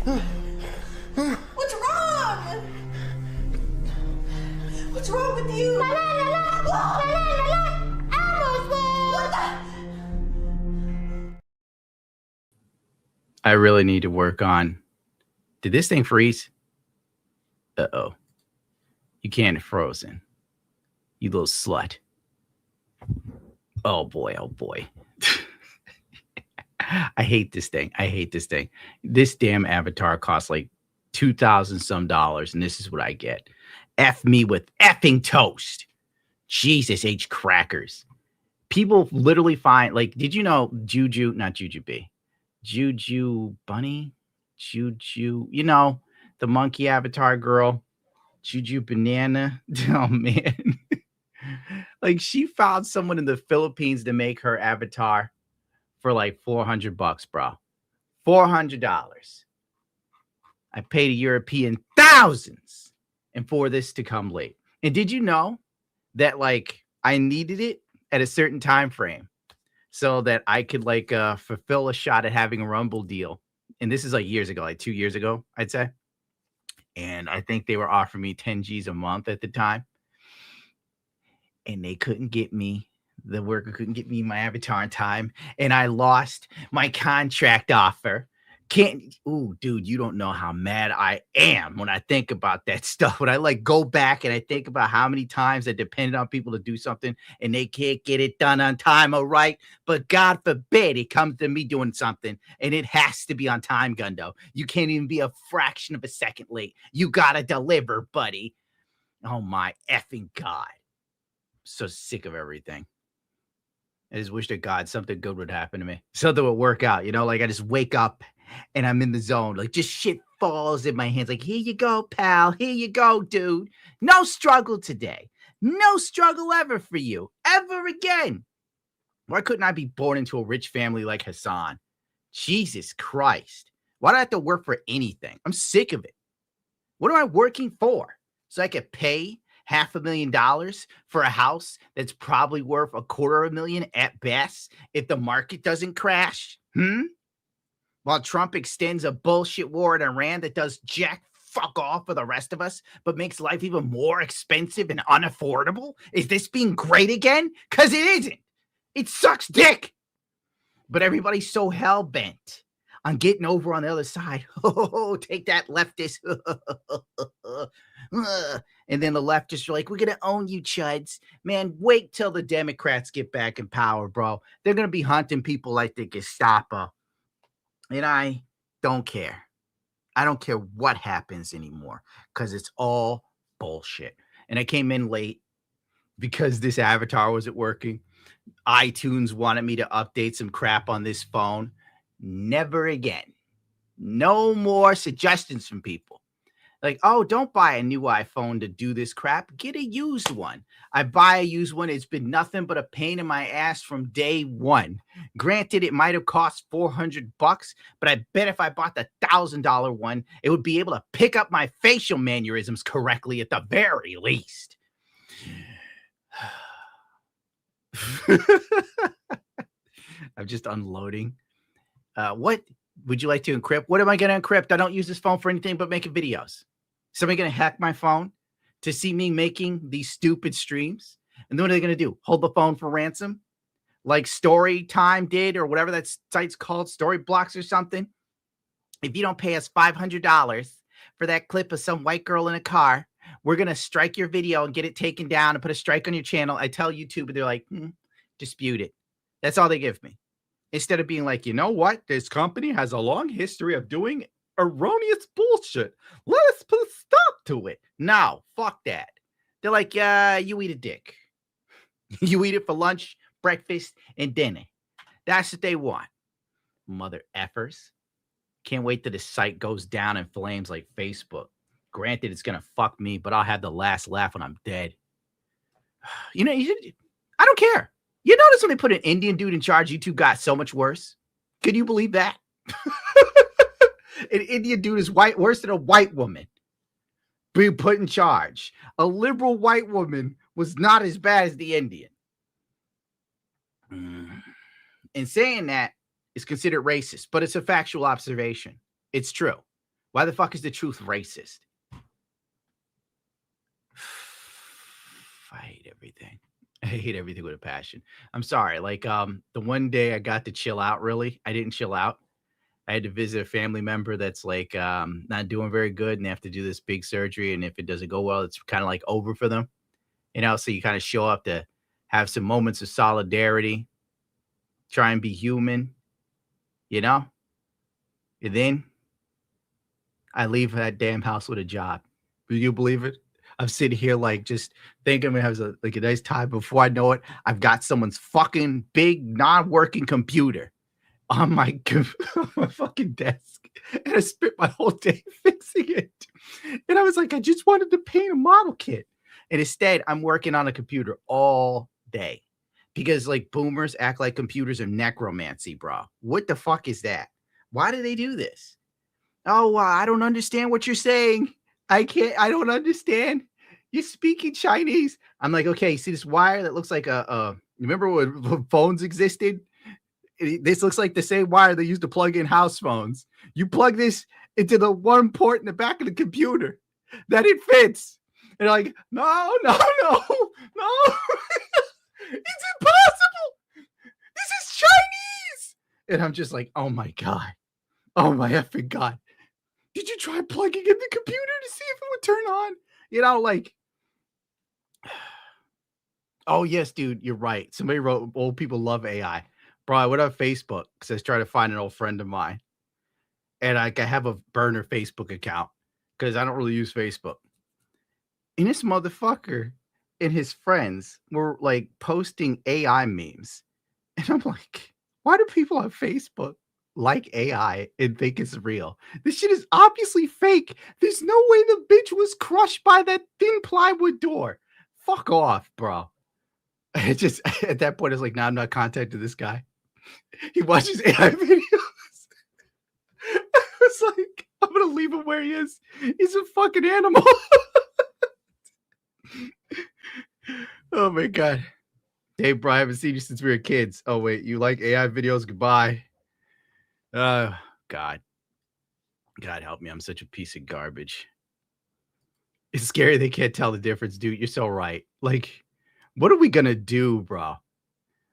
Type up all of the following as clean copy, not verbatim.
What's wrong? What's wrong with you? I really need to work on. Did this thing freeze? Uh-oh. You can't have frozen. You little slut. Oh boy, oh boy. I hate this thing. I hate this thing. This damn avatar costs like $2,000 some dollars, and this is what I get. F me with effing toast. Jesus H crackers. People literally find, like, did you know Juju, not Jujubee, Juju Bunny? Juju, you know, the monkey avatar girl, Juju Banana. Oh man. Like, she found someone in the Philippines to make her avatar for like $400, bro. $400. I paid a European thousands and for this to come late. And did you know that like I needed it at a certain time frame so that I could like fulfill a shot at having a Rumble deal? And this is like years ago, like 2 years ago, I'd say. And I think they were offering me 10 G's a month at the time. And they couldn't get me. The worker couldn't get me my avatar in time. And I lost my contract offer. Ooh, dude, you don't know how mad I am when I think about that stuff. When I like go back and I think about how many times I depended on people to do something and they can't get it done on time, all right? But God forbid it comes to me doing something and it has to be on time, Gundo. You can't even be a fraction of a second late. You gotta deliver, buddy. Oh my effing God. So sick of everything. I just wish to God something good would happen to me. Something would work out, you know, like I just wake up and I'm in the zone. Like just shit falls in my hands. Like, here you go, pal. Here you go, dude. No struggle today. No struggle ever for you. Ever again. Why couldn't I be born into a rich family like Hasan? Jesus Christ. Why do I have to work for anything? I'm sick of it. What am I working for? So I could pay $500,000 for a house that's probably worth $250,000 at best if the market doesn't crash? While Trump extends a bullshit war in Iran that does jack fuck off for the rest of us, but makes life even more expensive and unaffordable? Is this being great again? Because it isn't. It sucks dick. But everybody's so hell-bent on getting over on the other side. Oh, take that, leftist. And then the leftists are like, we're going to own you, chuds. Man, wait till the Democrats get back in power, bro. They're going to be hunting people like the Gestapo. And I don't care. I don't care what happens anymore because it's all bullshit. And I came in late because this avatar wasn't working. iTunes wanted me to update some crap on this phone. Never again. No more suggestions from people. Like, oh, don't buy a new iPhone to do this crap. Get a used one. I buy a used one. It's been nothing but a pain in my ass from day one. Granted, it might have cost $400, but I bet if I bought the $1,000 one, it would be able to pick up my facial mannerisms correctly at the very least. I'm just unloading. What would you like to encrypt? What am I going to encrypt? I don't use this phone for anything but making videos. Somebody going to hack my phone to see me making these stupid streams? And then what are they going to do? Hold the phone for ransom? Like Storytime did, or whatever that site's called, Storyblocks or something? If you don't pay us $500 for that clip of some white girl in a car, we're going to strike your video and get it taken down and put a strike on your channel. I tell YouTube, but they're like, dispute it. That's all they give me. Instead of being like, you know what? This company has a long history of doing erroneous bullshit. Let us put a stop to it. No, fuck that. They're like, you eat a dick. You eat it for lunch, breakfast, and dinner. That's what they want. Mother effers. Can't wait till the site goes down in flames like Facebook. Granted, it's going to fuck me, but I'll have the last laugh when I'm dead. You know, I don't care. You notice when they put an Indian dude in charge, YouTube got so much worse? Can you believe that? An Indian dude is worse than a white woman being put in charge. A liberal white woman was not as bad as the Indian. And saying that is considered racist, but it's a factual observation. It's true. Why the fuck is the truth racist? I hate everything. I hate everything with a passion. I'm sorry. Like, the one day I got to chill out, really, I didn't chill out. I had to visit a family member that's like not doing very good and they have to do this big surgery. And if it doesn't go well, it's kind of like over for them. So you kind of show up to have some moments of solidarity, try and be human, you know? And then I leave that damn house with a job. Do you believe it? I'm sitting here like just thinking I'm gonna have a nice time. Before I know it, I've got someone's fucking big non-working computer on my on my fucking desk, and I spent my whole day fixing it. And I was like, I just wanted to paint a model kit, and instead, I'm working on a computer all day because like boomers act like computers are necromancy, bro. What the fuck is that? Why do they do this? Oh, I don't understand what you're saying. I don't understand. You're speaking Chinese. I'm like, okay, see this wire that looks like remember when phones existed? This looks like the same wire they used to plug in house phones. You plug this into the one port in the back of the computer that it fits. And they're like, no. It's impossible. This is Chinese. And I'm just like, oh my God. Oh my effing God. Did you try plugging in the computer to see if it would turn on? Like, oh, yes, dude, you're right. Somebody wrote, old people love AI. Bro, I went on Facebook because I was trying to find an old friend of mine. And I have a burner Facebook account because I don't really use Facebook. And this motherfucker and his friends were like posting AI memes. And I'm like, why do people on Facebook like AI and think it's real? This shit is obviously fake. There's no way the bitch was crushed by that thin plywood door. Fuck off, bro. It just at that point, it's like, nah, I'm not contacting this guy. He watches AI videos. I was like, I'm gonna leave him where he is. He's a fucking animal. Oh my God. Hey, bro, I haven't seen you since we were kids. Oh, wait, you like AI videos? Goodbye. God. God help me. I'm such a piece of garbage. It's scary they can't tell the difference, dude. You're so right. Like, what are we gonna do, bro?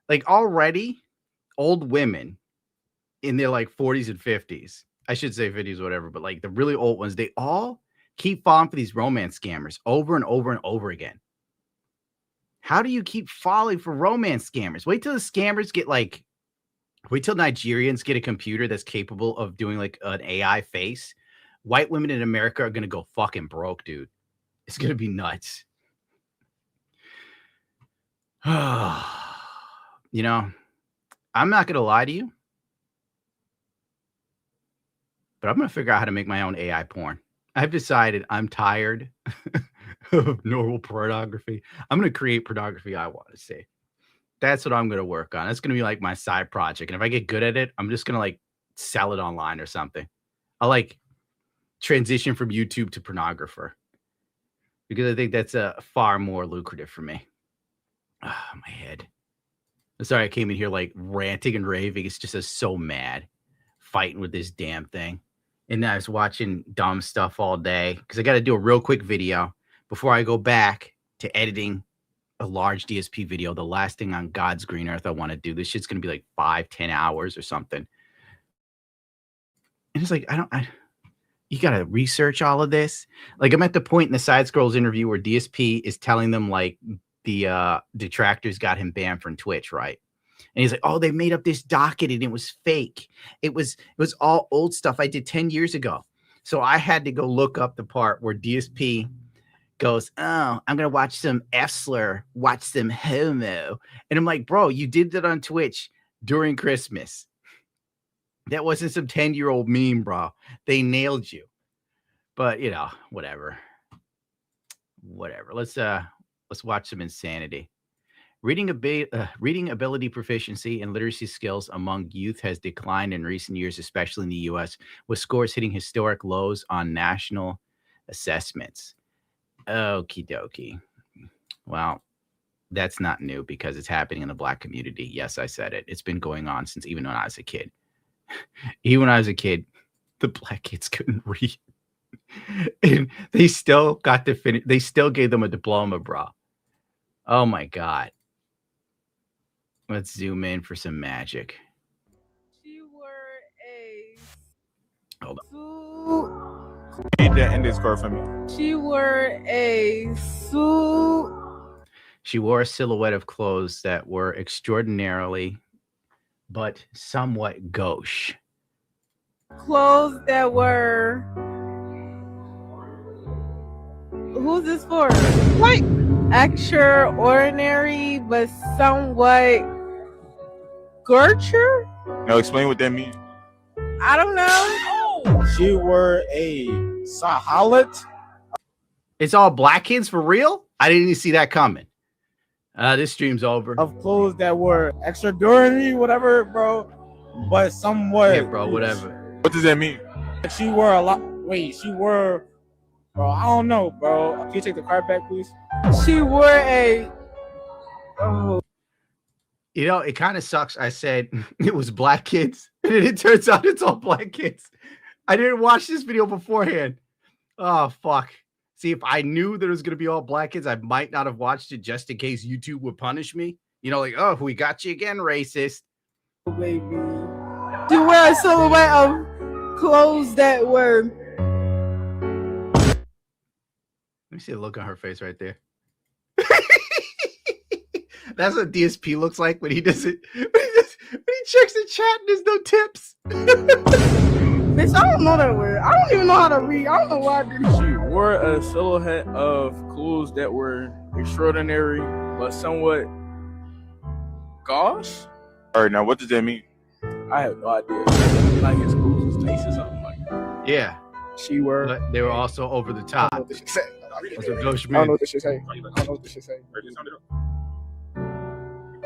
Like, already, old women in their like 40s and 50s, I should say 50s, whatever, but like the really old ones, they all keep falling for these romance scammers over and over and over again. How do you keep falling for romance scammers? Wait till the scammers get like, wait till Nigerians get a computer that's capable of doing like an AI face. White women in America are going to go fucking broke, dude. It's going to be nuts. I'm not going to lie to you, but I'm going to figure out how to make my own AI porn. I've decided I'm tired of normal pornography. I'm going to create pornography I want to see. That's what I'm going to work on. That's going to be like my side project. And if I get good at it, I'm just going to like sell it online or something. I'll like transition from YouTube to pornographer because I think that's far more lucrative for me. My head. I'm sorry I came in here like ranting and raving. It's just so mad fighting with this damn thing. And I was watching dumb stuff all day because I got to do a real quick video before I go back to editing a large DSP video. The last thing on God's green earth I want to do. This shit's going to be like 5-10 hours or something. And it's like, you got to research all of this. Like I'm at the point in the Side Scrolls interview where DSP is telling them like the detractors got him banned from Twitch, right? And he's like, oh, they made up this docket and it was fake. It was all old stuff I did 10 years ago. So I had to go look up the part where DSP goes, oh, I'm going to watch some F-slur, watch some homo. And I'm like, bro, you did that on Twitch during Christmas. That wasn't some 10-year-old meme, bro. They nailed you. But, whatever. Let's watch some insanity. Reading ability proficiency and literacy skills among youth has declined in recent years, especially in the U.S., with scores hitting historic lows on national assessments. Okie dokie. Well, that's not new because it's happening in the Black community. Yes, I said it. It's been going on since even when I was a kid. Even when I was a kid, the Black kids couldn't read. And they still got to finish. They still gave them a diploma, bro. Oh my God. Let's zoom in for some magic. She wore a Hold suit. Read that in Discord for me. She wore a suit. She wore a silhouette of clothes that were extraordinarily, but somewhat gauche. Clothes that were. Who's this for? What? Extraordinary, but somewhat. Gertrude? Now explain what that means. I don't know. She were a sahalat. It's all black kids for real? I didn't even see that coming. This stream's over. Of clothes that were extraordinary, whatever, bro. But somewhat. Yeah, bro, whatever. What does that mean? She wore a lot. Wait, she wore. Bro, I don't know, bro. Can you take the card back, please? She wore a. Oh. You know, it kind of sucks. I said it was black kids, and it turns out it's all black kids. I didn't watch this video beforehand. Oh, fuck. See, if I knew there was going to be all black kids, I might not have watched it just in case YouTube would punish me. You know, like, oh, we got you again, racist. Baby. She wore a silhouette of clothes that were. Let me see the look on her face right there. That's what DSP looks like when he does it. When he checks the chat and there's no tips. Bitch, I don't know that word. I don't even know how to read. I don't know why I did. She wore a silhouette of clothes that were extraordinary, but somewhat gauche. All right, now what does that mean? I have no idea. Like his clothes was nice or something like that. Yeah. She wore. But they were also over the top. I don't know what this shit say. That's what gauche I don't know means. what this shit say. I don't know what this shit say.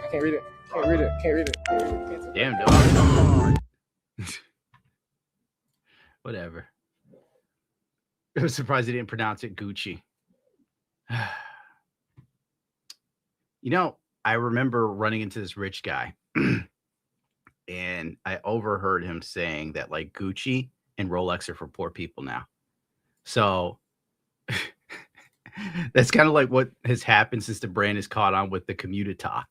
I can't read it. Can't read it. Can't read it. Can't Damn, dog. Whatever. I was surprised they didn't pronounce it Gucci. You know, I remember running into this rich guy and I overheard him saying that like Gucci and Rolex are for poor people now. So that's kind of like what has happened since the brand is caught on with the communita.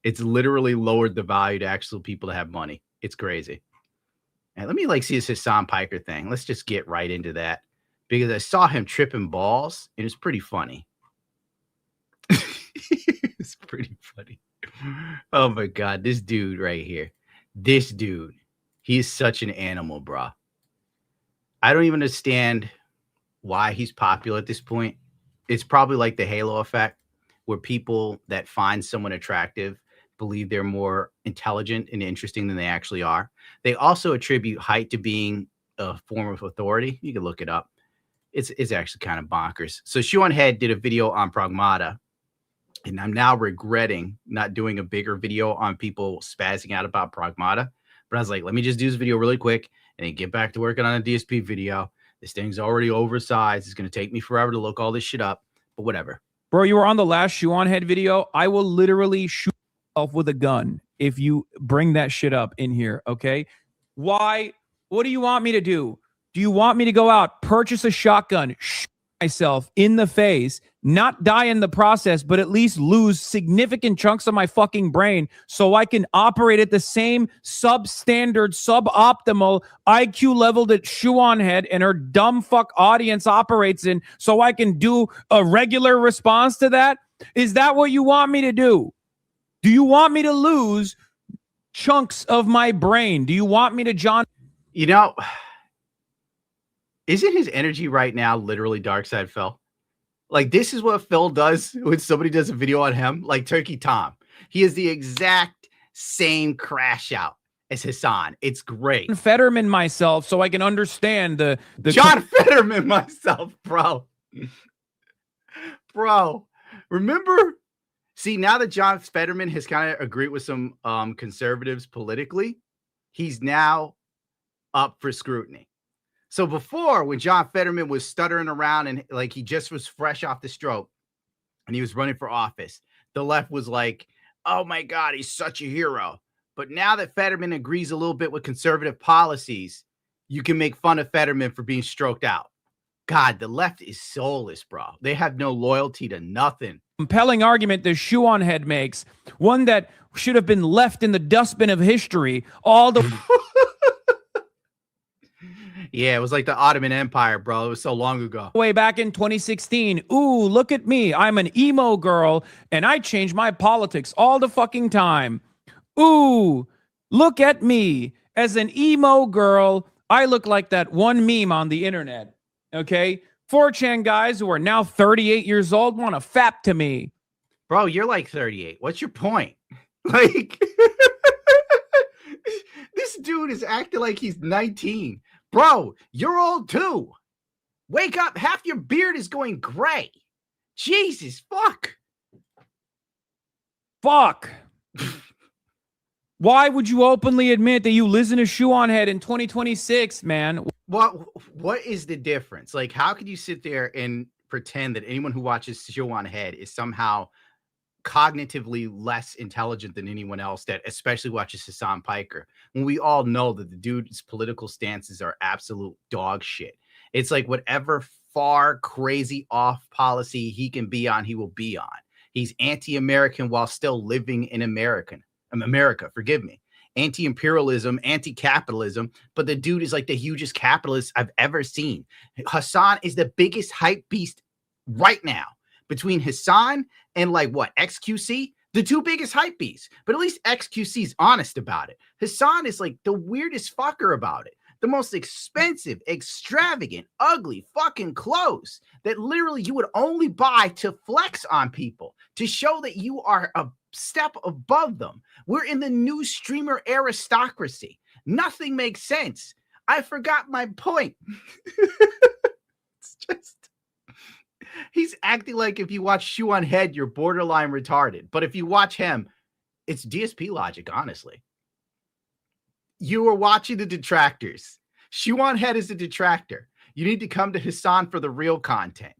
It's literally lowered the value to actual people to have money. It's crazy. And let me like see this Hasan Piker thing. Let's just get right into that because I saw him tripping balls and it's pretty funny. It's pretty funny. Oh my God, this dude right here. This dude, he is such an animal, bro. I don't even understand why he's popular at this point. It's probably like the halo effect where people that find someone attractive believe they're more intelligent and interesting than they actually are. They also attribute height to being a form of authority. You can look it up. It's actually kind of bonkers. So ShoeOnHead did a video on Pragmata, and I'm now regretting not doing a bigger video on people spazzing out about Pragmata. But I was like, let me just do this video really quick and then get back to working on a DSP video. This thing's already oversized. It's going to take me forever to look all this shit up, but whatever. Bro, you were on the last ShoeOnHead video. I will literally shoot myself with a gun if you bring that shit up in here, okay? Why? What do you want me to do? Do you want me to go out, purchase a shotgun, shoot myself in the face, not die in the process, but at least lose significant chunks of my fucking brain so I can operate at the same substandard, suboptimal IQ level that ShoeOnHead and her dumb fuck audience operates in so I can do a regular response to that? Is that what you want me to do? Do you want me to lose chunks of my brain? Do you want me to John? You know, isn't his energy right now literally Dark Side Phil? Like, this is what Phil does when somebody does a video on him, like Turkey Tom. He is the exact same crash out as Hasan. It's great. Fetterman myself so I can understand the John Fetterman myself, bro. Bro, remember? See, now that John Fetterman has kind of agreed with some conservatives politically, he's now up for scrutiny. So before, when John Fetterman was stuttering around and like he just was fresh off the stroke and he was running for office, the left was like, oh my God, he's such a hero. But now that Fetterman agrees a little bit with conservative policies, you can make fun of Fetterman for being stroked out. God, the left is soulless, bro. They have no loyalty to nothing. Compelling argument that ShoeOnHead makes, one that should have been left in the dustbin of history all the Yeah, it was like the Ottoman Empire, bro. It was so long ago. way back in 2016. Ooh, look at me. I'm an emo girl and I change my politics all the fucking time. Ooh, look at me. As an emo girl, I look like that one meme on the internet. Okay? 4chan guys who are now 38 years old want to fap to me. Bro, you're like 38. What's your point? Like, this dude is acting like he's 19. Bro, you're old too. Wake up. Half your beard is going gray. Jesus, fuck. Fuck. Why would you openly admit that you listen to ShoeOnHead in 2026, man? What is the difference? Like, how could you sit there and pretend that anyone who watches ShoeOnHead is somehow cognitively less intelligent than anyone else that especially watches Hasan Piker, when we all know that the dude's political stances are absolute dog shit? It's like whatever far crazy off policy he can be on, he will be on. He's anti-American while still living in America, forgive me. Anti-imperialism, anti-capitalism, but the dude is like the hugest capitalist I've ever seen. Hasan is the biggest hype beast right now. Between Hasan and like what, XQC, the two biggest hype beasts. But at least XQC is honest about it. Hasan is like the weirdest fucker about it. The most expensive, extravagant, ugly fucking clothes that literally you would only buy to flex on people, to show that you are a step above them. We're in the new streamer aristocracy. Nothing makes sense. I forgot my point. It's just, he's acting like if you watch ShoeOnHead, you're borderline retarded. But if you watch him, it's DSP logic, honestly. You are watching the detractors. ShoeOnHead is a detractor. You need to come to Hasan for the real content,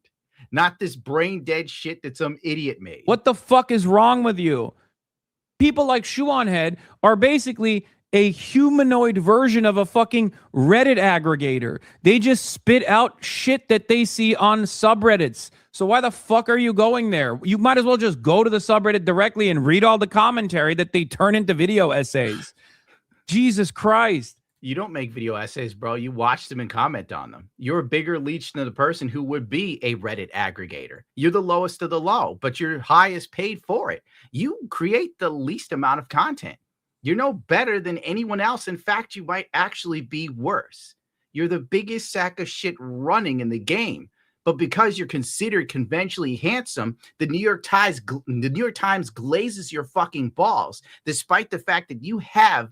not this brain dead shit that some idiot made. What the fuck is wrong with you? People like ShoeOnHead are basically a humanoid version of a fucking Reddit aggregator. They just spit out shit that they see on subreddits. So why the fuck are you going there? You might as well just go to the subreddit directly and read all the commentary that they turn into video essays. Jesus Christ. You don't make video essays, bro. You watch them and comment on them. You're a bigger leech than the person who would be a Reddit aggregator. You're the lowest of the low, but you're highest paid for it. You create the least amount of content. You're no better than anyone else. In fact, you might actually be worse. You're the biggest sack of shit running in the game. But because you're considered conventionally handsome, the New York Times glazes your fucking balls, despite the fact that you have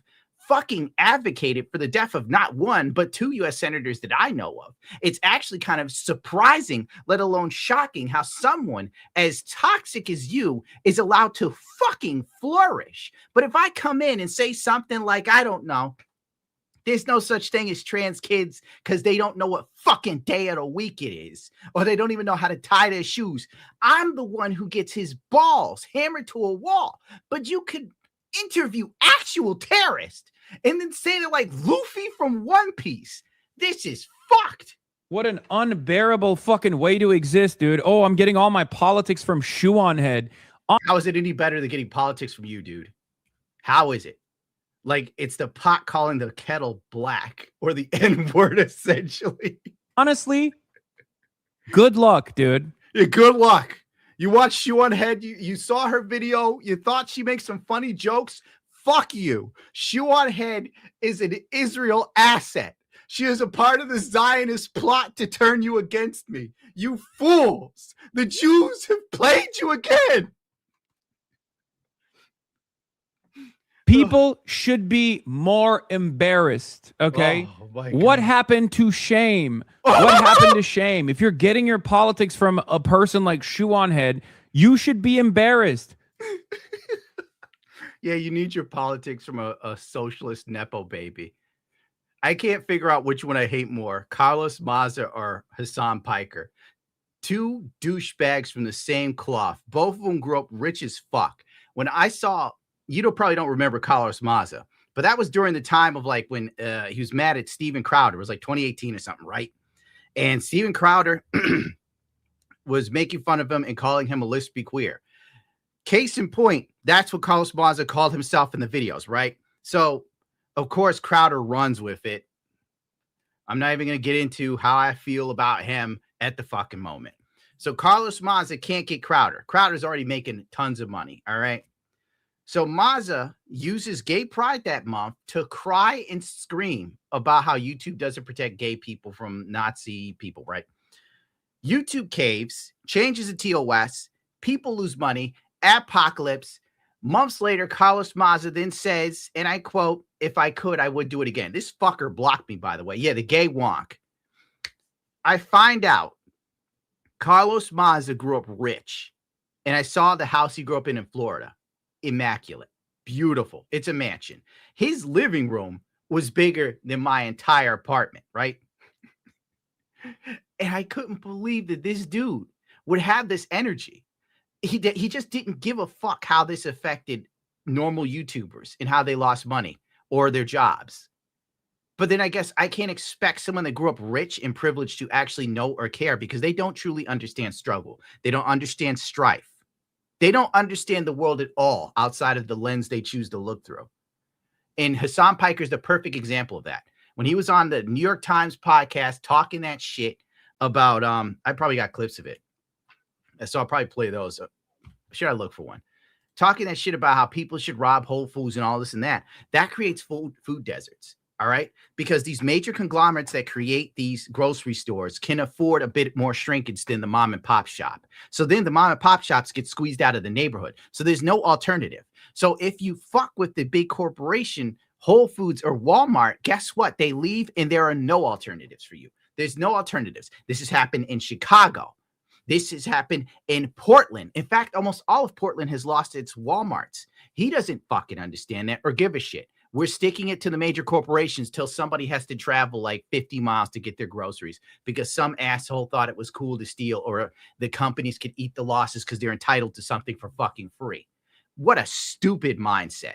fucking advocated for the death of not one, but two U.S. senators that I know of. It's actually kind of surprising, let alone shocking, how someone as toxic as you is allowed to fucking flourish. But if I come in and say something like, I don't know, there's no such thing as trans kids because they don't know what fucking day of the week it is, or they don't even know how to tie their shoes, I'm the one who gets his balls hammered to a wall. But you could interview actual terrorists and then say they're like Luffy from One Piece. This is fucked. What an unbearable fucking way to exist, dude. Oh, I'm getting all my politics from ShoeOnHead. How is it any better than getting politics from you, dude? How is it? Like it's the pot calling the kettle black, or the N-word, essentially. Honestly, good luck, dude. Yeah, good luck. You watched ShoeOnHead, you saw her video, you thought she makes some funny jokes. Fuck you. ShoeOnHead is an Israel asset. She is a part of the Zionist plot to turn you against me. You fools. The Jews have played you again. People should be more embarrassed, okay? Oh, my what God. happened to shame? What happened to shame? If you're getting your politics from a person like ShoeOnHead, you should be embarrassed. Yeah, you need your politics from a socialist Nepo baby. I can't figure out which one I hate more, Carlos Maza or Hasan Piker. Two douchebags from the same cloth. Both of them grew up rich as fuck. When I saw, probably don't remember Carlos Maza, but that was during the time of like when he was mad at Steven Crowder. It was like 2018 or something, right? And Steven Crowder was making fun of him and calling him a lesbian queer. Case in point, that's what Carlos Maza called himself in the videos, right? So, of course, Crowder runs with it. I'm not even going to get into how I feel about him at the fucking moment. So Carlos Maza can't get Crowder. Crowder's already making tons of money, all right? So Maza uses Gay Pride that month to cry and scream about how YouTube doesn't protect gay people from Nazi people, right? YouTube caves, changes the TOS, people lose money, apocalypse. Months later, Carlos Maza then says, and I quote, "If I could, I would do it again." This fucker blocked me, by the way. Yeah, the gay wonk. I find out Carlos Maza grew up rich, and I saw the house he grew up in Florida. Immaculate, beautiful. It's a mansion. His living room was bigger than my entire apartment, right? And I couldn't believe that this dude would have this energy. He just didn't give a fuck how this affected normal YouTubers and how they lost money or their jobs. But then I guess I can't expect someone that grew up rich and privileged to actually know or care, because they don't truly understand struggle. They don't understand strife. They don't understand the world at all outside of the lens they choose to look through. And Hasan Piker is the perfect example of that. When he was on the New York Times podcast talking that shit about, I probably got clips of it, so I'll probably play those. Should I look for one? Talking that shit about how people should rob Whole Foods and all this and that. That creates food deserts. All right. Because these major conglomerates that create these grocery stores can afford a bit more shrinkage than the mom and pop shop. So then the mom and pop shops get squeezed out of the neighborhood. So there's no alternative. So if you fuck with the big corporation, Whole Foods or Walmart, guess what? They leave and there are no alternatives for you. There's no alternatives. This has happened in Chicago. This has happened in Portland. In fact, almost all of Portland has lost its Walmarts. He doesn't fucking understand that or give a shit. We're sticking it to the major corporations till somebody has to travel like 50 miles to get their groceries because some asshole thought it was cool to steal, or the companies could eat the losses because they're entitled to something for fucking free. What a stupid mindset.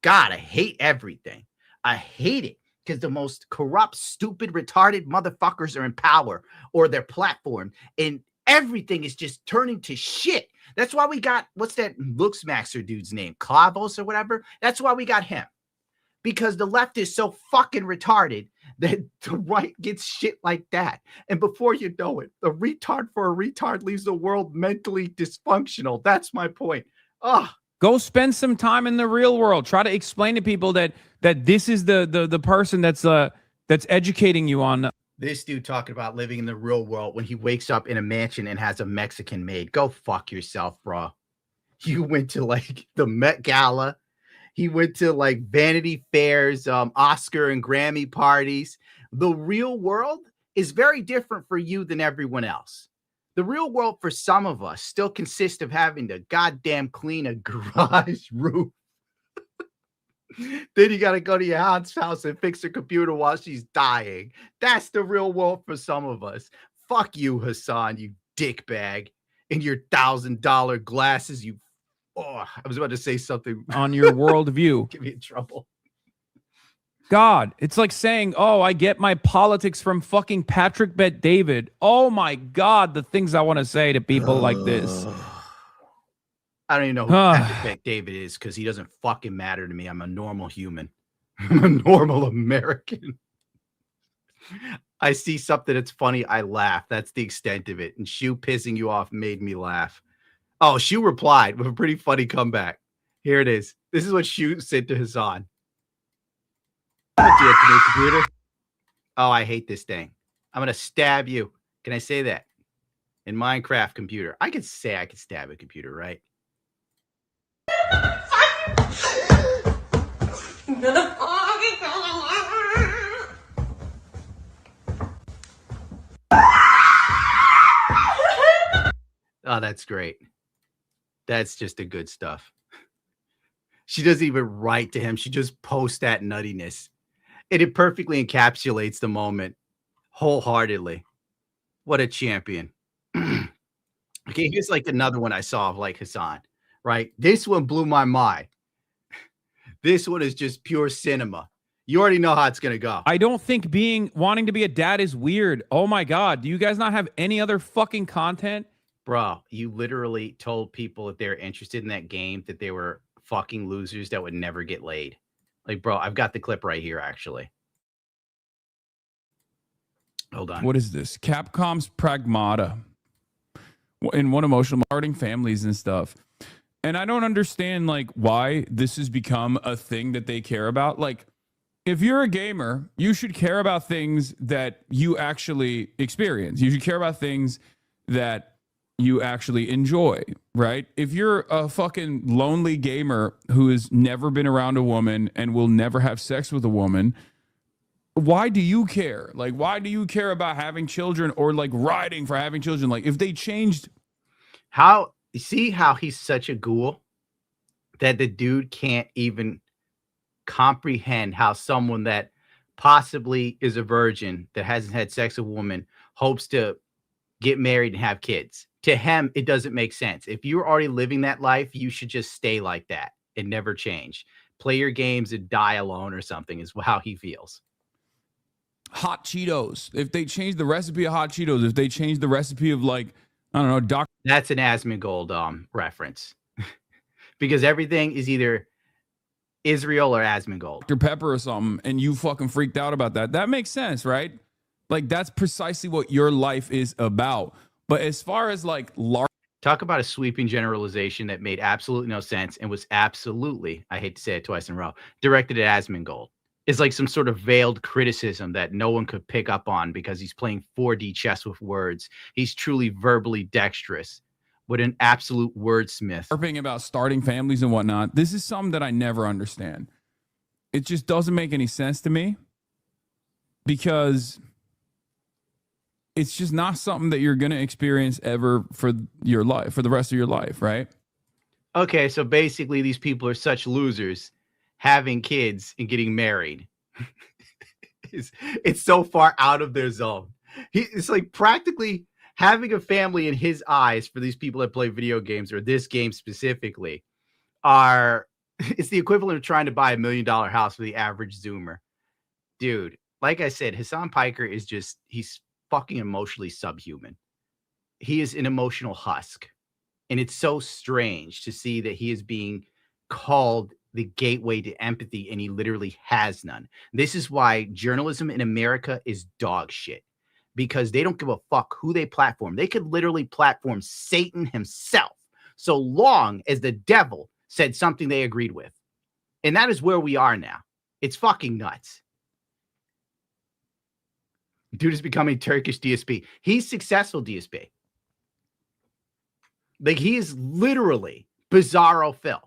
God, I hate everything. I hate it because the most corrupt, stupid, retarded motherfuckers are in power or their platform, and everything is just turning to shit. That's why we got, what's that Luxmaxer dude's name? Clavos or whatever? That's why we got him. Because the left is so fucking retarded that the right gets shit like that. And before you know it, the retard for a retard leaves the world mentally dysfunctional. That's my point. Go spend some time in the real world. Try to explain to people that this is the person that's educating you on. This dude talking about living in the real world when he wakes up in a mansion and has a Mexican maid. Go fuck yourself, bro. You went to like the Met Gala. He went to like Vanity Fairs, Oscar and Grammy parties. The real world is very different for you than everyone else. The real world for some of us still consists of having to goddamn clean a garage roof. Then you got to go to your aunt's house and fix her computer while she's dying. That's the real world for some of us. Fuck you, Hasan, you dickbag. And your $1,000 glasses, you... Oh, I was about to say something on your worldview. Get me in trouble. God, it's like saying, oh, I get my politics from fucking Patrick Bet David. Oh my God, the things I want to say to people like this. I don't even know who Patrick Bet David is because he doesn't fucking matter to me. I'm a normal human. I'm a normal American. I see something that's funny, I laugh. That's the extent of it. And Shoe pissing you off made me laugh. Oh, Shoe replied with a pretty funny comeback. Here it is. This is what Shoe said to Hasan. Computer. Oh, I hate this thing. I'm going to stab you. Can I say that? In Minecraft computer. I could say I could stab a computer, right? Oh, that's great. That's just the good stuff. She doesn't even write to him. She just posts that nuttiness. And it perfectly encapsulates the moment wholeheartedly. What a champion. Okay, here's like another one I saw of like Hasan, right? This one blew my mind. This one is just pure cinema. You already know how it's gonna go. I don't think wanting to be a dad is weird. Oh my God. Do you guys not have any other fucking content? Bro, you literally told people if they're interested in that game that they were fucking losers that would never get laid. Like, bro, I've got the clip right here, actually. Hold on. What is this? Capcom's Pragmata. In one emotional starting families and stuff. And I don't understand like why this has become a thing that they care about. Like, if you're a gamer, you should care about things that you actually experience. You should care about things that you actually enjoy, right? If you're a fucking lonely gamer who has never been around a woman and will never have sex with a woman, why do you care? Like, why do you care about having children or like riding for having children? Like, if they changed. You see how he's such a ghoul that the dude can't even comprehend how someone that possibly is a virgin that hasn't had sex with a woman hopes to get married and have kids. To him, it doesn't make sense. If you're already living that life, you should just stay like that and never change. Play your games and die alone or something is how he feels. Hot Cheetos. If they change the recipe of hot Cheetos, if they change the recipe of like, I don't know, That's an Asmongold reference. Because everything is either Israel or Asmongold. Dr. Pepper or something, and you fucking freaked out about that. That makes sense, right? Like, that's precisely what your life is about. But as far as like talk about a sweeping generalization that made absolutely no sense and was absolutely, I hate to say it twice in a row, directed at Asmongold. It's like some sort of veiled criticism that no one could pick up on because he's playing 4D chess with words. He's truly verbally dexterous. What an absolute wordsmith. LARPing about starting families and whatnot, this is something that I never understand. It just doesn't make any sense to me because it's just not something that you're going to experience ever for your life, for the rest of your life, right? Okay, so basically these people are such losers having kids and getting married. it's so far out of their zone. It's like practically having a family in his eyes for these people that play video games or this game specifically it's the equivalent of trying to buy $1 million house for the average Zoomer. Dude, like I said, Hasan Piker is he's fucking emotionally subhuman. He is an emotional husk. And it's so strange to see that he is being called the gateway to empathy, and he literally has none. This is why journalism in America is dog shit, because they don't give a fuck who they platform. They could literally platform Satan himself, so long as the devil said something they agreed with. And that is where we are now. It's fucking nuts. Dude is becoming Turkish DSP. He's successful DSP. Like, he is literally Bizarro Phil.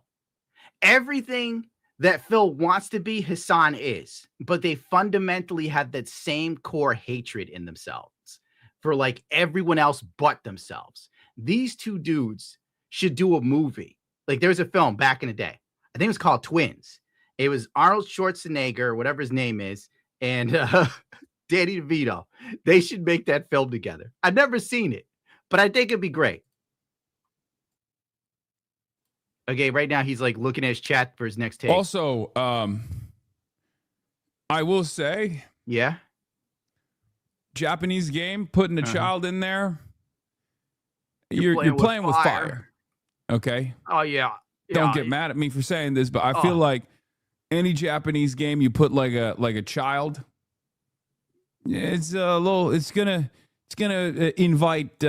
Everything that Phil wants to be, Hasan is, but they fundamentally have that same core hatred in themselves for like everyone else but themselves. These two dudes should do a movie. Like, there's a film back in the day. I think it was called Twins. It was Arnold Schwarzenegger, whatever his name is, and Danny DeVito. They should make that film together. I've never seen it, but I think it'd be great. Okay, right now he's like looking at his chat for his next take. Also, I will say, yeah, Japanese game, putting a child in there, You're playing with fire. Okay. Oh yeah. Don't get mad at me for saying this, but I feel like any Japanese game you put like a child, it's gonna invite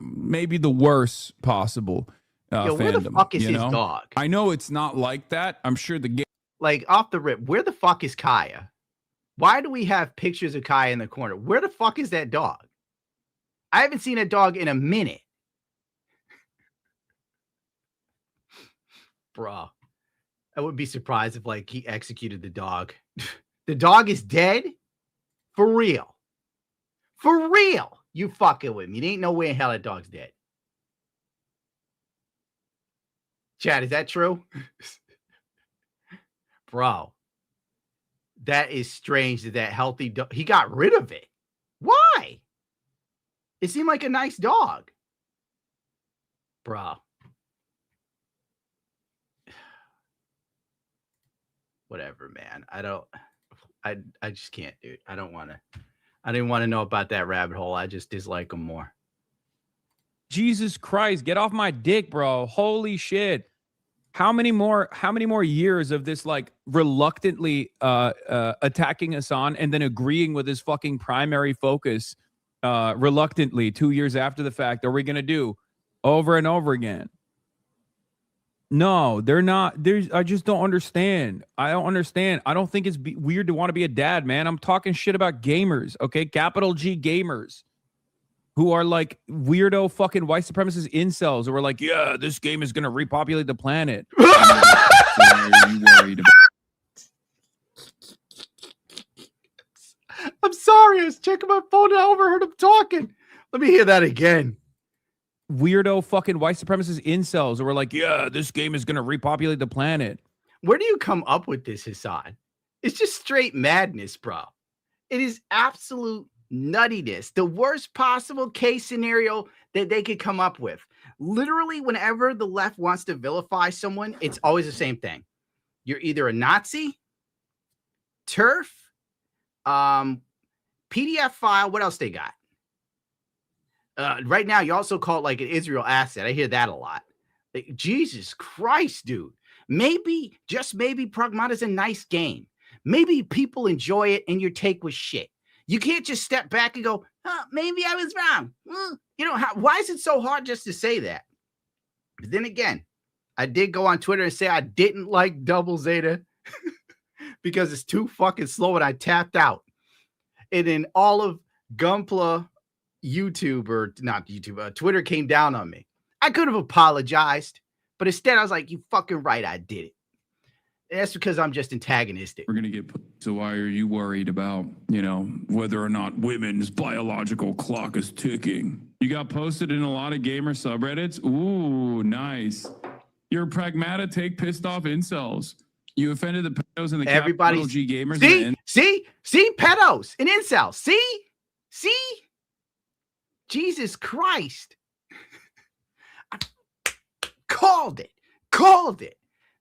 maybe the worst possible fandom. Where the fuck is his dog? I know it's not like that. I'm sure the game. Like, off the rip, where the fuck is Kaya? Why do we have pictures of Kaya in the corner? Where the fuck is that dog? I haven't seen a dog in a minute. Bro, I wouldn't be surprised if like he executed the dog. The dog is dead? For real. For real. You fucking with me. There ain't no way in hell that dog's dead. Chad, is that true? Bro, that is strange that healthy dog, he got rid of it. Why? It seemed like a nice dog. Bro. whatever, man. I just can't, dude. I didn't want to know about that rabbit hole. I just dislike them more. Jesus Christ, get off my dick, bro. Holy shit. How many more years of this like reluctantly attacking Hasan and then agreeing with his fucking primary focus reluctantly 2 years after the fact are we going to do over and over again? No, they're not. I just don't understand. I don't understand. I don't think it's weird to want to be a dad, man. I'm talking shit about gamers, okay? Capital G gamers who are like weirdo fucking white supremacist incels who are like, yeah, this game is going to repopulate the planet. I'm sorry. I was checking my phone and I overheard him talking. Let me hear that again. Weirdo fucking white supremacist incels who are like, yeah, this game is going to repopulate the planet. Where do you come up with this, Hasan? It's just straight madness, bro. It is absolute nuttiness. The worst possible case scenario that they could come up with. Literally, whenever the left wants to vilify someone, it's always the same thing. You're either a Nazi, TERF, PDF file. What else they got? Right now, you also call it like an Israel asset. I hear that a lot. Like, Jesus Christ, dude. Maybe, just maybe, Pragmata's a nice game. Maybe people enjoy it and your take was shit. You can't just step back and go, oh, maybe I was wrong. You know, why is it so hard just to say that? But then again, I did go on Twitter and say I didn't like Double Zeta because it's too fucking slow and I tapped out. And then all of Gunpla Twitter came down on me. I could have apologized, but instead I was like, you fucking right, I did it. And that's because I'm just antagonistic. We're going to get. So why are you worried about, whether or not women's biological clock is ticking? You got posted in a lot of gamer subreddits. Ooh, nice. You're a pragmatic, take pissed off incels. You offended the pedos and the capital G gamers. See, pedos and incels. See, Jesus Christ. I called it.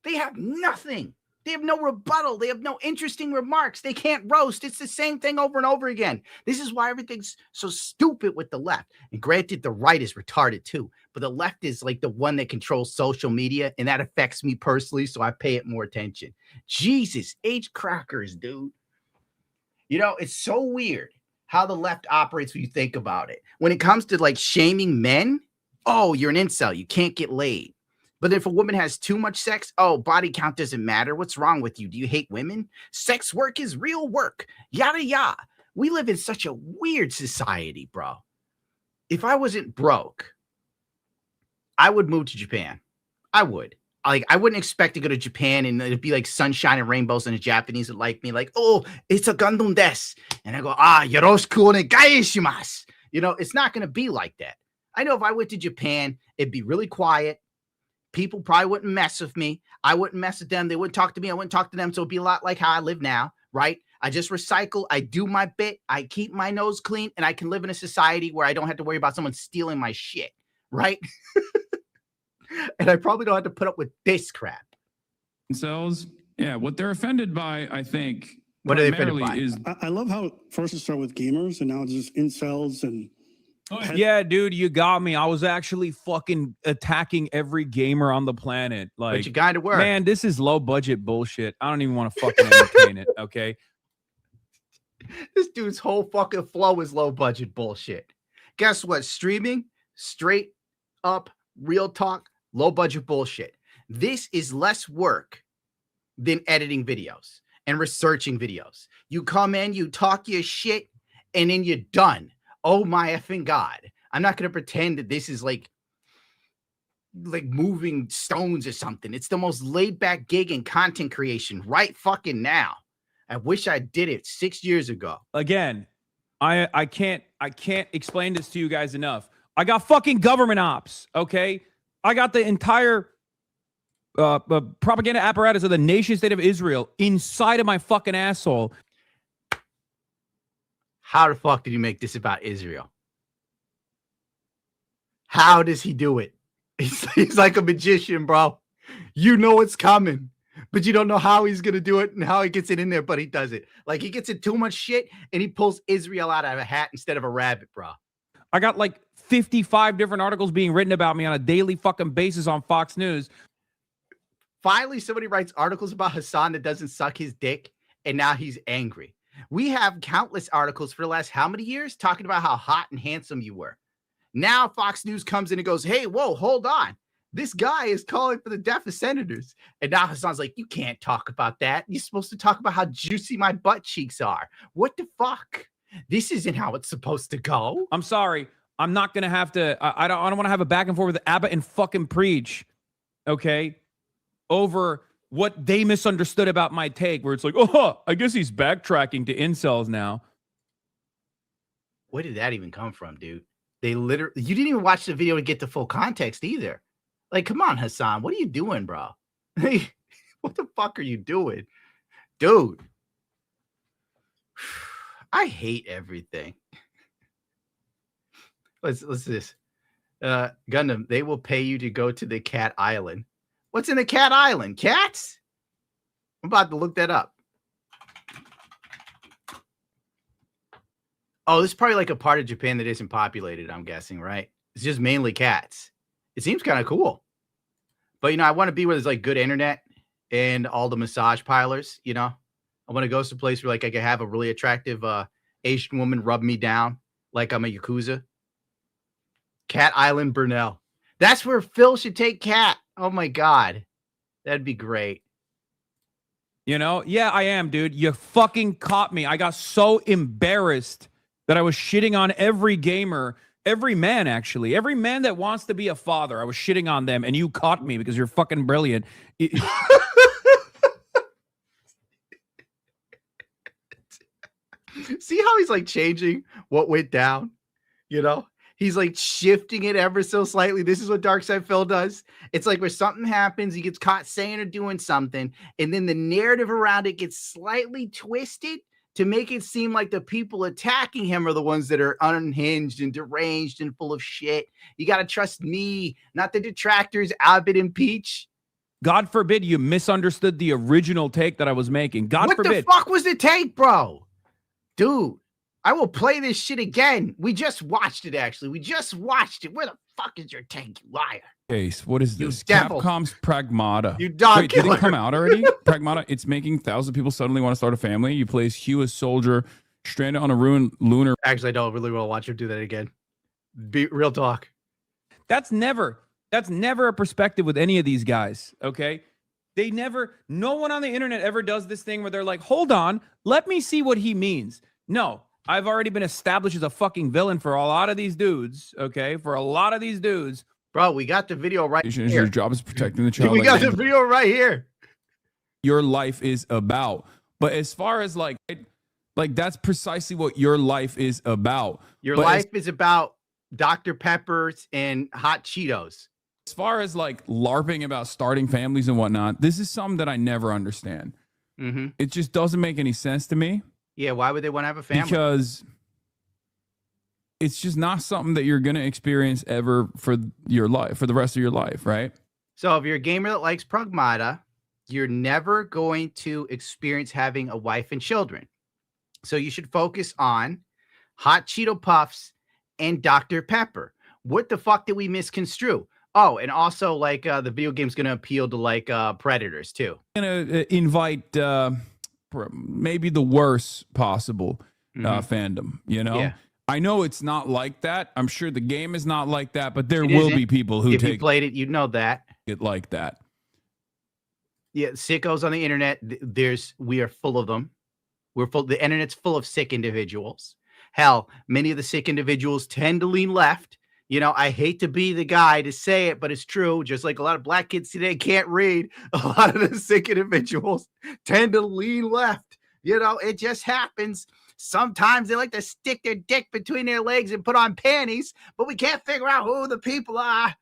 They have nothing. They have no rebuttal. They have no interesting remarks. They can't roast. It's the same thing over and over again. This is why everything's so stupid with the left. And granted, the right is retarded too. But the left is like the one that controls social media. And that affects me personally. So I pay it more attention. Jesus, H crackers, dude. It's so weird how the left operates when you think about it. When it comes to like shaming men, oh, you're an incel. You can't get laid. But if a woman has too much sex, oh, body count doesn't matter. What's wrong with you? Do you hate women? Sex work is real work. Yada, yada. We live in such a weird society, bro. If I wasn't broke, I would move to Japan. I would. I wouldn't expect to go to Japan and it'd be like sunshine and rainbows and the Japanese would like me like, oh, it's a Gundam desu. And I go, yoroshiku onegai shimasu. It's not going to be like that. I know if I went to Japan, it'd be really quiet. People probably wouldn't mess with me. I wouldn't mess with them. They wouldn't talk to me. I wouldn't talk to them. So it'd be a lot like how I live now, right? I just recycle. I do my bit. I keep my nose clean, and I can live in a society where I don't have to worry about someone stealing my shit, right? And I probably don't have to put up with this crap. Incels, yeah, what they're offended by, I think, what are they offended by? Is I love how first it started with gamers, and now it's just incels and. Yeah, dude, you got me. I was actually fucking attacking every gamer on the planet. Like, but you got to work. Man, this is low budget bullshit. I don't even want to fucking entertain it. Okay. This dude's whole fucking flow is low budget bullshit. Guess what? Streaming, straight up, real talk, low budget bullshit. This is less work than editing videos and researching videos. You come in, you talk your shit, and then you're done. Oh my effing God. I'm not going to pretend that this is like moving stones or something. It's the most laid back gig in content creation right fucking now. I wish I did it 6 years ago. Again, I can't explain this to you guys enough. I got fucking government ops. Okay. I got the entire propaganda apparatus of the nation state of Israel inside of my fucking asshole. How the fuck did you make this about Israel? How does he do it? He's like a magician, bro. You know it's coming. but you don't know how he's gonna do it and how he gets it in there, but he does it. Like he gets in too much shit and he pulls Israel out of a hat instead of a rabbit, bro. I got like 55 different articles being written about me on a daily fucking basis on Fox News. Finally, somebody writes articles about Hasan that doesn't suck his dick, and now he's angry. We have countless articles for the last how many years talking about how hot and handsome you were. Now Fox News comes in and goes, hey, whoa, hold on. This guy is calling for the death of senators. And now Hasan's like, you can't talk about that. You're supposed to talk about how juicy my butt cheeks are. What the fuck? This isn't how it's supposed to go. I'm sorry. I'm not going to have to. I don't want to have a back and forth with Abbott and fucking Preach. Okay. Over what they misunderstood about my take, where it's like, oh, I guess he's backtracking to incels now. Where did that even come from, dude? They literally, you didn't even watch the video to get the full context either. Like, come on, Hasan, what are you doing, bro? What the fuck are you doing? Dude, I hate everything. What's this? Gundam, they will pay you to go to the cat island. What's in the cat island? Cats? I'm about to look that up. Oh, this is probably like a part of Japan that isn't populated, I'm guessing, right? It's just mainly cats. It seems kind of cool. But, you know, I want to be where there's like good internet and all the massage parlors, you know? I want to go to a place where like I can have a really attractive Asian woman rub me down like I'm a Yakuza. Cat Island, Brunel. That's where Phil should take Cat. Oh, my God. That'd be great. You know? Yeah, I am, dude. You fucking caught me. I got so embarrassed that I was shitting on every gamer, every man, actually. Every man that wants to be a father, I was shitting on them, and you caught me because you're fucking brilliant. See how he's like changing what went down? You know? He's like shifting it ever so slightly. This is what Darkside Phil does. It's like where something happens, he gets caught saying or doing something, and then the narrative around it gets slightly twisted to make it seem like the people attacking him are the ones that are unhinged and deranged and full of shit. You got to trust me, not the detractors, Abbott and Peach. God forbid you misunderstood the original take that I was making. God forbid. What the fuck was the take, bro? Dude, I will play this shit again. We just watched it, actually. We just watched it. Where the fuck is your tank, you liar? Case, what is You this? devil. Capcom's Pragmata. You dog Wait, did killer. it come out already? Pragmata, it's making thousands of people suddenly want to start a family. You play as Hugh, a soldier, stranded on a ruined lunar. Actually, I don't really want to watch him do that again. Be real talk. That's never a perspective with any of these guys, okay? No one on the internet ever does this thing where they're like, hold on, let me see what he means. No, I've already been established as a fucking villain for a lot of these dudes, okay? For a lot of these dudes. Bro, we got the video right here. Your job is protecting the child. We got the video right here. Your life is about. But as far as like that's precisely what your life is about. Your But life is about Dr. Peppers and hot Cheetos. as far as like LARPing about starting families and whatnot, this is something that I never understand. Mm-hmm. It just doesn't make any sense to me. Yeah, why would they want to have a family? Because it's just not something that you're going to experience ever for your life, for the rest of your life, right? So if you're a gamer that likes Pragmata, you're never going to experience having a wife and children. So you should focus on hot Cheeto Puffs and Dr. Pepper. What the fuck did we misconstrue? Oh, and also like the video game's going to appeal to like predators too. I'm going to invite maybe the worst possible fandom, you know? Yeah. I know it's not like that. I'm sure the game is not like that, but there It will isn't. be people who If you take played it, you'd know that. it like that. Yeah, sickos on the internet. We are full of them. The internet's full of sick individuals. Hell, many of the sick individuals tend to lean left. You know, I hate to be the guy to say it, but it's true. Just like a lot of black kids today can't read, a lot of the sick individuals tend to lean left. You know, it just happens. Sometimes they like to stick their dick between their legs and put on panties, but we can't figure out who the people are.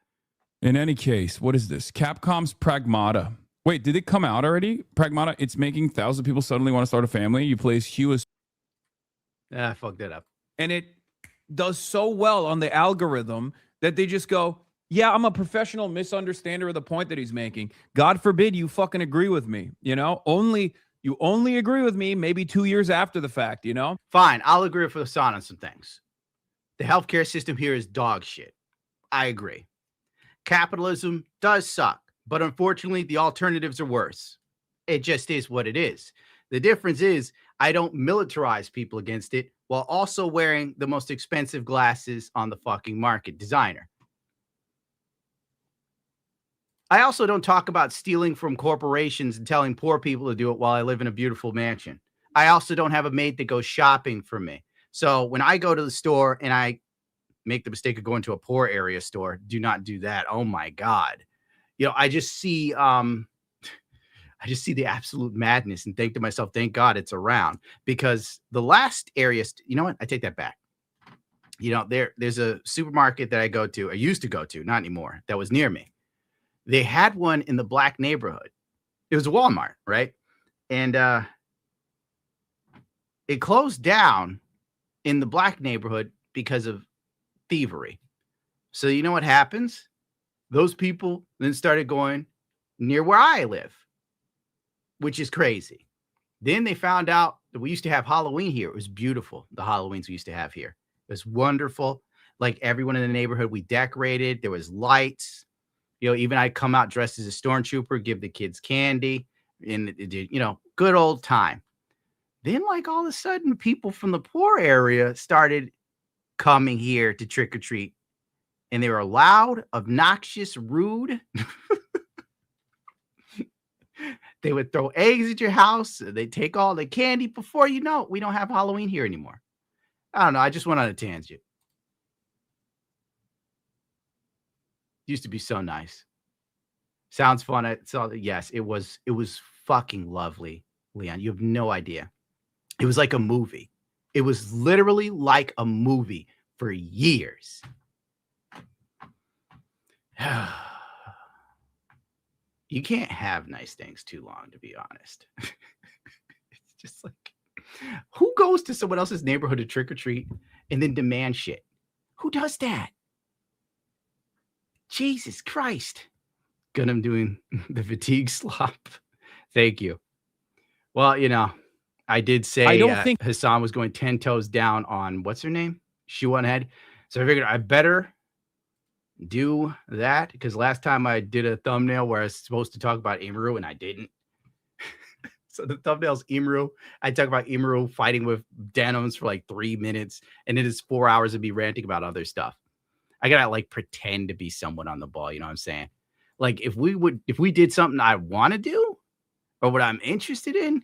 In any case, what is this? Capcom's Pragmata. Wait, did it come out already? Pragmata, it's making thousands of people suddenly want to start a family. You play as Hugh as I fucked that up. And it does so well on the algorithm that they just go, Yeah, I'm a professional misunderstander of the point that he's making. God forbid you fucking agree with me, you know? You only agree with me maybe 2 years after the fact, you know? Fine, I'll agree with Hasan on some things. The healthcare system here is dog shit. I agree. Capitalism does suck, but unfortunately, the alternatives are worse. It just is what it is. The difference is I don't militarize people against it while also wearing the most expensive glasses on the fucking market, designer. I also don't talk about stealing from corporations and telling poor people to do it while I live in a beautiful mansion. I also don't have a maid that goes shopping for me. So when I go to the store and I make the mistake of going to a poor area store, do not do that. Oh my God. You know, I just see the absolute madness and think to myself, thank God it's around, because the last area, you know what? I take that back. You know, there's a supermarket that I used to go to, not anymore, that was near me. They had one in the black neighborhood. It was a Walmart, right? And it closed down in the black neighborhood because of thievery. So you know what happens? Those people then started going near where I live, which is crazy. Then they found out that we used to have Halloween here. It was beautiful, the Halloweens we used to have here. It was wonderful. Like everyone in the neighborhood, we decorated. There was lights. You know, even I come out dressed as a stormtrooper, give the kids candy, and it did, you know, good old time. Then, like, all of a sudden, people from the poor area started coming here to trick or treat, and they were loud, obnoxious, rude. They would throw eggs at your house. They take all the candy. Before you know it, we don't have Halloween here anymore. I don't know. I just went on a tangent. Used to be so nice. Sounds fun. Yes, it was fucking lovely, Leon. You have no idea. It was like a movie. It was literally like a movie for years. You can't have nice things too long, to be honest. It's just like, who goes to someone else's neighborhood to trick or treat and then demand shit? Who does that? Jesus Christ. Good, I'm doing the fatigue slop. Thank you. Well, you know, I did say I don't think Hasan was going 10 toes down on what's her name? ShoeOnHead. So I figured I better do that, because last time I did a thumbnail where I was supposed to talk about Imru and I didn't. So the thumbnail's Imru. I talk about Imru fighting with denims for like 3 minutes, and it is 4 hours of me ranting about other stuff. I gotta like pretend to be someone on the ball, you know what I'm saying? Like if we did something I want to do or what I'm interested in,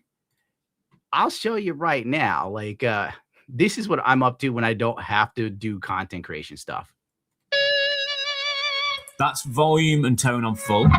I'll show you right now. Like this is what I'm up to when I don't have to do content creation stuff. That's volume and tone on full.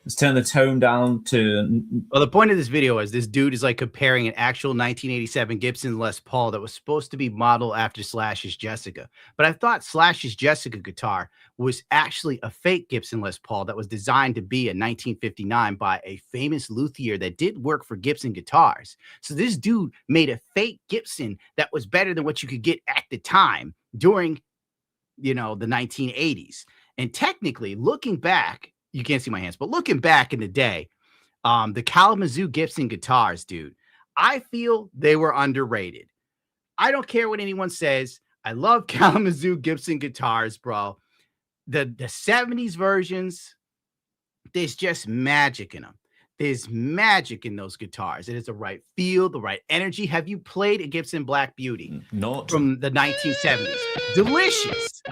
Let's turn the tone down to... Well, the point of this video is this dude is like comparing an actual 1987 Gibson Les Paul that was supposed to be modeled after Slash's Jessica. But I thought Slash's Jessica guitar was actually a fake Gibson Les Paul that was designed to be a 1959 by a famous luthier that did work for Gibson guitars. So this dude made a fake Gibson that was better than what you could get at the time during, you know, the 1980s. And technically, looking back, you can't see my hands, but looking back in the day, the Kalamazoo Gibson guitars, dude, I feel they were underrated. I don't care what anyone says. I love Kalamazoo Gibson guitars, bro. The 70s versions, there's just magic in them. There's magic in those guitars. It is the right feel, the right energy. Have you played a Gibson Black Beauty? Not. From the 1970s. Delicious.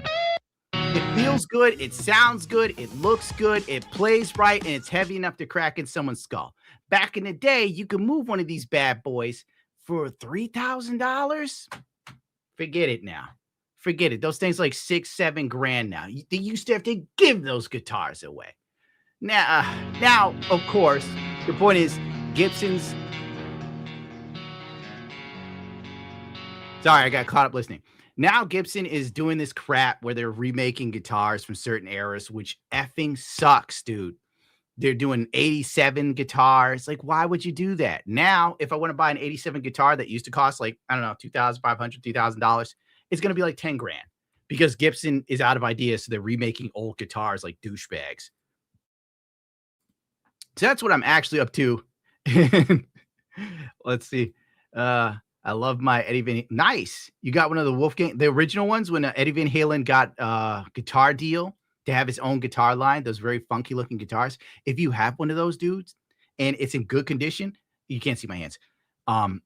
It feels good. It sounds good. It looks good. It plays right. And it's heavy enough to crack in someone's skull. Back in the day, you could move one of these bad boys for $3,000. Forget it now. Forget it. Those things like $6-7 grand now. They used to have to give those guitars away. Now, of course, the point is Gibson's. Sorry, I got caught up listening. Now Gibson is doing this crap where they're remaking guitars from certain eras, which effing sucks, dude. They're doing 87 guitars. Like, why would you do that? Now, if I want to buy an 87 guitar that used to cost like, I don't know, $2,500, $3,000, it's going to be like 10 grand because Gibson is out of ideas. So they're remaking old guitars like douchebags. So that's what I'm actually up to. Let's see. I love my Eddie Van. Nice. You got one of the Wolfgang, the original ones when Eddie Van Halen got a guitar deal to have his own guitar line, those very funky looking guitars. If you have one of those dudes and it's in good condition, you can't see my hands. I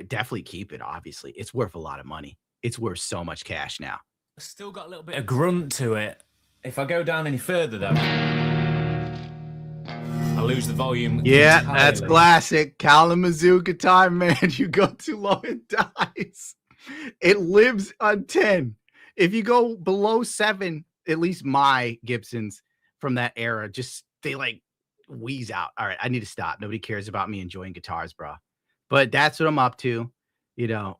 definitely keep it. Obviously, it's worth a lot of money. It's worth so much cash now. Still got a little bit of grunt to it. If I go down any further, though, I lose the volume. Yeah, entirely. that's classic Kalamazoo guitar, man. You go too low, it dies. It lives on 10. If you go below 7, at least my Gibsons from that era, just they like wheeze out. All right, I need to stop. Nobody cares about me enjoying guitars, bro. But that's what I'm up to. You know,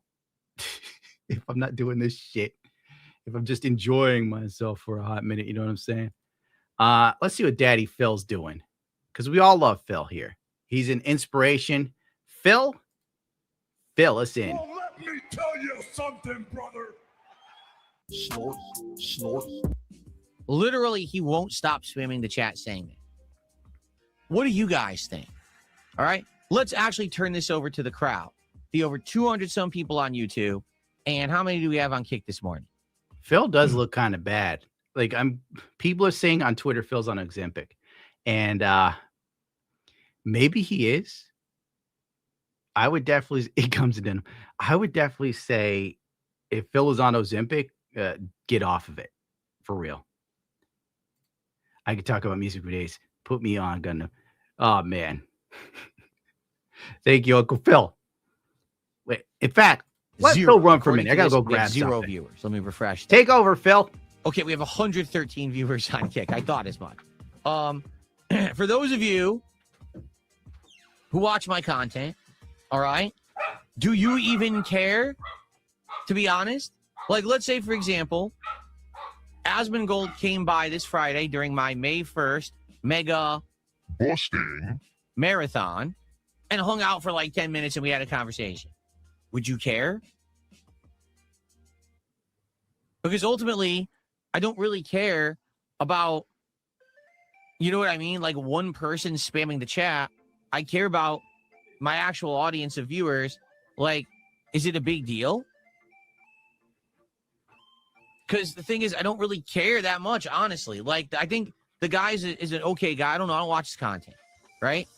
if I'm not doing this shit, if I'm just enjoying myself for a hot minute, you know what I'm saying? Let's see what Daddy Phil's doing. Because we all love Phil here. He's an inspiration. Phil, fill us in. Well, let me tell you something, brother. Snort, snort. Literally, he won't stop spamming the chat saying that. What do you guys think? All right, let's actually turn this over to the crowd. The over 200 some people on YouTube. And how many do we have on Kick this morning? Phil does look kind of bad. Like people are saying on Twitter, Phil's on Ozempic. And maybe he is. I would definitely, it comes in. I would definitely say if Phil is on Ozempic, get off of it for real. I could talk about music for days. Put me on, Gundam. Oh, man. Thank you, Uncle Phil. Wait, in fact, let Phil run for a minute. I got to go grab zero something. viewers. Let me refresh. Take over, Phil. Okay, we have 113 viewers on Kick. I thought as much. For those of you who watch my content, all right, do you even care, to be honest? Like, let's say, for example, Asmongold came by this Friday during my May 1st mega Busting marathon and hung out for like 10 minutes and we had a conversation. Would you care? Because ultimately, I don't really care about, you know what I mean? Like one person spamming the chat. I care about my actual audience of viewers. Like, is it a big deal? Because the thing is, I don't really care that much, honestly. Like, I think the guy is an okay guy. I don't know. I don't watch his content, right?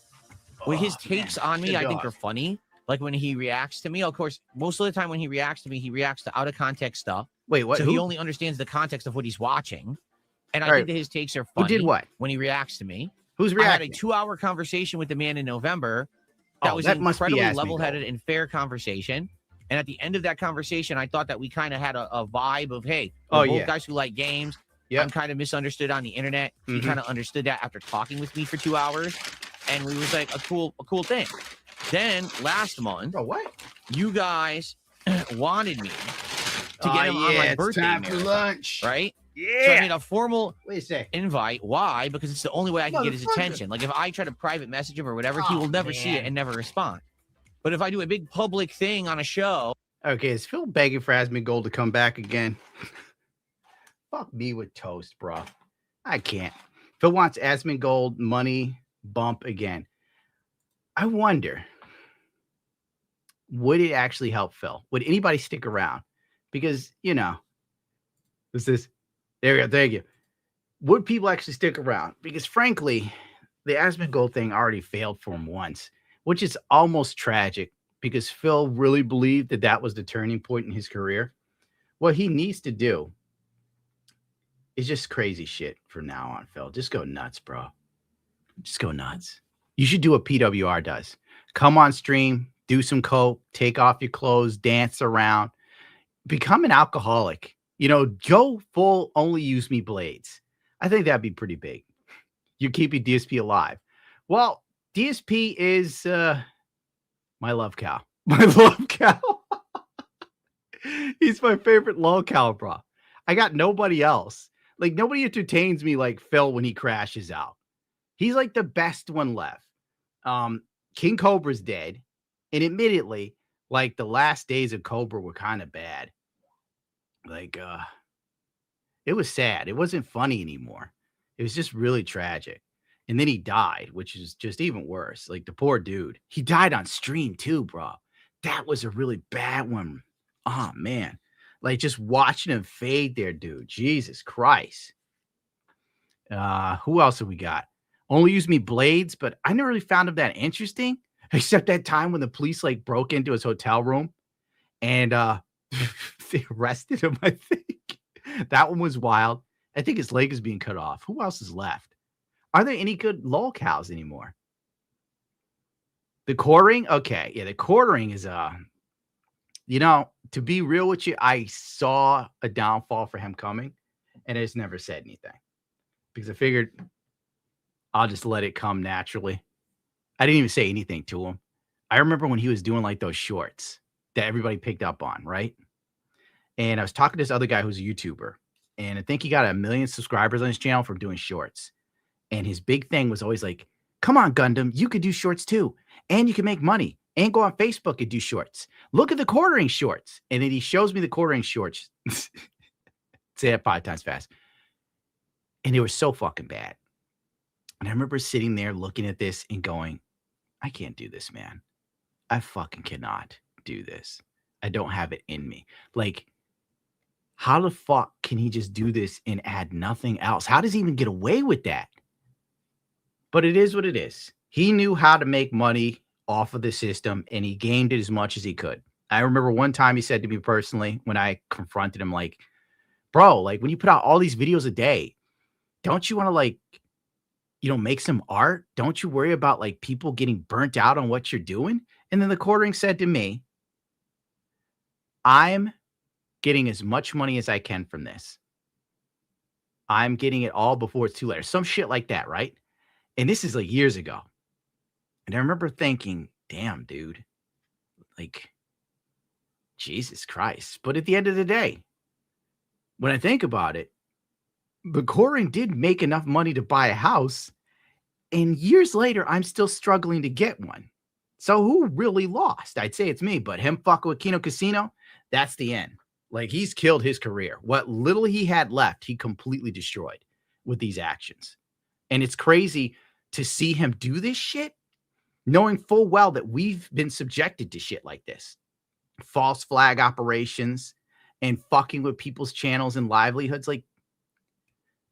With his takes on me, I think are funny. Like when he reacts to me, of course, most of the time when he reacts to me, he reacts to out of context stuff. Wait, what? So Who? he only understands the context of what he's watching. And I All think right. that his takes are funny. Who did what? When he reacts to me. Who's I had a reacting? 2-hour conversation with the man in November. That was that an must be incredibly Asmongold. level-headed and fair conversation. And at the end of that conversation, I thought that we kind of had a vibe of, hey, we're both guys who like games. Yep. I'm kind of misunderstood on the internet. He kind of understood that after talking with me for 2 hours. And we was like a cool thing. Then last month, you guys wanted me to get him on my birthday time for marathon, lunch. right? Yeah. So I made a formal invite. Why? Because it's the only way I can get his Motherfucker. attention. Like if I try to private message him or whatever, he will never see it and never respond. But if I do a big public thing on a show. Okay, is Phil begging for Asmongold to come back again? Fuck me with toast, bro. I can't. Phil wants Asmongold money bump again. I wonder, would it actually help Phil? Would anybody stick around? Because, you know, there we go. Thank you. Would people actually stick around? Because frankly, the Asmongold thing already failed for him once, which is almost tragic because Phil really believed that that was the turning point in his career. What he needs to do is just crazy shit from now on, Phil. Just go nuts, bro. Just go nuts. You should do what PWR does. Come on stream, do some coke, take off your clothes, dance around, become an alcoholic. You know, go full only use me blades. I think that'd be pretty big. You're keeping DSP alive. Well, DSP is my love cow. My love cow. He's my favorite lolcow, bro. I got nobody else. Like, nobody entertains me like Phil when he crashes out. He's like the best one left. King Cobra's dead. And admittedly, like the last days of Cobra were kind of bad. Like, it was sad. It wasn't funny anymore. It was just really tragic. And then he died, which is just even worse. Like the poor dude. He died on stream too, bro. That was a really bad one. Oh, man. Like just watching him fade there, dude. Jesus Christ. Who else have we got? Only Use Me Blades, but I never really found him that interesting. Except that time when the police like broke into his hotel room and they arrested him, I think. That one was wild. I think his leg is being cut off. Who else is left? Are there any good lolcows anymore? The quartering? Okay. Yeah, the quartering is you know, to be real with you, I saw a downfall for him coming, and I just never said anything. Because I figured I'll just let it come naturally. I didn't even say anything to him. I remember when he was doing like those shorts that everybody picked up on, right? And I was talking to this other guy who's a YouTuber, and I think he got 1 million subscribers on his channel from doing shorts. And his big thing was always like, come on, Gundam, you could do shorts too. And you can make money and go on Facebook and do shorts. Look at the quartering shorts. And then he shows me the quartering shorts. Say it 5 times fast. And they were so fucking bad. And I remember sitting there looking at this and going, I can't do this, man. I fucking cannot do this. I don't have it in me. Like, how the fuck can he just do this and add nothing else? How does he even get away with that? But it is what it is. He knew how to make money off of the system, and he gained it as much as he could. I remember one time he said to me personally, when I confronted him, like, bro, like when you put out all these videos a day, don't you want to like, you know, make some art? Don't you worry about like people getting burnt out on what you're doing? And then the quartering said to me, I'm getting as much money as I can from this. I'm getting it all before it's too late. Some shit like that, right? And this is like years ago. And I remember thinking, damn, dude, like, Jesus Christ. But at the end of the day, when I think about it, the quartering did make enough money to buy a house. And years later, I'm still struggling to get one. So who really lost? I'd say it's me, but him fucking with Kino Casino, that's the end. Like, he's killed his career. What little he had left, he completely destroyed with these actions. And it's crazy to see him do this shit, knowing full well that we've been subjected to shit like this. False flag operations and fucking with people's channels and livelihoods. Like,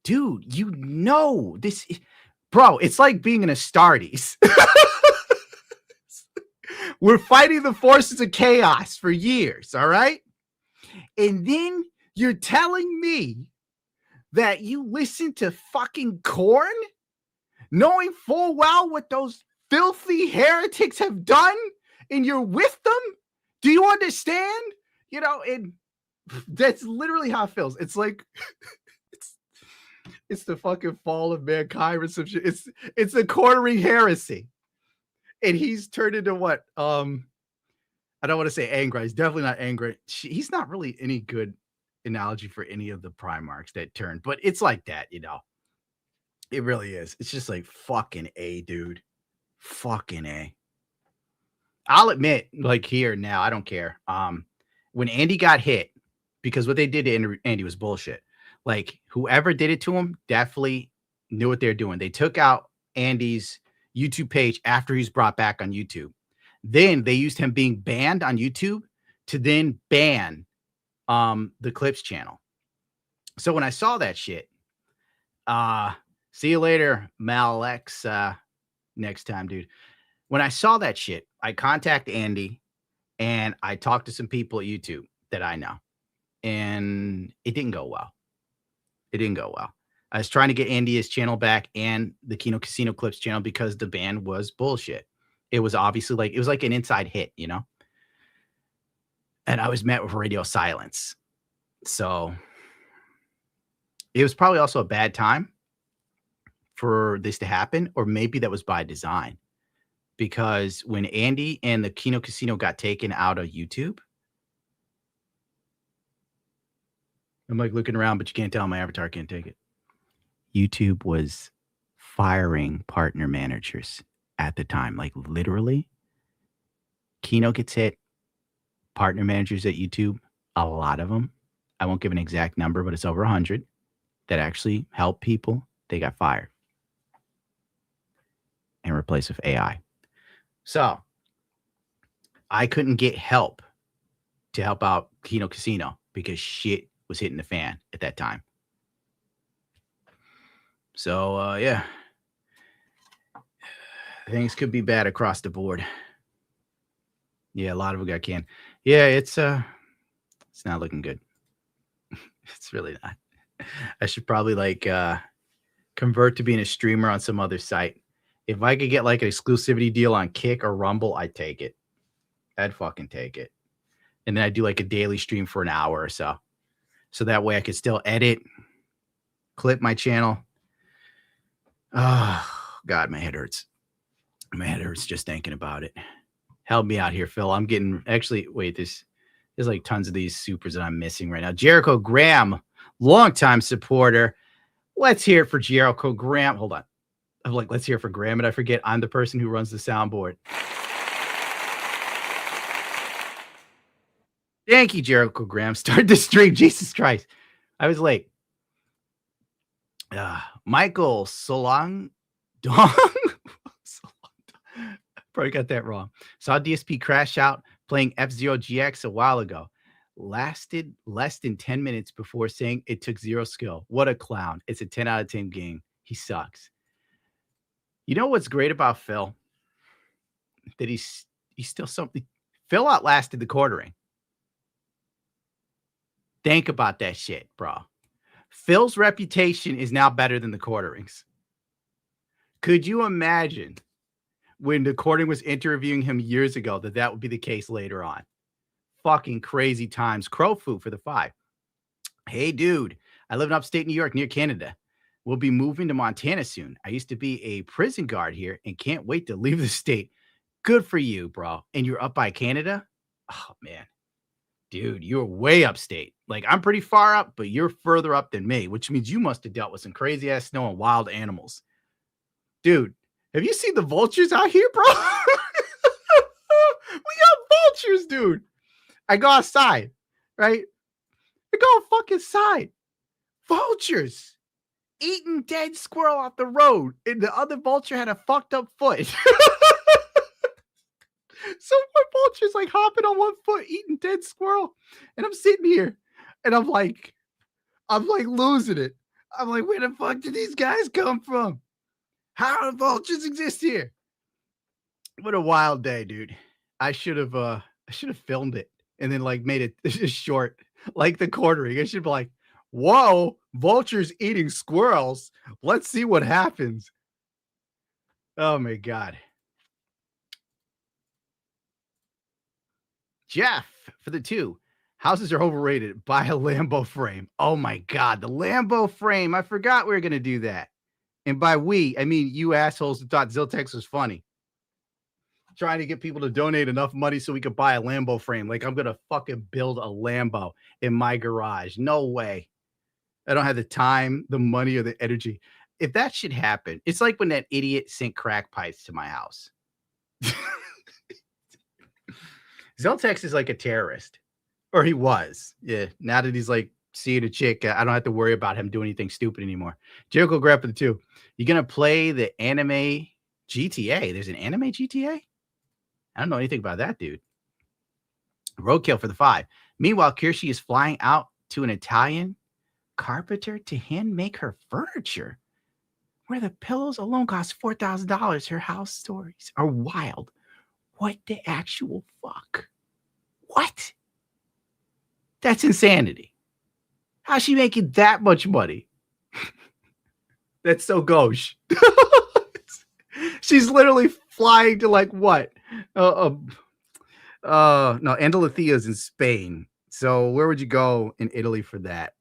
dude, you know this. Bro, it's like being in Astartes. We're fighting the forces of chaos for years, all right? And then you're telling me that you listen to fucking Korn, knowing full well what those filthy heretics have done, and you're with them? Do you understand? You know, and that's literally how it feels. It's like it's the fucking fall of mankind or some shit. It's the quartering heresy. And he's turned into what? I don't want to say angry. He's definitely not angry. He's not really any good analogy for any of the Primarchs that turned, but it's like that, you know. It really is. It's just like fucking A, dude. Fucking A. I'll admit, like here now, I don't care. When Andy got hit, because what they did to Andy was bullshit. Like, whoever did it to him definitely knew what they're doing. They took out Andy's YouTube page after he's brought back on YouTube. Then they used him being banned on YouTube to then ban the Clips channel. So when I saw that shit, see you later, Malex, next time, dude. When I saw that shit, I contacted Andy and I talked to some people at YouTube that I know, and it didn't go well. It didn't go well. I was trying to get Andy his channel back and the Kino Casino Clips channel because the ban was bullshit. It was obviously like, it was like an inside hit, you know? And I was met with radio silence. So it was probably also a bad time for this to happen, or maybe that was by design. Because when Andy and the Kino Casino got taken out of YouTube, I'm like looking around, but you can't tell my avatar can't take it. YouTube was firing partner managers at the time. Like literally, Kino gets hit. Partner managers at YouTube, a lot of them. I won't give an exact number, but it's over 100 that actually help people. They got fired and replaced with AI. So I couldn't get help to help out Kino Casino because shit was hitting the fan at that time. So, yeah, things could be bad across the board. Yeah, a lot of them got canned. Yeah, it's not looking good. It's really not. I should probably like convert to being a streamer on some other site. If I could get like an exclusivity deal on Kick or Rumble, I'd take it. I'd fucking take it. And then I'd do like a daily stream for an hour or so. So that way I could still edit, clip my channel. Oh, God, my head hurts. My head hurts just thinking about it. Help me out here, Phil. I'm getting, actually, wait, there's like tons of these supers that I'm missing right now. Jericho Graham, longtime supporter. Let's hear it for Jericho Graham. Hold on. I'm like, let's hear it for Graham. And I forget I'm the person who runs the soundboard. Thank you, Jericho Graham. Start the stream. Jesus Christ. I was late. Michael Solong Dong. Probably got that wrong. Saw DSP crash out playing F-Zero GX a while ago. Lasted less than 10 minutes before saying it took zero skill. What a clown. It's a 10 out of 10 game. He sucks. You know what's great about Phil? That he's still something. Phil outlasted the quartering. Think about that shit, bro. Phil's reputation is now better than the quarterings. Could you imagine when the quartering was interviewing him years ago that would be the case later on? Fucking crazy times. Crowfu for the 5. Hey, dude. I live in upstate New York near Canada. We'll be moving to Montana soon. I used to be a prison guard here and can't wait to leave the state. Good for you, bro. And you're up by Canada? Oh, man. Dude, you're way upstate. Like, I'm pretty far up, but you're further up than me, which means you must have dealt with some crazy-ass snow and wild animals. Dude, have you seen the vultures out here, bro? We got vultures, dude. I go outside, right? I go fucking side. Vultures eating dead squirrel off the road, and the other vulture had a fucked up foot. So my vulture's like hopping on one foot, eating dead squirrel, and I'm sitting here, and I'm like losing it. I'm like, where the fuck did these guys come from? How do vultures exist here? What a wild day, dude. I should have filmed it and then like made it short, like the quartering. I should be like, whoa, vultures eating squirrels. Let's see what happens. Oh my God. Jeff for the 2. Houses are overrated. Buy a Lambo frame. Oh my God, the Lambo frame. I forgot we were going to do that. And by we, I mean you assholes who thought Ziltex was funny. Trying to get people to donate enough money so we could buy a Lambo frame. Like I'm going to fucking build a Lambo in my garage. No way. I don't have the time, the money, or the energy. If that should happen, it's like when that idiot sent crack pipes to my house. Zeltex is like a terrorist, or he was. Yeah. Now that he's like seeing a chick, I don't have to worry about him doing anything stupid anymore. Jericho Grab for the 2. You're going to play the anime GTA. There's an anime GTA? I don't know anything about that, dude. Roadkill for the 5. Meanwhile, Kirsty is flying out to an Italian carpenter to hand make her furniture, where the pillows alone cost $4,000. Her house stories are wild. What the actual fuck? What? That's insanity. How's she making that much money? That's so gauche. She's literally flying to like what? No, Andalucia's in Spain. So where would you go in Italy for that?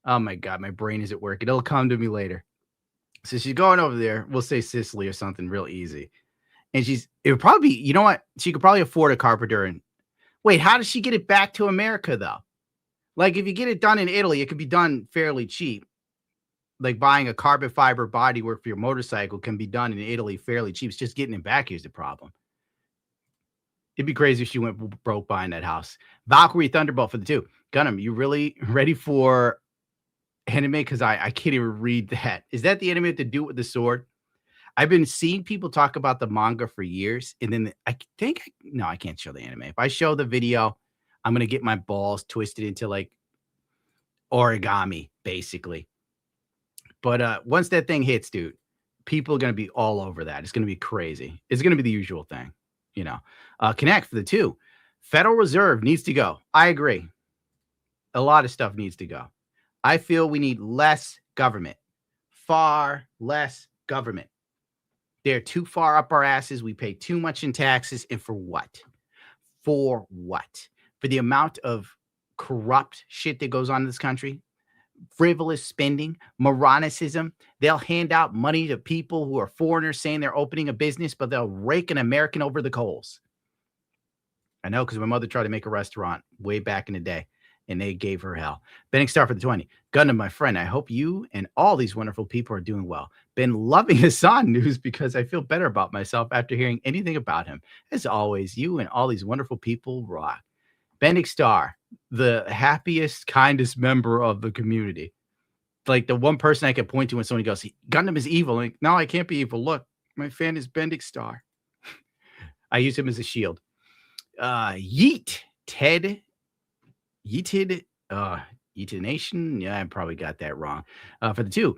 Oh my God, my brain is at work. It'll come to me later. So she's going over there. We'll say Sicily or something real easy. And it would probably be, you know what? She could probably afford a carpenter. And wait, how does she get it back to America though? Like if you get it done in Italy, it could be done fairly cheap. Like buying a carbon fiber bodywork for your motorcycle can be done in Italy fairly cheap. It's just getting it back here's the problem. It'd be crazy if she went broke buying that house. Valkyrie Thunderbolt for the 2. Gunham, you really ready for anime? Because I can't even read that. Is that the anime with the dude with the sword? I've been seeing people talk about the manga for years, and then I can't show the anime. If I show the video, I'm gonna get my balls twisted into like origami, basically. But once that thing hits, dude, people are gonna be all over that. It's gonna be crazy. It's gonna be the usual thing, you know. Connect for the 2. Federal Reserve needs to go. I agree. A lot of stuff needs to go. I feel we need less government, far less government. They're too far up our asses. We pay too much in taxes. And for what? For what? For the amount of corrupt shit that goes on in this country, frivolous spending, moronicism. They'll hand out money to people who are foreigners saying they're opening a business, but they'll rake an American over the coals. I know because my mother tried to make a restaurant way back in the day, and they gave her hell. Benning Star for the 20. Gundam, my friend, I hope you and all these wonderful people are doing well. Been loving Hasan news because I feel better about myself after hearing anything about him. As always, you and all these wonderful people rock. Benning Star, the happiest, kindest member of the community. Like the one person I can point to when someone goes, Gundam is evil. Like, no, I can't be evil. Look, my fan is Benning Star. I use him as a shield. Yeet Nation. Yeah, I probably got that wrong. For the 2,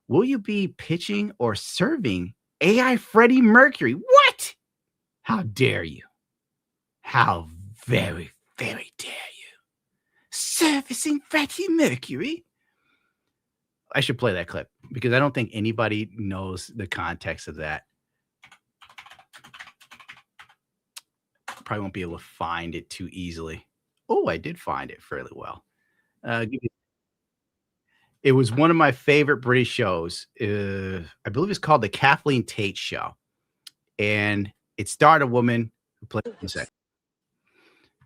will you be pitching or serving AI Freddie Mercury? What? How dare you? How very, very dare you? Servicing Freddie Mercury? I should play that clip because I don't think anybody knows the context of that. Probably won't be able to find it too easily. Oh, I did find it fairly well. It was one of my favorite British shows. I believe it's called The Kathleen Tate Show. And it starred a woman who played music.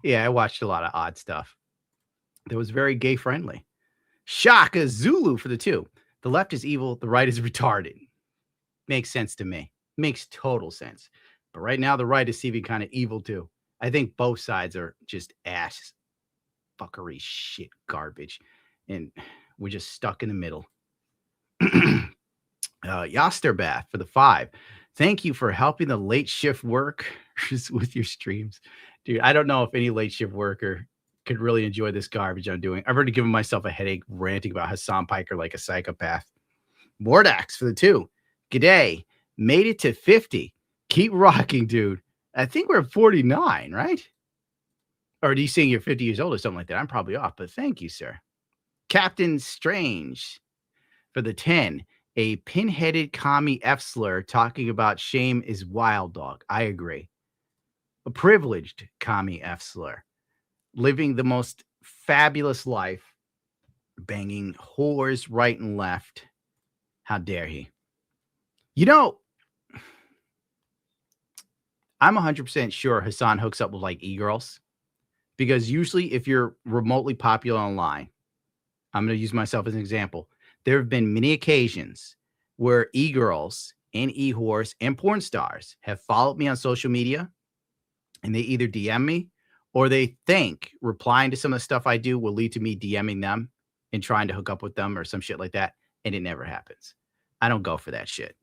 Yeah, I watched a lot of odd stuff. That was very gay friendly. Shaka Zulu for the 2. The left is evil. The right is retarded. Makes sense to me. Makes total sense. But right now, the right is seeming kind of evil too. I think both sides are just ass fuckery shit garbage. And we're just stuck in the middle. Yasterbath for the 5. Thank you for helping the late shift workers with your streams. Dude, I don't know if any late shift worker could really enjoy this garbage I'm doing. I've already given myself a headache ranting about Hasan Piker like a psychopath. Mordax for the 2. G'day. Made it to 50. Keep rocking, dude. I think we're at 49, right? Or are you saying you're 50 years old or something like that? I'm probably off, but thank you, sir. Captain Strange for the 10. A pin-headed commie F-slur talking about shame is wild dog. I agree. A privileged commie F-slur. Living the most fabulous life. Banging whores right and left. How dare he? You know, I'm 100% sure Hasan hooks up with like e-girls. Because usually if you're remotely popular online, I'm going to use myself as an example. There have been many occasions where e-girls and e-whores and porn stars have followed me on social media and they either DM me or they think replying to some of the stuff I do will lead to me DMing them and trying to hook up with them or some shit like that. And it never happens. I don't go for that shit.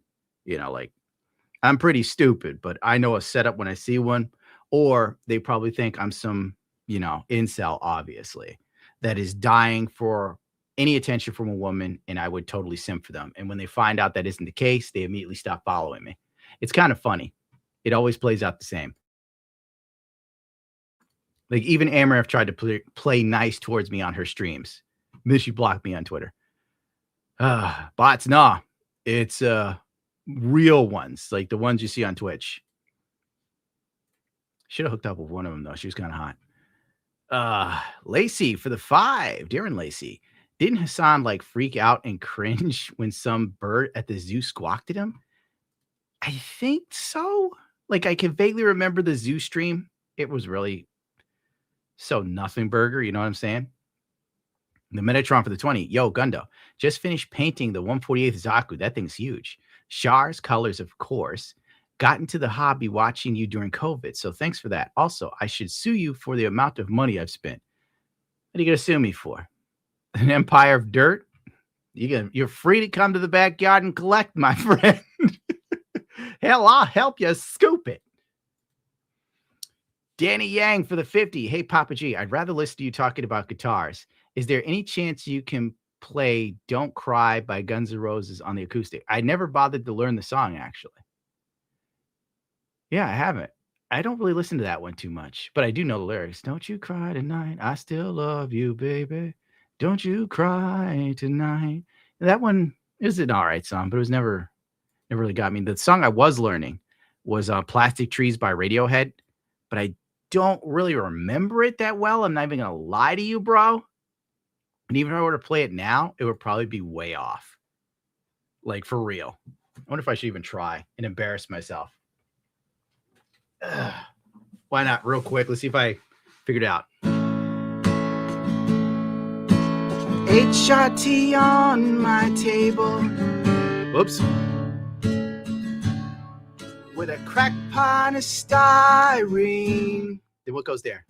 You know, like I'm pretty stupid, but I know a setup when I see one, or they probably think I'm some, you know, incel, obviously, that is dying for any attention from a woman, and I would totally simp for them. And when they find out that isn't the case, they immediately stop following me. It's kind of funny. It always plays out the same. Like even Amaranth tried to play nice towards me on her streams. Then she blocked me on Twitter. Bots, nah. It's real ones, like the ones you see on Twitch. Should have hooked up with one of them, though. She was kind of hot. Lacey for the 5. Darren Lacey. Didn't Hasan like freak out and cringe when some bird at the zoo squawked at him? I think so. Like I can vaguely remember the zoo stream. It was really so nothing burger. You know what I'm saying? The Metatron for the 20. Yo, Gundo, just finished painting the 148th Zaku. That thing's huge. Char's colors, of course. Got into the hobby watching you during COVID, so thanks for that. Also, I should sue you for the amount of money I've spent. What are you going to sue me for? An empire of dirt? You're free to come to the backyard and collect, my friend. Hell, I'll help you scoop it. Danny Yang for the 50. Hey, Papa G, I'd rather listen to you talking about guitars. Is there any chance you can play Don't Cry by Guns N' Roses on the acoustic? I never bothered to learn the song, actually. Yeah, I haven't. I don't really listen to that one too much, but I do know the lyrics. Don't you cry tonight. I still love you, baby. Don't you cry tonight. That one is an all right song, but it was never really got me. The song I was learning was Plastic Trees by Radiohead, but I don't really remember it that well. I'm not even going to lie to you, bro. And even if I were to play it now, it would probably be way off. Like, for real. I wonder if I should even try and embarrass myself. Why not? Real quick. Let's see if I figured it out. HRT on my table. Whoops. With a crack pot of styrene. Then what goes there?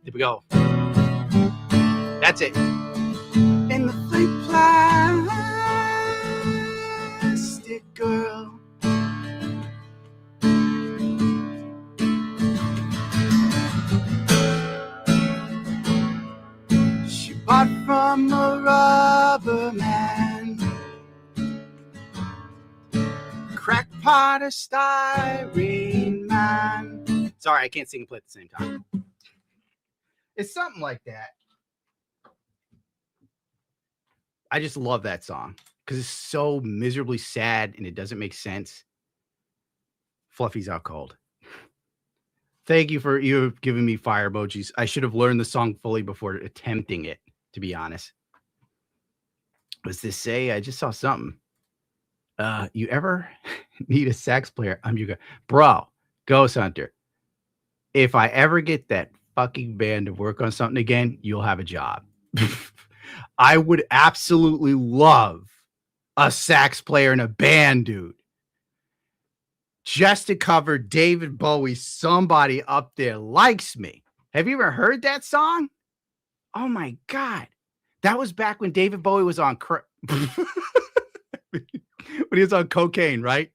There we go. That's it. In the fake plastic girl. She bought from a rubber man. Crack pot of styrene man. Sorry, I can't sing and play at the same time. It's something like that. I just love that song because it's so miserably sad and it doesn't make sense. Fluffy's out cold. Thank you for you giving me fire emojis. I should have learned the song fully before attempting it, to be honest. Was this say? I just saw something. You ever need a sax player? I'm your guy. Bro, Ghost Hunter. If I ever get that fucking band to work on something again, you'll have a job. I would absolutely love a sax player in a band, dude. Just to cover David Bowie, Somebody Up There Likes Me. Have you ever heard that song? Oh my God. That was back when David Bowie was on when he was on cocaine, right?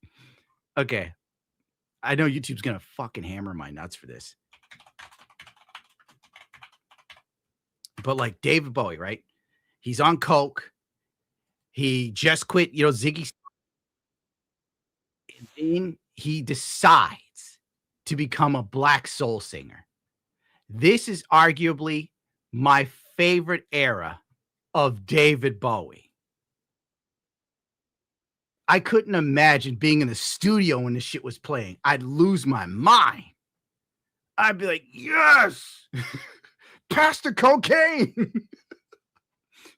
Okay. I know YouTube's gonna fucking hammer my nuts for this. But like David Bowie, right? He's on coke. He just quit, Ziggy. And then he decides to become a black soul singer. This is arguably my favorite era of David Bowie. I couldn't imagine being in the studio when this shit was playing. I'd lose my mind. I'd be like, yes, pass the cocaine.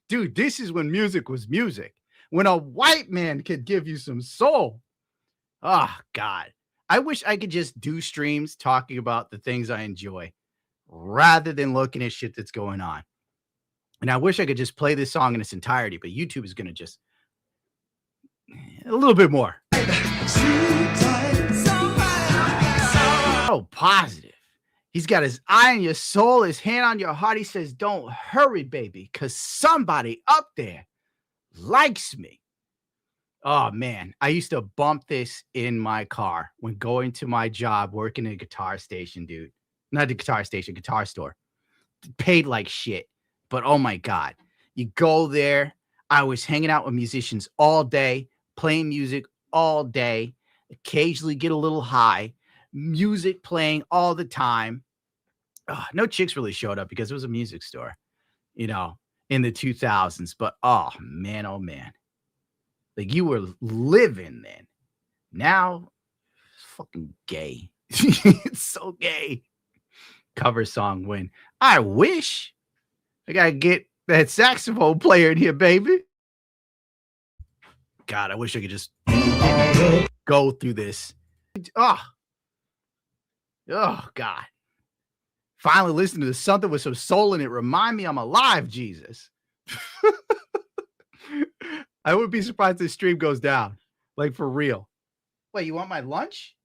Dude, this is when music was music. When a white man could give you some soul. Oh, God. I wish I could just do streams talking about the things I enjoy rather than looking at shit that's going on. And I wish I could just play this song in its entirety, but YouTube is going to just a little bit more. So positive. He's got his eye on your soul, his hand on your heart. He says, don't hurry, baby, because somebody up there likes me. Oh, man. I used to bump this in my car when going to my job working in a guitar station, dude. Not the guitar station, guitar store. Paid like shit. But, oh, my God. You go there. I was hanging out with musicians all day, playing music all day, occasionally get a little high, music playing all the time. No chicks really showed up because it was a music store, in the 2000s. But, oh, man. Like, you were living then. Now, it's fucking gay. It's so gay. Cover song win. I wish I got to get that saxophone player in here, baby. God, I wish I could just go through this. Oh, God. Finally listen to something with some soul in it. Remind me I'm alive, Jesus. I wouldn't be surprised if this stream goes down. Like, for real. Wait, you want my lunch?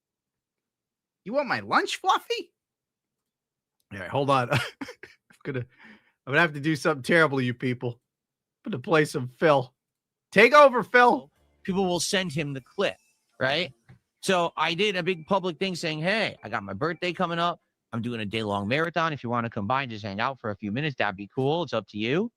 You want my lunch, Fluffy? All right, hold on. I'm gonna have to do something terrible to you people. I'm gonna play some Phil. Take over, Phil. People will send him the clip, right? So I did a big public thing saying, hey, I got my birthday coming up. I'm doing a day-long marathon. If you want to come by and just hang out for a few minutes, that'd be cool. It's up to you.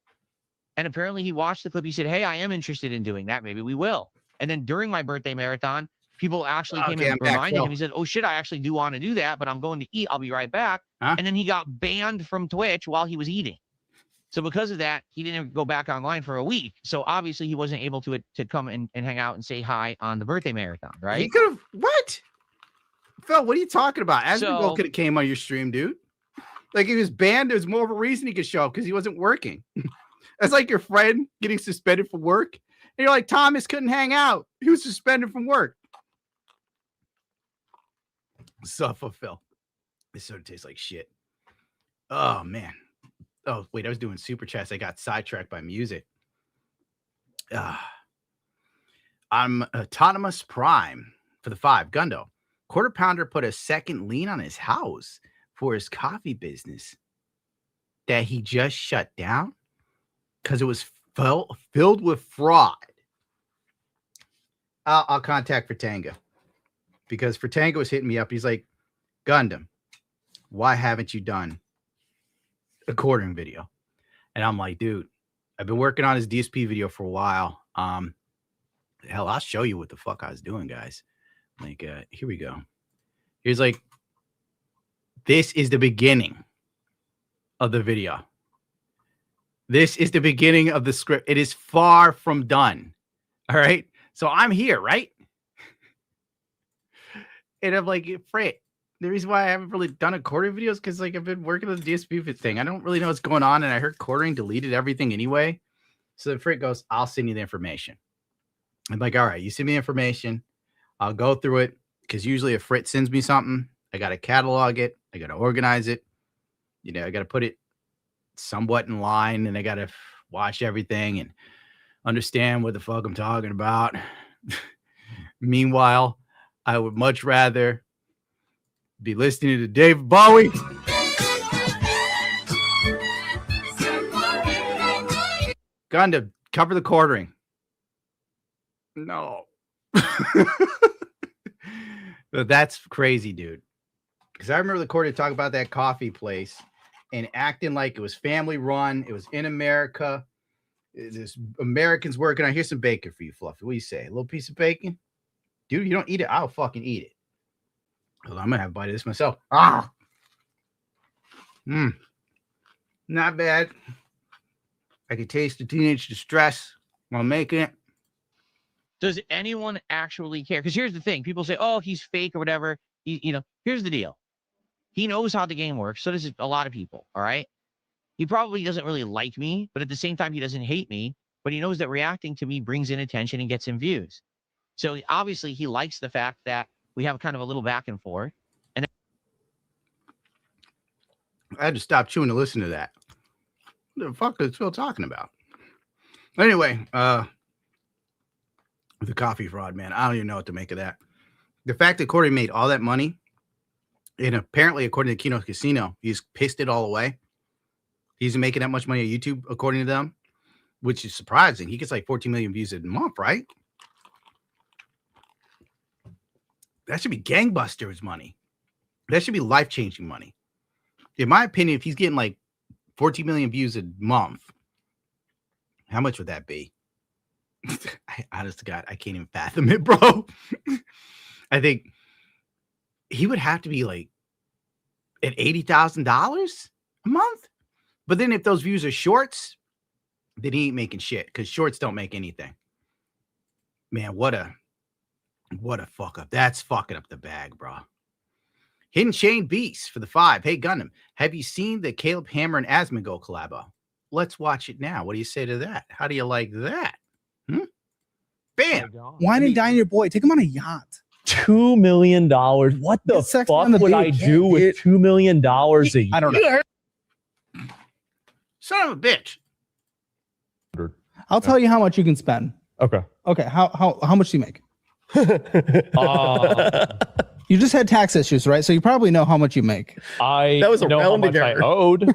And apparently he watched the clip. He said, hey, I am interested in doing that. Maybe we will. And then during my birthday marathon, people actually came and reminded him. He said, oh, shit, I actually do want to do that, but I'm going to eat. I'll be right back. Huh? And then he got banned from Twitch while he was eating. So because of that, he didn't go back online for a week. So obviously he wasn't able to come and hang out and say hi on the birthday marathon, right? He could have, what? Phil, what are you talking about? Asmongold could have came on your stream, dude. Like, he was banned. There's more of a reason he could show up because he wasn't working. That's like your friend getting suspended from work. And you're like, Thomas couldn't hang out. He was suspended from work. Suffer, Phil. This sort of tastes like shit. Oh, man. Oh, wait, I was doing super chats. I got sidetracked by music. I'm Autonomous Prime for the 5. Gundo. Quarter Pounder put a second lien on his house for his coffee business that he just shut down because it was filled with fraud. I'll contact Fratanga because Fratanga was hitting me up. He's like, Gundam, why haven't you done a quartering video? And I'm like, dude, I've been working on his DSP video for a while. Hell, I'll show you what the fuck I was doing, guys. Like, here we go. Here's like, this is the beginning of the video. This is the beginning of the script. It is far from done. All right. So I'm here, right? And I'm like, Fred, the reason why I haven't really done a quartering videos because like I've been working on the DSP thing. I don't really know what's going on. And I heard quartering deleted everything anyway. So then Fred goes, I'll send you the information. I'm like, all right, you send me information. I'll go through it. Because usually if Fritz sends me something, I got to catalog it. I got to organize it. You know, I got to put it somewhat in line. And I got to watch everything and understand what the fuck I'm talking about. Meanwhile, I would much rather be listening to Dave Bowie. Gundam, cover the quartering. No. But that's crazy, dude. Because I remember the quarter talk about that coffee place and acting like it was family run. It was in America. There's Americans working on. Here's some bacon for you, Fluffy. What do you say? A little piece of bacon? Dude, you don't eat it. I'll fucking eat it. Well, I'm going to have a bite of this myself. Ah. Not bad. I could taste the teenage distress while making it. Does anyone actually care? Because here's the thing. People say, oh, he's fake or whatever. Here's the deal. He knows how the game works. So does a lot of people. All right. He probably doesn't really like me, but at the same time, he doesn't hate me. But he knows that reacting to me brings in attention and gets him views. So obviously, he likes the fact that we have kind of a little back and forth. And I had to stop chewing to listen to that. What the fuck is Phil talking about? Anyway, the coffee fraud, man. I don't even know what to make of that. The fact that Corey made all that money, and apparently, according to Kino Casino, he's pissed it all away. He's making that much money on YouTube, according to them, which is surprising. He gets like 14 million views a month, right? That should be gangbusters money. That should be life-changing money. In my opinion, if he's getting like 14 million views a month, how much would that be? Honest to God, I can't even fathom it, bro. I think he would have to be like at $80,000 a month. But then if those views are shorts, then he ain't making shit because shorts don't make anything. Man, what a fuck up. That's fucking up the bag, bro. Hidden Chain Beast for the 5. Hey, Gundam, have you seen the Caleb Hammer and Asmongold collabo? Let's watch it now. What do you say to that? How do you like that? Bam. Wine and dine your boy. Take him on a yacht. $2 million. What the Get sex fuck on the would beach. I do with $2 million a year? I don't know. Son of a bitch. I'll tell you how much you can spend. Okay. Okay. How much do you make? You just had tax issues, right? So you probably know how much you make. I That was a know how rounding much I error. owed.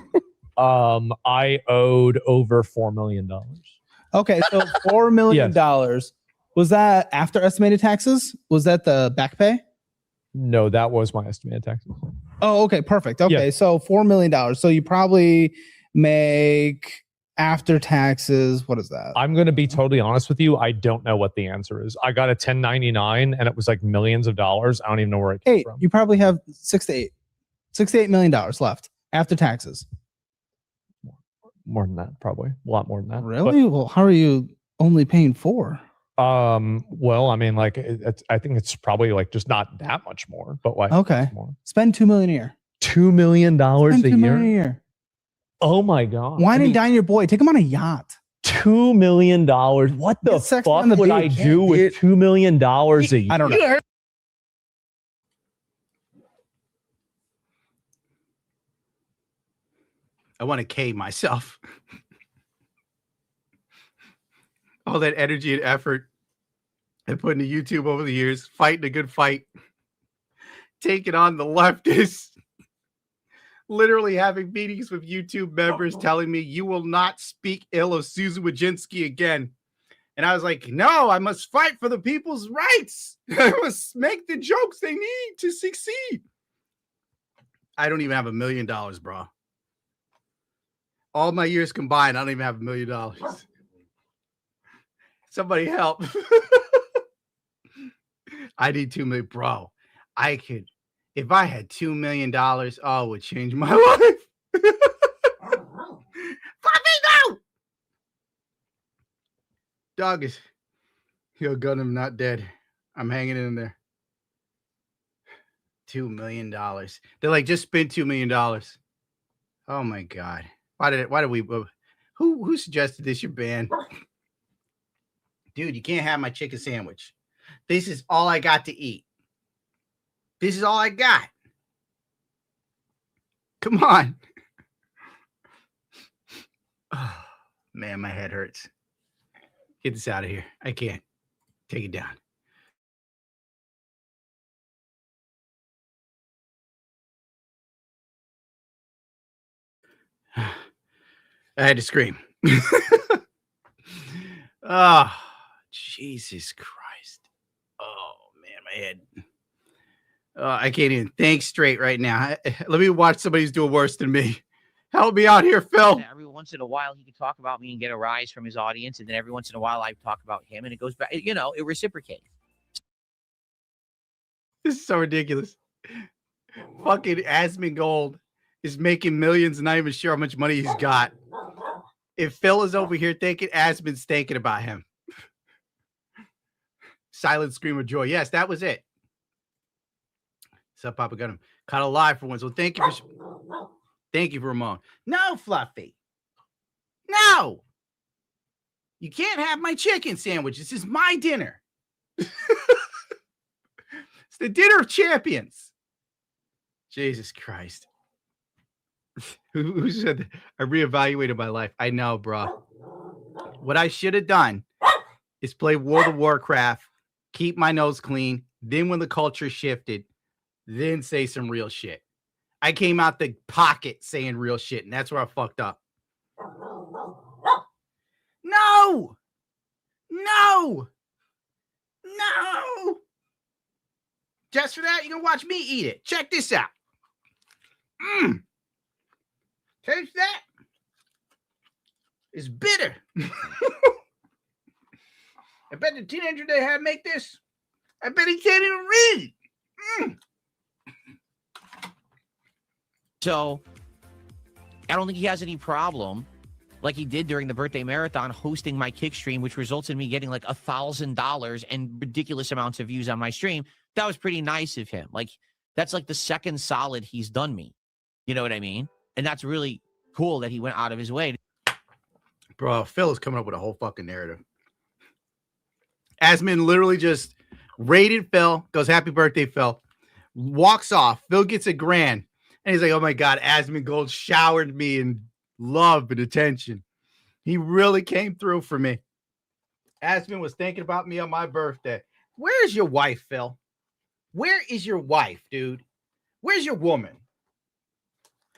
I owed over $4 million. Okay, so $4 million. Was that after estimated taxes? Was that the back pay? No, that was my estimated taxes. Oh, okay, perfect. Okay, so $4 million. So you probably make after taxes. What is that? I'm going to be totally honest with you. I don't know what the answer is. I got a 1099 and it was like millions of dollars. I don't even know where it came from. You probably have $6 to $8 million left after taxes. More than that, probably. A lot more than that. Really? Well, how are you only paying $4? Well, I mean, like, I think it's probably like just not that much more, but like, Okay. more. Spend $2 million a year. $2 million a Spend $2 million a year. year. Oh my God. Wine and dine your boy. Take him on a yacht. $2 million. What the Get sex fuck on the would I beach. do with $2 million a year? I don't know. I want to K myself. All that energy and effort I put into YouTube over the years, fighting a good fight, taking on the leftists, literally having meetings with YouTube members telling me you will not speak ill of Susan Wojcicki again. And I was like, no, I must fight for the people's rights. I must make the jokes they need to succeed. I don't even have $1 million, bro. All my years combined, I don't even have $1 million. Somebody help. I need $2 million, bro. I could, if I had $2 million, oh, it would change my life. Fluffy, no! Dog is, yo, gun, I'm not dead. I'm hanging in there. $2 million. They're like, just spend $2 million. Oh my God. Why did we, who suggested this? You're banned. Dude, you can't have my chicken sandwich. This is all I got to eat. This is all I got. Come on. Oh, man, my head hurts. Get this out of here. I can't. Take it down. I had to scream. Oh, Jesus Christ. Oh, man, my head. I can't even think straight right now. Let me watch somebody who's doing worse than me. Help me out here, Phil. Every once in a while, he can talk about me and get a rise from his audience. And then every once in a while, I talk about him and it goes back. You know, it reciprocates. This is so ridiculous. Fucking Asmongold is making millions and not even sure how much money he's got. If Phil is over here thinking, Asmon's thinking about him. Silent scream of joy. Yes, that was it. What's up, Papa Gunham? Caught alive for once. Well, thank you for Ramon. No, Fluffy. No. You can't have my chicken sandwich. This is my dinner. It's the dinner of champions. Jesus Christ. Who said that? I reevaluated my life? I know, bro. What I should have done is play World of Warcraft, keep my nose clean. Then when the culture shifted, then say some real shit. I came out the pocket saying real shit, and that's where I fucked up. No! No! No! Just for that, you're going to watch me eat it. Check this out. Taste that. It's bitter. I bet the teenager they had make this, I bet he can't even read. So I don't think he has any problem, like he did during the birthday marathon, hosting my kick stream, which results in me getting like $1,000 and ridiculous amounts of views on my stream. That was pretty nice of him. Like, that's like the second solid he's done me. You know what I mean? And that's really cool that he went out of his way. Bro, Phil is coming up with a whole fucking narrative. Asmin literally just rated Phil, goes, happy birthday, Phil. Walks off. Phil gets a grand. And he's like, oh my God, Asmin Gold showered me in love and attention. He really came through for me. Asmin was thinking about me on my birthday. Where's your wife, Phil? Where is your wife, dude? Where's your woman?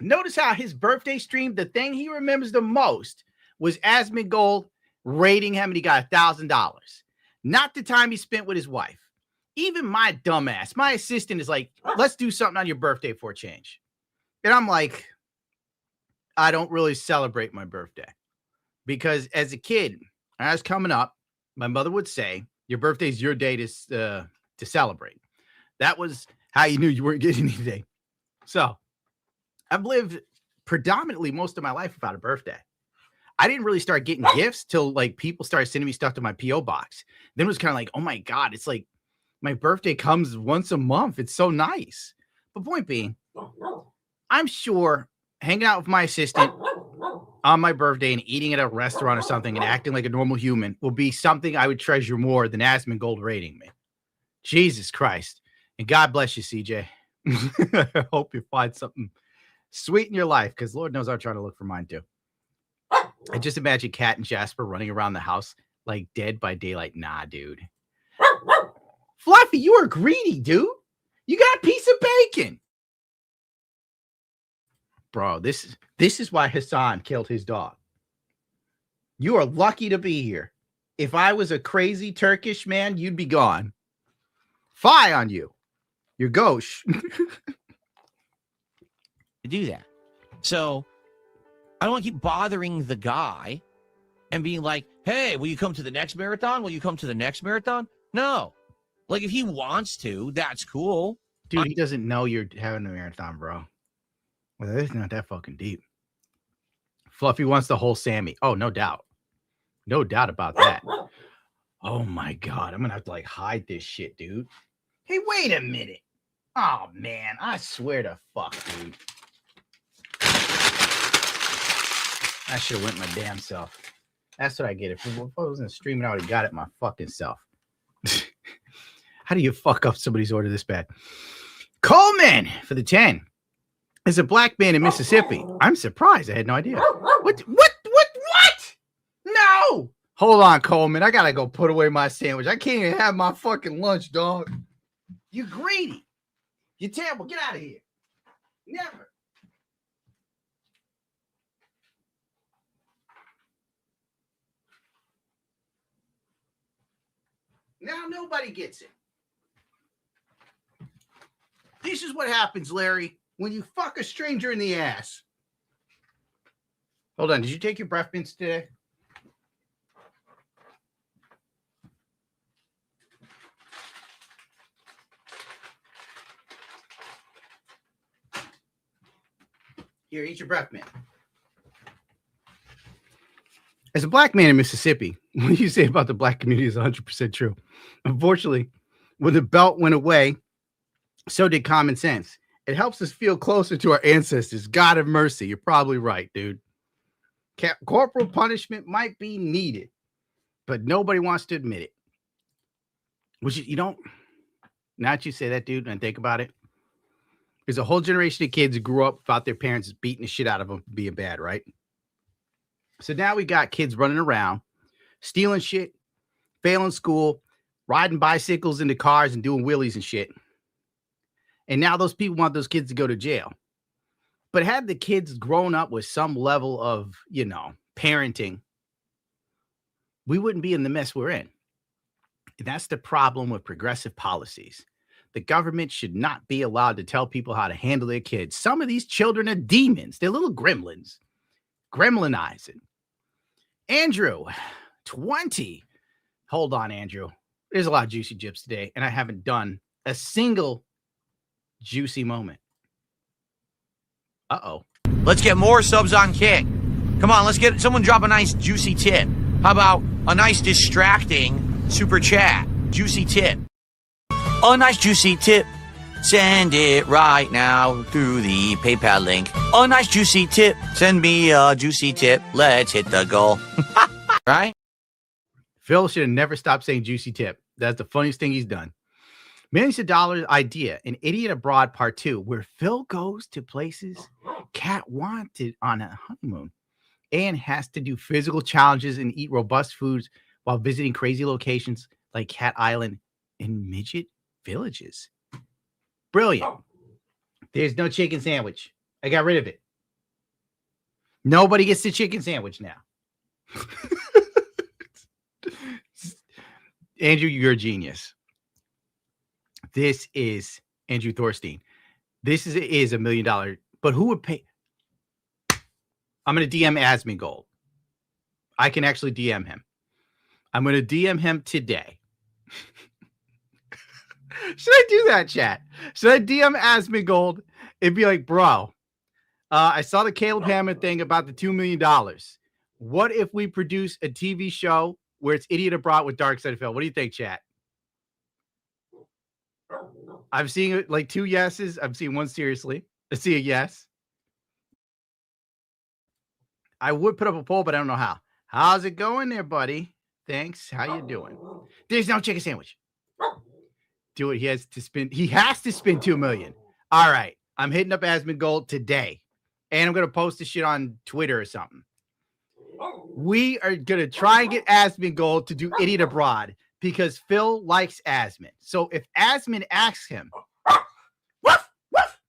Notice how his birthday stream, the thing he remembers the most was Asmin Gold rating him and he got $1,000. Not the time he spent with his wife. Even my dumbass, my assistant is like, let's do something on your birthday for a change. And I'm like, I don't really celebrate my birthday. Because as a kid, when I was coming up, my mother would say, your birthday's your day to celebrate. That was how you knew you weren't getting anything. So I've lived predominantly most of my life without a birthday. I didn't really start getting gifts till like people started sending me stuff to my P.O. box. Then it was kind of like, oh my God, it's like my birthday comes once a month. It's so nice. But point being, I'm sure hanging out with my assistant on my birthday and eating at a restaurant or something and acting like a normal human will be something I would treasure more than Asmin Gold rating me. Jesus Christ. And God bless you, CJ. I hope you find something sweet in your life, because Lord knows I'm trying to look for mine too. I just imagine Kat and Jasper running around the house like Dead by Daylight. Nah, dude. Fluffy, you are greedy, dude. You got a piece of bacon. Bro, this is why Hasan killed his dog. You are lucky to be here. If I was a crazy Turkish man, you'd be gone. Fie on you. You're gauche. To do that. So I don't want to keep bothering the guy and being like, hey, will you come to the next marathon? Will you come to the next marathon? No. Like, if he wants to, that's cool. Dude, he doesn't know you're having a marathon, bro. Well, it's not that fucking deep. Fluffy wants the whole Sammy. Oh, no doubt. No doubt about that. Oh, my God. I'm going to have to, like, hide this shit, dude. Hey, wait a minute. Oh, man. I swear to fuck, dude. I should have went my damn self. That's what I get. If I wasn't streaming, I would have got it my fucking self. How do you fuck up somebody's order this bad? Coleman for the 10. As a black man in Mississippi. I'm surprised. I had no idea. What? No! Hold on, Coleman. I gotta go put away my sandwich. I can't even have my fucking lunch, dog. You greedy. You're terrible. Get out of here. Never. Now nobody gets it. This is what happens, Larry, when you fuck a stranger in the ass. Hold on. Did you take your breath mints today? Here, eat your breath mint. As a black man in Mississippi, what you say about the black community is 100% true. Unfortunately, when the belt went away, so did common sense. It helps us feel closer to our ancestors. God have mercy. You're probably right, dude. Corporal punishment might be needed, but nobody wants to admit it. Which you don't. Now that you say that, dude, and think about it, there's a whole generation of kids who grew up without their parents beating the shit out of them for being bad, right? So now we got kids running around, stealing shit, failing school, riding bicycles into cars and doing wheelies and shit. And now those people want those kids to go to jail. But had the kids grown up with some level of, parenting, we wouldn't be in the mess we're in. And that's the problem with progressive policies. The government should not be allowed to tell people how to handle their kids. Some of these children are demons. They're little gremlins. Gremlinizing. Andrew, 20. Hold on, Andrew. There's a lot of juicy jips today, and I haven't done a single juicy moment. Uh-oh. Let's get more subs on Kick. Come on, let's get someone drop a nice juicy tip. How about a nice distracting super chat? Juicy tip. A nice juicy tip. Send it right now through the PayPal link. A nice juicy tip. Send me a juicy tip. Let's hit the goal. Right? Phil should have never stopped saying juicy tip. That's the funniest thing he's done. Millions of dollars idea, an idiot abroad part 2, where Phil goes to places Cat wanted on a honeymoon and has to do physical challenges and eat robust foods while visiting crazy locations like Cat Island and midget villages. Brilliant. There's no chicken sandwich. I got rid of it. Nobody gets the chicken sandwich now. Andrew, you're a genius. This is Andrew Thorstein. This is $1 million. But who would pay? I'm going to DM Asmongold. I can actually DM him. I'm going to DM him today. Should I do that, chat? Should I DM Asmongold and be like, bro, I saw the Caleb Hammond thing about the $2 million. What if we produce a TV show where it's Idiot Abroad with Dark Side of Phil? What do you think, chat? I've seen like 2 yeses. I've seen one seriously. I see a yes. I would put up a poll, but I don't know how. How's it going there, buddy? Thanks. How you doing? There's no chicken sandwich. Do it. He has to spend $2 million. All right. I'm hitting up Asmongold today. And I'm going to post this shit on Twitter or something. We are going to try and get Asmongold to do Idiot Abroad because Phil likes Asmon. So if Asmon asks him, woof, woof.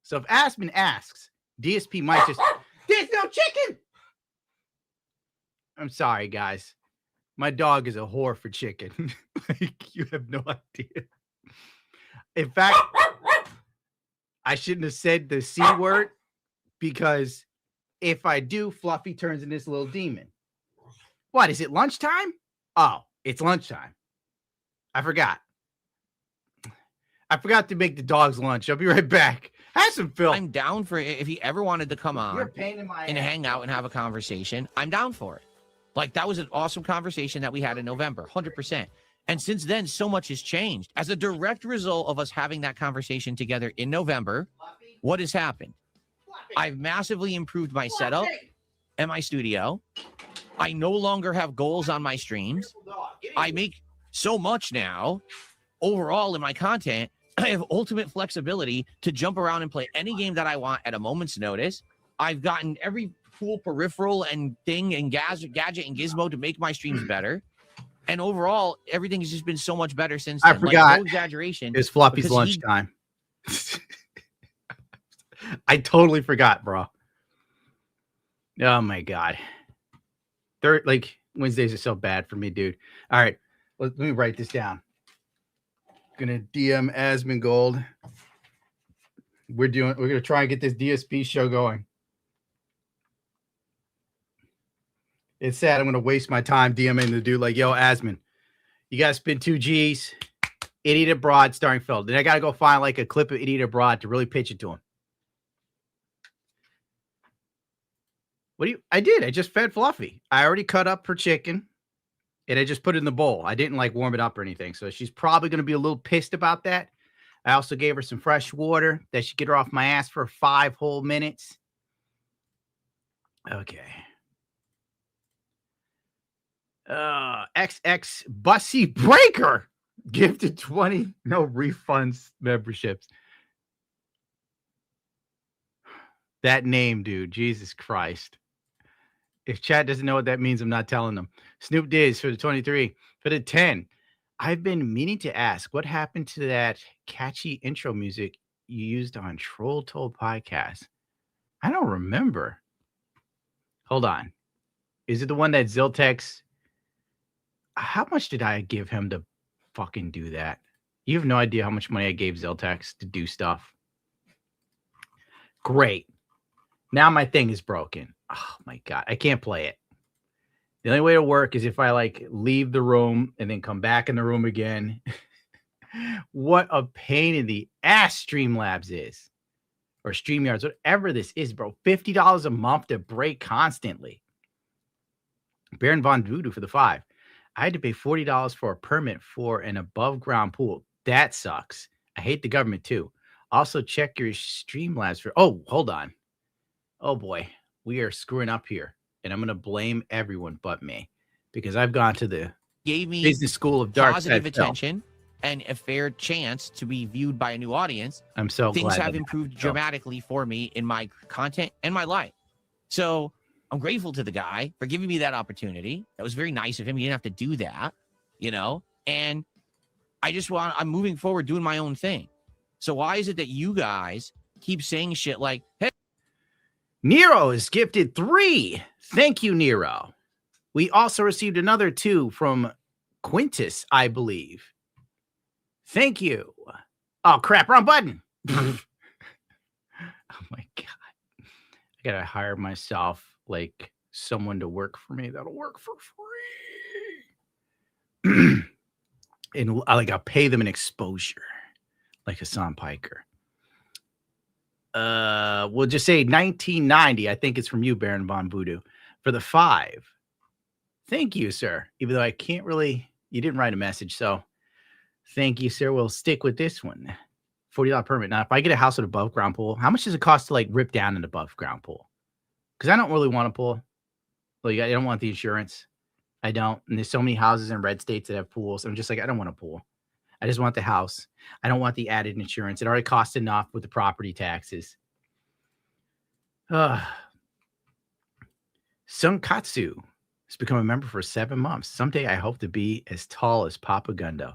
So if Asmon asks, DSP might just, there's no chicken. I'm sorry, guys. My dog is a whore for chicken. Like, you have no idea. In fact, I shouldn't have said the C word because if I do, Fluffy turns into this little demon. What, is it lunchtime? Oh, it's lunchtime. I forgot. I forgot to make the dog's lunch. I'll be right back. Have some Phil. I'm down for it. If he ever wanted to come on You're a pain in my and ass. hang out and have a conversation, I'm down for it. Like, that was an awesome conversation that we had in November, 100%. And since then, so much has changed. As a direct result of us having that conversation together in November, what has happened? I've massively improved my setup and my studio. I no longer have goals on my streams. I make so much now overall in my content. I have ultimate flexibility to jump around and play any game that I want at a moment's notice. I've gotten every cool peripheral and thing and gadget and gizmo to make my streams better. And overall, everything has just been so much better since then. I forgot. Like, no exaggeration. It's Fluffy's lunchtime. I totally forgot, bro. Oh my God. Wednesdays are so bad for me, dude. All right. Let me write this down. Gonna DM Asmongold. We're gonna try and get this DSP show going. It's sad I'm gonna waste my time DMing the dude like, yo, Asmon, you gotta spend 2 G's. Idiot Abroad starring Phil. Then I gotta go find like a clip of Idiot Abroad to really pitch it to him. I did. I just fed Fluffy. I already cut up her chicken and I just put it in the bowl. I didn't like warm it up or anything. So she's probably going to be a little pissed about that. I also gave her some fresh water that should get her off my ass for 5 whole minutes. Okay. XX Bussy Breaker gifted 20 no refunds memberships. That name, dude. Jesus Christ. If chat doesn't know what that means, I'm not telling them. Snoop Diz for the 23. For the 10. I've been meaning to ask, what happened to that catchy intro music you used on Troll Told Podcast? I don't remember. Hold on. Is it the one that Ziltex? How much did I give him to fucking do that? You have no idea how much money I gave Ziltex to do stuff. Great. Now my thing is broken. Oh my God. I can't play it. The only way to work is if I like leave the room and then come back in the room again. What a pain in the ass Streamlabs is. Or StreamYards, whatever this is, bro. $50 a month to break constantly. Baron Von Voodoo for the 5. I had to pay $40 for a permit for an above ground pool. That sucks. I hate the government too. Also check your Streamlabs for, oh, hold on. Oh boy, we are screwing up here. And I'm going to blame everyone but me because I've gone to the gave me Business School of Dark positive Side Film. attention and a fair chance to be viewed by a new audience, I'm so things glad have that improved happened. dramatically for me in my content and my life. So I'm grateful to the guy for giving me that opportunity. That was very nice of him. He didn't have to do that, you know? And I'm moving forward doing my own thing. So why is it that you guys keep saying shit like, hey, Nero is gifted 3. Thank you, Nero. We also received another 2 from Quintus, I believe. Thank you. Oh, crap. Wrong button. Oh, my God. I got to hire myself like someone to work for me that'll work for free. And I'll pay them an exposure like Hasan Piker. We'll just say 1990. I think it's from you, Baron Von Voodoo, for the 5. Thank you, sir. Even though I can't really, you didn't write a message, so thank you, sir. We'll stick with this one. $40 permit. Now, if I get a house with an above ground pool, how much does it cost to like rip down an above ground pool? Because I don't really want a pool. Like, I don't want the insurance. I don't. And there's so many houses in red states that have pools. I'm just like, I don't want a pool. I just want the house. I don't want the added insurance. It already costs enough with the property taxes. Sunkatsu has become a member for 7 months. Someday I hope to be as tall as Papa Gundo.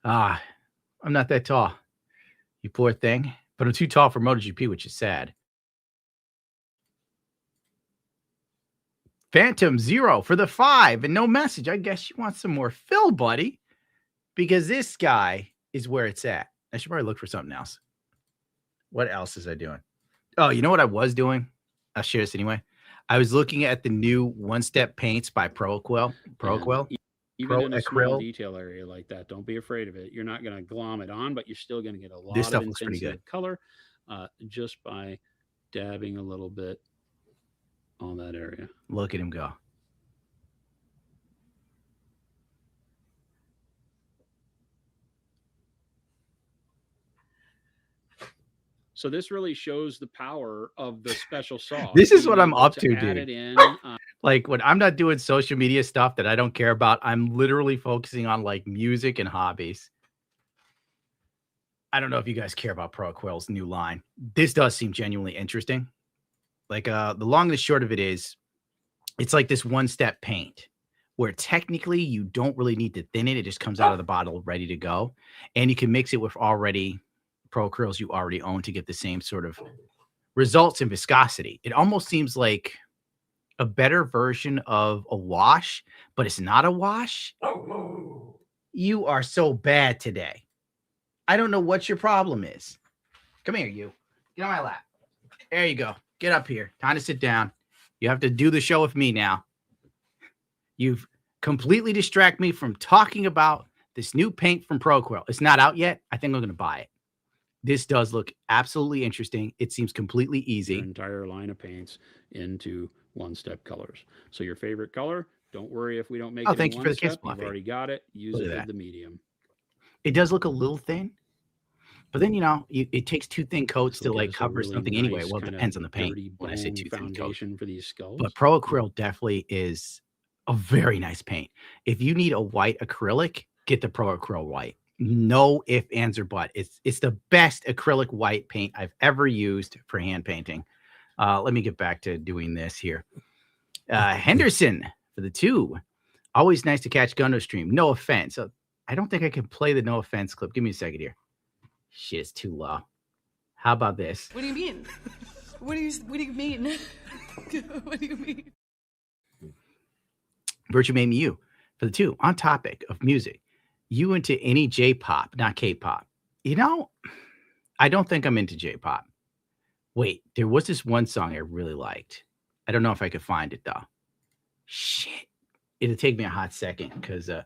I'm not that tall, you poor thing. But I'm too tall for MotoGP, which is sad. Phantom 0 for the 5 and no message. I guess you want some more fill, buddy. Because this guy is where it's at. I should probably look for something else. What else is I doing? Oh, you know what I was doing? I'll share this anyway. I was looking at the new one-step paints by ProAquil. Even in a small detail area like that, don't be afraid of it. You're not going to glom it on, but you're still going to get a lot of intensity of color just by dabbing a little bit on that area. Look at him go. So this really shows the power of the special sauce. This is what I'm up to, add dude. it in, Like when I'm not doing social media stuff that I don't care about, I'm literally focusing on like music and hobbies. I don't know if you guys care about ProAquil's new line. This does seem genuinely interesting. Like the long and the short of it is, it's like this one-step paint where technically you don't really need to thin it. It just comes out of the bottle ready to go. And you can mix it with already ProAquils you already own to get the same sort of results in viscosity. It almost seems like a better version of a wash, but it's not a wash. You are so bad today. I don't know what your problem is. Come here, you. Get on my lap. There you go. Get up here. Time to sit down. You have to do the show with me now. You've completely distracted me from talking about this new paint from ProAquil. It's not out yet. I think I'm going to buy it. This does look absolutely interesting. It seems completely easy. your entire line of paints into one-step colors. So your favorite color, don't worry if we don't make it thank in you for one the kiss, step. You've Fluffy. already got it. Use Look it at with that. the medium. It does look a little thin, but then, you know, it takes 2 thin coats to like cover something anyway. Well, it depends on the paint when I say 2 thin coats. For these skulls. But ProAquil definitely is a very nice paint. If you need a white acrylic, get the ProAquil white. No ifs, ands, or buts. It's the best acrylic white paint I've ever used for hand painting. Let me get back to doing this here. Henderson for the 2. Always nice to catch Gundo stream. No offense. I don't think I can play the no offense clip. Give me a second here. Shit, it's too low. How about this? What do you mean? What do you mean? What do you mean? Virtue made me you for the 2. On topic of music, you into any J-pop, not K-pop? You know, I don't think I'm into J-pop. Wait, there was this one song I really liked. I don't know if I could find it though. Shit, it'll take me a hot second because I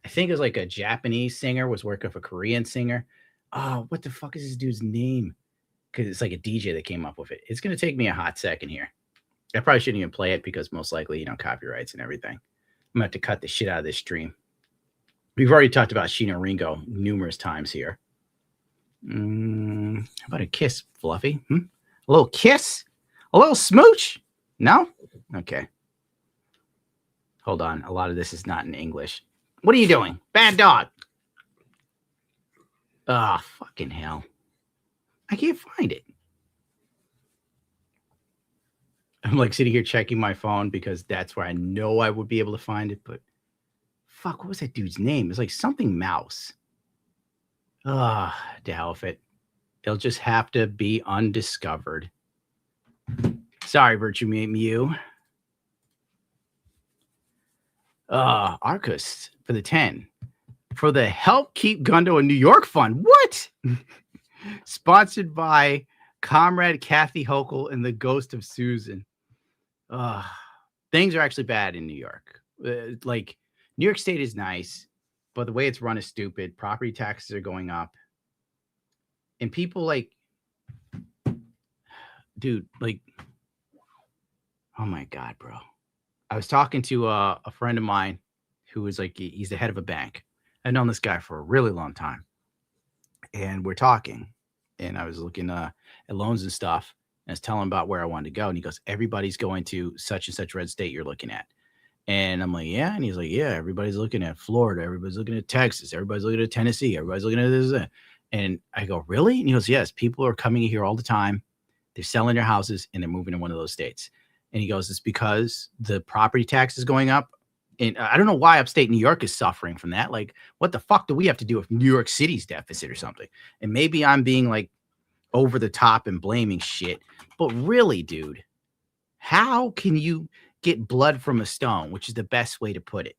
think it was like a Japanese singer was working with a Korean singer. Oh, what the fuck is this dude's name? Because it's like a DJ that came up with it. It's gonna take me a hot second here. I probably shouldn't even play it because most likely, you know, copyrights and everything. I'm gonna have to cut the shit out of this stream. We've already talked about Sheena Ringo numerous times here. How about a kiss, Fluffy? A little kiss? A little smooch? No? Okay. Hold on. A lot of this is not in English. What are you doing? Bad dog. Ah, fucking hell. I can't find it. I'm like sitting here checking my phone because that's where I know I would be able to find it. But fuck, what was that dude's name? It's like something Mouse. Ah, to hell with it. It'll just have to be undiscovered. Sorry, Virtue Mew. Arcus for the 10. For the Help Keep Gundo in New York Fund. What? Sponsored by Comrade Kathy Hochul and the Ghost of Susan. Things are actually bad in New York. Like, New York State is nice, but the way it's run is stupid. Property taxes are going up. And people like, dude, like, oh my God, bro. I was talking to a friend of mine who was like, he's the head of a bank. I've known this guy for a really long time. And we're talking. And I was looking at loans and stuff. And I was telling him about where I wanted to go. And he goes, everybody's going to such and such red state you're looking at. And I'm like, yeah. And he's like, yeah, everybody's looking at Florida. Everybody's looking at Texas. Everybody's looking at Tennessee. Everybody's looking at this. And I go, really? And he goes, yes, people are coming here all the time. They're selling their houses and they're moving to one of those states. And he goes, it's because the property tax is going up. And I don't know why upstate New York is suffering from that. Like, what the fuck do we have to do with New York City's deficit or something? And maybe I'm being like over the top and blaming shit. But really, dude, how can you get blood from a stone, which is the best way to put it?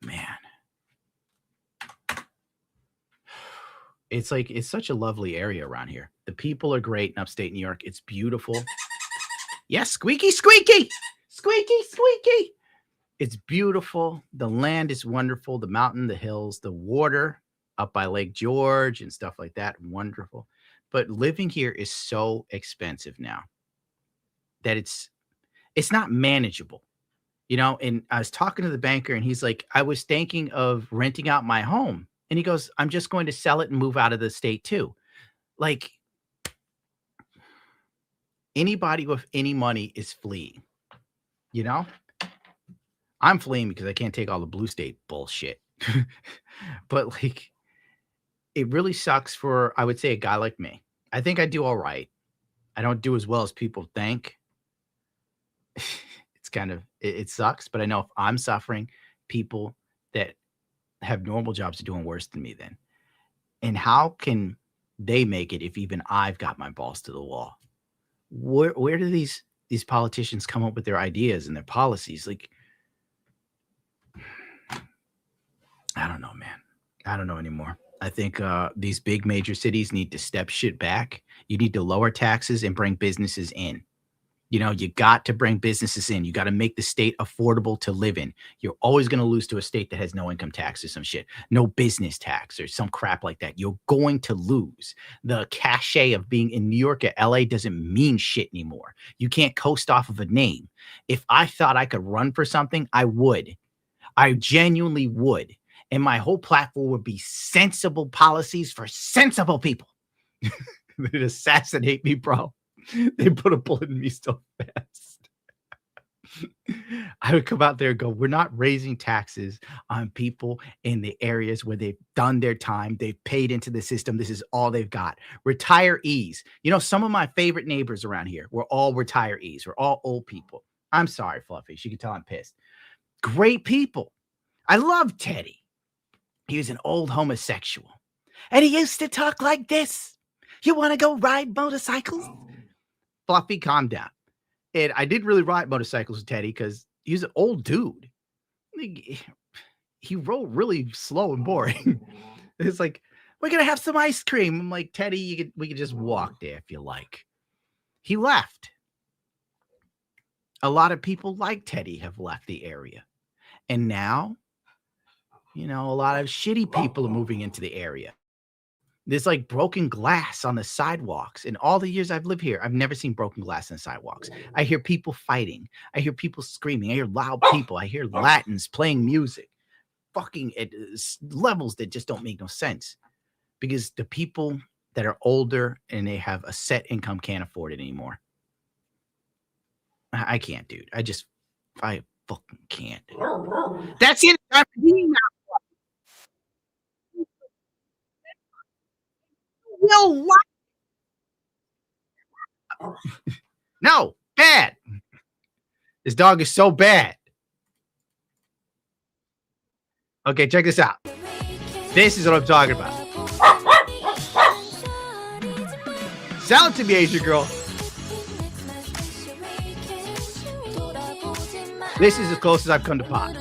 Man. It's like, it's such a lovely area around here. The people are great in upstate New York. It's beautiful. Yes, squeaky, squeaky, squeaky, squeaky. It's beautiful. The land is wonderful. The mountain, the hills, the water up by Lake George and stuff like that. Wonderful. But living here is so expensive now that it's not manageable, you know? And I was talking to the banker and he's like, I was thinking of renting out my home. And he goes, I'm just going to sell it and move out of the state too. Like, anybody with any money is fleeing, you know? I'm fleeing because I can't take all the blue state bullshit. But like, it really sucks for, I would say, a guy like me. I think I do all right. I don't do as well as people think. It's kind of, it sucks, but I know if I'm suffering, people that have normal jobs are doing worse than me then. And how can they make it if even I've got my balls to the wall? Where do these politicians come up with their ideas and their policies? Like, I don't know, man. I don't know anymore. I think these big major cities need to step shit back. You need to lower taxes and bring businesses in. You know, you got to bring businesses in. You got to make the state affordable to live in. You're always going to lose to a state that has no income tax or some shit, no business tax or some crap like that. You're going to lose. The cachet of being in New York or LA doesn't mean shit anymore. You can't coast off of a name. If I thought I could run for something, I would. I genuinely would. And my whole platform would be sensible policies for sensible people. They'd assassinate me, bro. They put a bullet in me so fast. I would come out there and go, we're not raising taxes on people in the areas where they've done their time. They've paid into the system. This is all they've got. Retirees. You know, some of my favorite neighbors around here were all retirees. We're all old people. I'm sorry, Fluffy. You can tell I'm pissed. Great people. I love Teddy. He was an old homosexual. And he used to talk like this. You want to go ride motorcycles? Fluffy, calm down. And I did really ride motorcycles with Teddy because he was an old dude. He rode really slow and boring. It's like, we're going to have some ice cream. I'm like, Teddy, we could just walk there if you like. He left. A lot of people like Teddy have left the area. And now, you know, a lot of shitty people are moving into the area. There's like broken glass on the sidewalks. In all the years I've lived here, I've never seen broken glass on the sidewalks. I hear people fighting. I hear people screaming. I hear loud people. I hear Latins playing music. Fucking at levels that just don't make no sense. Because the people that are older and they have a set income can't afford it anymore. I can't, dude. I fucking can't. That's it. I'm eating now. Will what? No, bad. This dog is so bad. Okay, check this out. This is what I'm talking about. Sell it to me, Asian girl. This is as close as I've come to pot.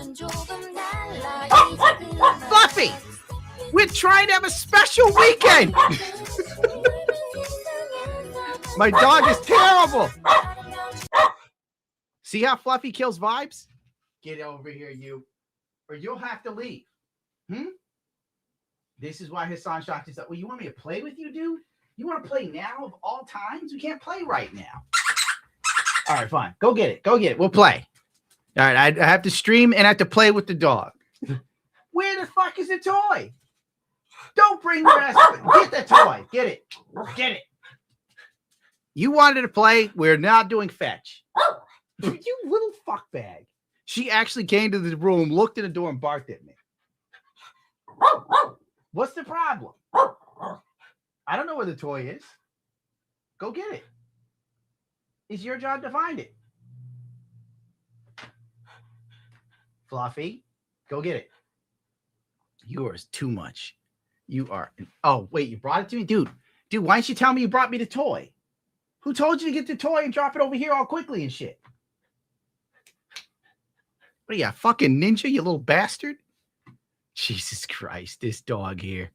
Fluffy, we're trying to have a special weekend. My dog is terrible. See how Fluffy kills vibes? Get over here, you. Or you'll have to leave. This is why Hasan shot this up. Well, you want me to play with you, dude? You want to play now of all times? We can't play right now. All right, fine. Go get it. Go get it. We'll play. All right, I have to stream and I have to play with the dog. Where the fuck is the toy? Don't bring your ass. Get the toy. Get it. Get it. You wanted to play. We're not doing fetch. You little fuckbag. She actually came to the room, looked in the door, and barked at me. What's the problem? I don't know where the toy is. Go get it. It's your job to find it. Fluffy, go get it. Yours too much. You are. Oh, wait, you brought it to me? Dude, why didn't you tell me you brought me the toy? Who told you to get the toy and drop it over here all quickly and shit? What are you, a fucking ninja, you little bastard? Jesus Christ, this dog here.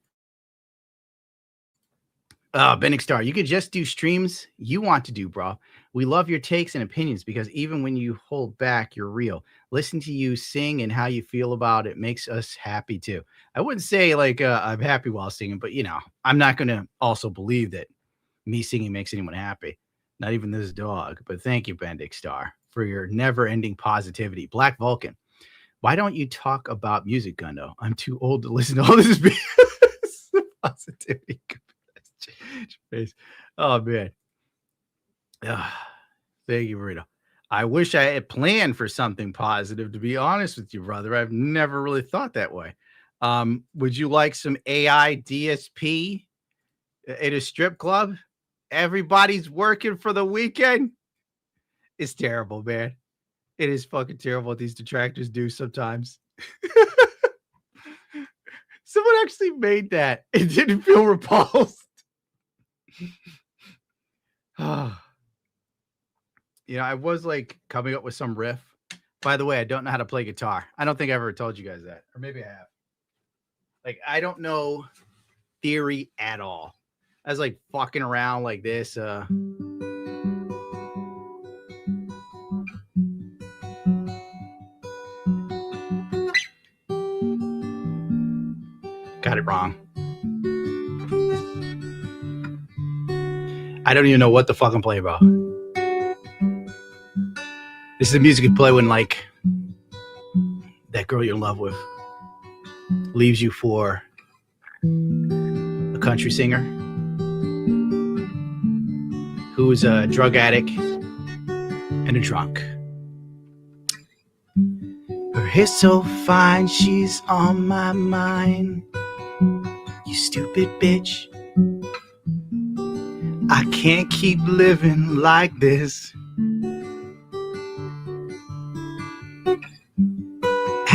Benix Star, you could just do streams you want to do, bro. We love your takes and opinions because even when you hold back, you're real. Listen to you sing and how you feel about it makes us happy too. I wouldn't say like I'm happy while singing, but you know, I'm not going to also believe that me singing makes anyone happy. Not even this dog. But thank you, Benix Star, for your never-ending positivity. Black Vulcan, why don't you talk about music, Gundo? I'm too old to listen to all this positivity. Face. Oh man. Thank you, Burrito. I wish I had planned for something positive, to be honest with you, brother. I've never really thought that way. Would you like some AI DSP at a strip club? Everybody's working for the weekend. It's terrible, man. It is fucking terrible what these detractors do sometimes. Someone actually made that. It didn't feel repulsed. You know, I was like coming up with some riff. By the way, I don't know how to play guitar. I don't think I ever told you guys that. Or maybe I have. Like, I don't know theory at all. I was like fucking around like this. Got it wrong. I don't even know what the fuck I'm playing about. This is the music you play when, like, that girl you're in love with leaves you for a country singer who is a drug addict and a drunk. Her hair's so fine, she's on my mind. You stupid bitch. I can't keep living like this.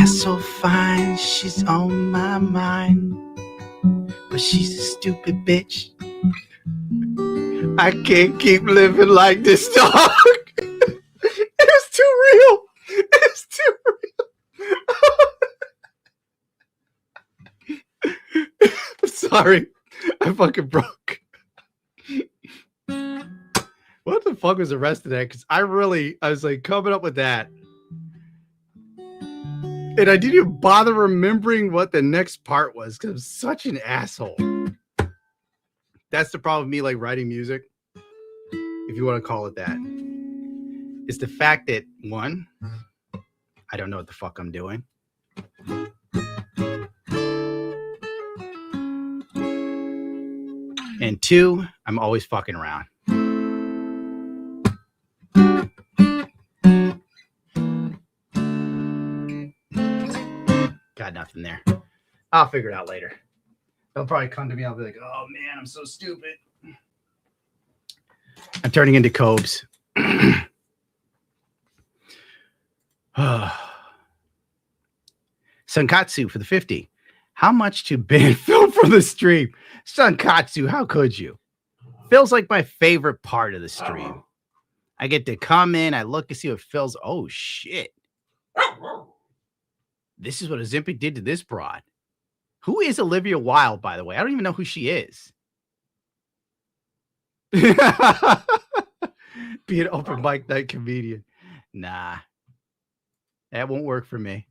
Ass so fine, she's on my mind. But she's a stupid bitch. I can't keep living like this, dog. It's too real. It's too real. I'm sorry. I fucking broke. What the fuck was the rest of that? Because I was like coming up with that. And I didn't even bother remembering what the next part was because I'm such an asshole. That's the problem with me, like writing music, if you want to call it that. It's the fact that, one, I don't know what the fuck I'm doing. And two, I'm always fucking around. nothing there. I'll figure it out later. They'll probably come to me. I'll be like, oh man, I'm so stupid. I'm turning into Cobes. Sunkatsu for the 50. How much to ban Phil from the stream? Sunkatsu, how could you? Phil's like my favorite part of the stream. I get to come in, I look and see what Phil's. Oh shit. This is what Ozempic did to this broad. Who is Olivia Wilde, by the way? I don't even know who she is. Be an open mic night comedian. Nah. That won't work for me.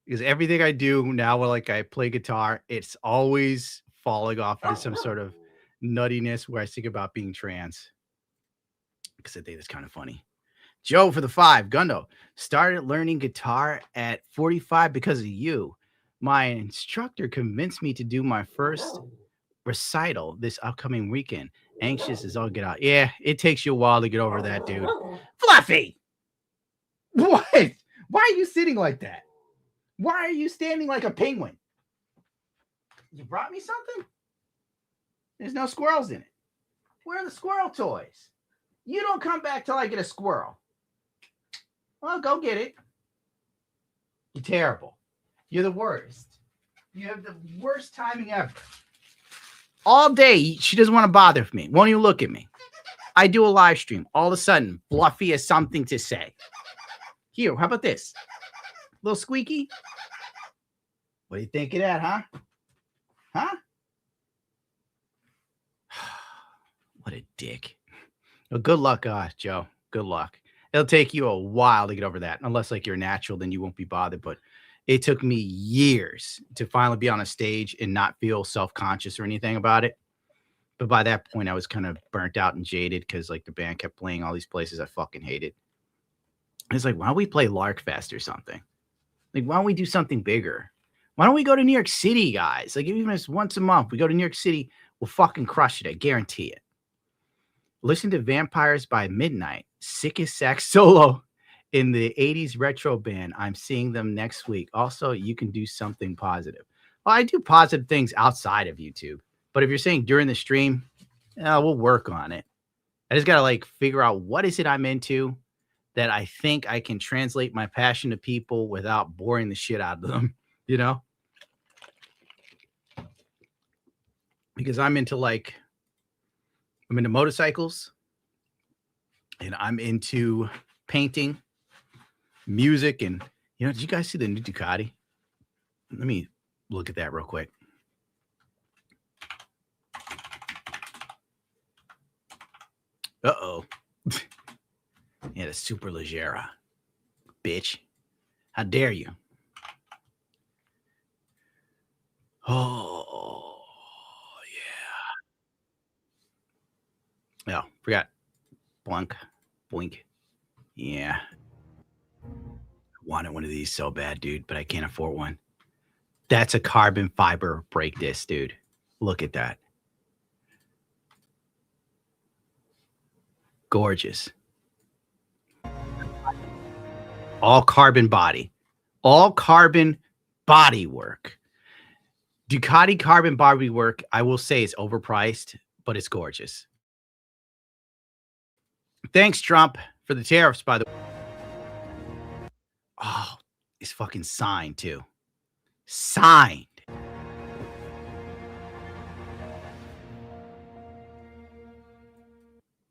Because everything I do now, like I play guitar, it's always falling off into some sort of nuttiness where I think about being trans. Because I think that's kind of funny. Joe for the 5. Gundo. Started learning guitar at 45 because of you. My instructor convinced me to do my first recital this upcoming weekend. Anxious as all get out. Yeah, it takes you a while to get over that, dude. Fluffy! What? Why are you sitting like that? Why are you standing like a penguin? You brought me something? There's no squirrels in it. Where are the squirrel toys? You don't come back till I get a squirrel. Well, go get it. You're terrible. You're the worst. You have the worst timing ever. All day, she doesn't want to bother me. Won't even look at me. I do a live stream. All of a sudden, Fluffy has something to say. Here, how about this? Little squeaky? What do you think of that, huh? Huh? What a dick. Well, good luck, Joe. Good luck. It'll take you a while to get over that. Unless, like, you're natural, then you won't be bothered. But it took me years to finally be on a stage and not feel self-conscious or anything about it. But by that point, I was kind of burnt out and jaded because, like, the band kept playing all these places I fucking hated. It's like, why don't we play Larkfest or something? Like, why don't we do something bigger? Why don't we go to New York City, guys? Like, even if it's once a month, we go to New York City, we'll fucking crush it. I guarantee it. Listen to Vampires by Midnight. Sickest sax solo in the 80s retro band. I'm seeing them next week. Also, you can do something positive. Well, I do positive things outside of YouTube. But if you're saying during the stream, we'll work on it. I just got to, like, figure out what is it I'm into that I think I can translate my passion to people without boring the shit out of them, you know? Because I'm into motorcycles, and I'm into painting, music, and, you know, did you guys see the new Ducati? Let me look at that real quick. Uh-oh. Yeah, the Super Leggera. Bitch. How dare you? Oh, yeah. Oh, forgot. Blunk. Boink. Yeah. I wanted one of these so bad, dude, but I can't afford one. That's a carbon fiber brake disc, dude. Look at that. Gorgeous. All carbon body. All carbon body work. Ducati carbon body work, I will say, is overpriced, but it's gorgeous. Thanks, Trump, for the tariffs, by the way. Oh, it's fucking signed, too. Signed.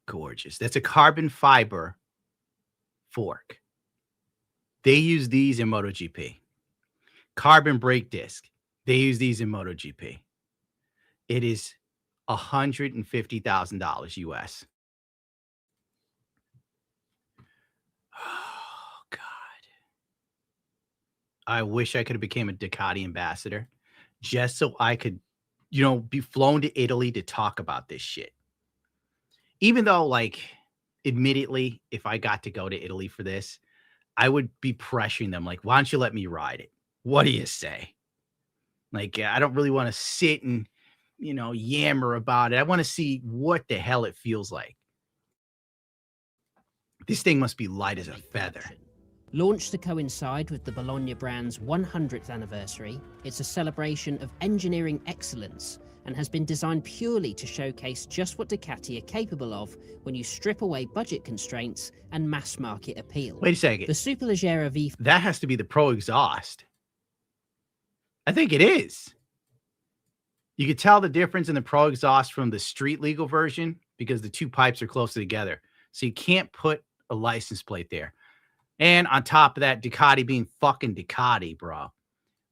Gorgeous. That's a carbon fiber fork. They use these in MotoGP. Carbon brake disc. They use these in MotoGP. It is $150,000 US. Oh, God. I wish I could have became a Ducati ambassador just so I could, you know, be flown to Italy to talk about this shit. Even though, like, admittedly, if I got to go to Italy for this, I would be pressuring them, like, why don't you let me ride it? What do you say? Like, I don't really want to sit and, you know, yammer about it. I want to see what the hell it feels like. This thing must be light as a feather. Launched to coincide with the Bologna brand's 100th anniversary, it's a celebration of engineering excellence and has been designed purely to showcase just what Ducati are capable of when you strip away budget constraints and mass market appeal. Wait a second. The Superleggera V... That has to be the Pro exhaust. I think it is. You could tell the difference in the Pro exhaust from the street legal version because the two pipes are closer together. So you can't put a license plate there. And on top of that, Ducati being fucking Ducati, bro.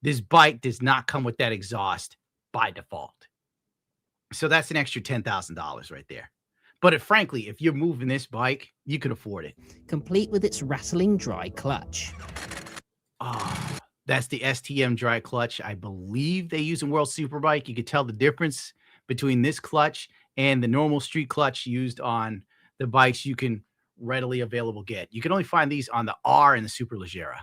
This bike does not come with that exhaust by default. So that's an extra $10,000 right there. But frankly, if you're moving this bike, you could afford it. Complete with its rattling dry clutch. Oh, that's the STM dry clutch. I believe they use in World Superbike. You could tell the difference between this clutch and the normal street clutch used on the bikes you can readily available get. You can only find these on the R and the Superleggera.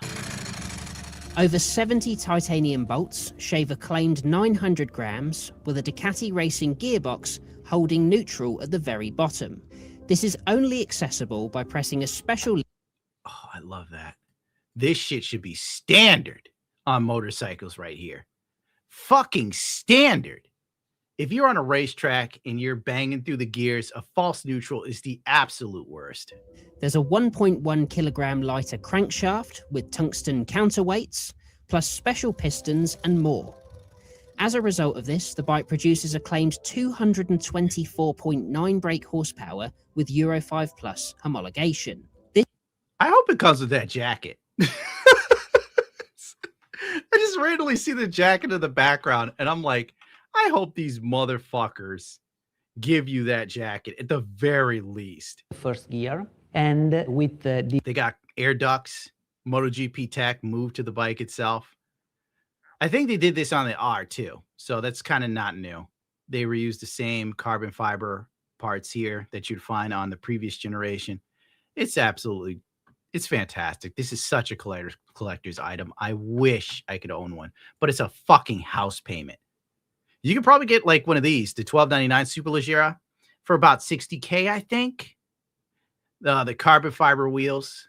Over 70 titanium bolts shave a claimed 900 grams with a Ducati racing gearbox holding neutral at the very bottom. This is only accessible by pressing a special... Oh, I love that. This shit should be standard on motorcycles right here. Fucking standard. If you're on a racetrack and you're banging through the gears, a false neutral is the absolute worst. There's a 1.1 kilogram lighter crankshaft with tungsten counterweights, plus special pistons and more. As a result of this, the bike produces a claimed 224.9 brake horsepower with Euro 5 Plus homologation. I hope it comes with that jacket. I just randomly see the jacket in the background and I'm like, I hope these motherfuckers give you that jacket at the very least. First gear, and with they got air ducts, MotoGP tech moved to the bike itself. I think they did this on the R too, so that's kind of not new. They reused the same carbon fiber parts here that you'd find on the previous generation. It's fantastic. This is such a collector's item. I wish I could own one, but it's a fucking house payment. You can probably get like one of these, the $12.99 Superleggera, for about $60K, I think. The carbon fiber wheels,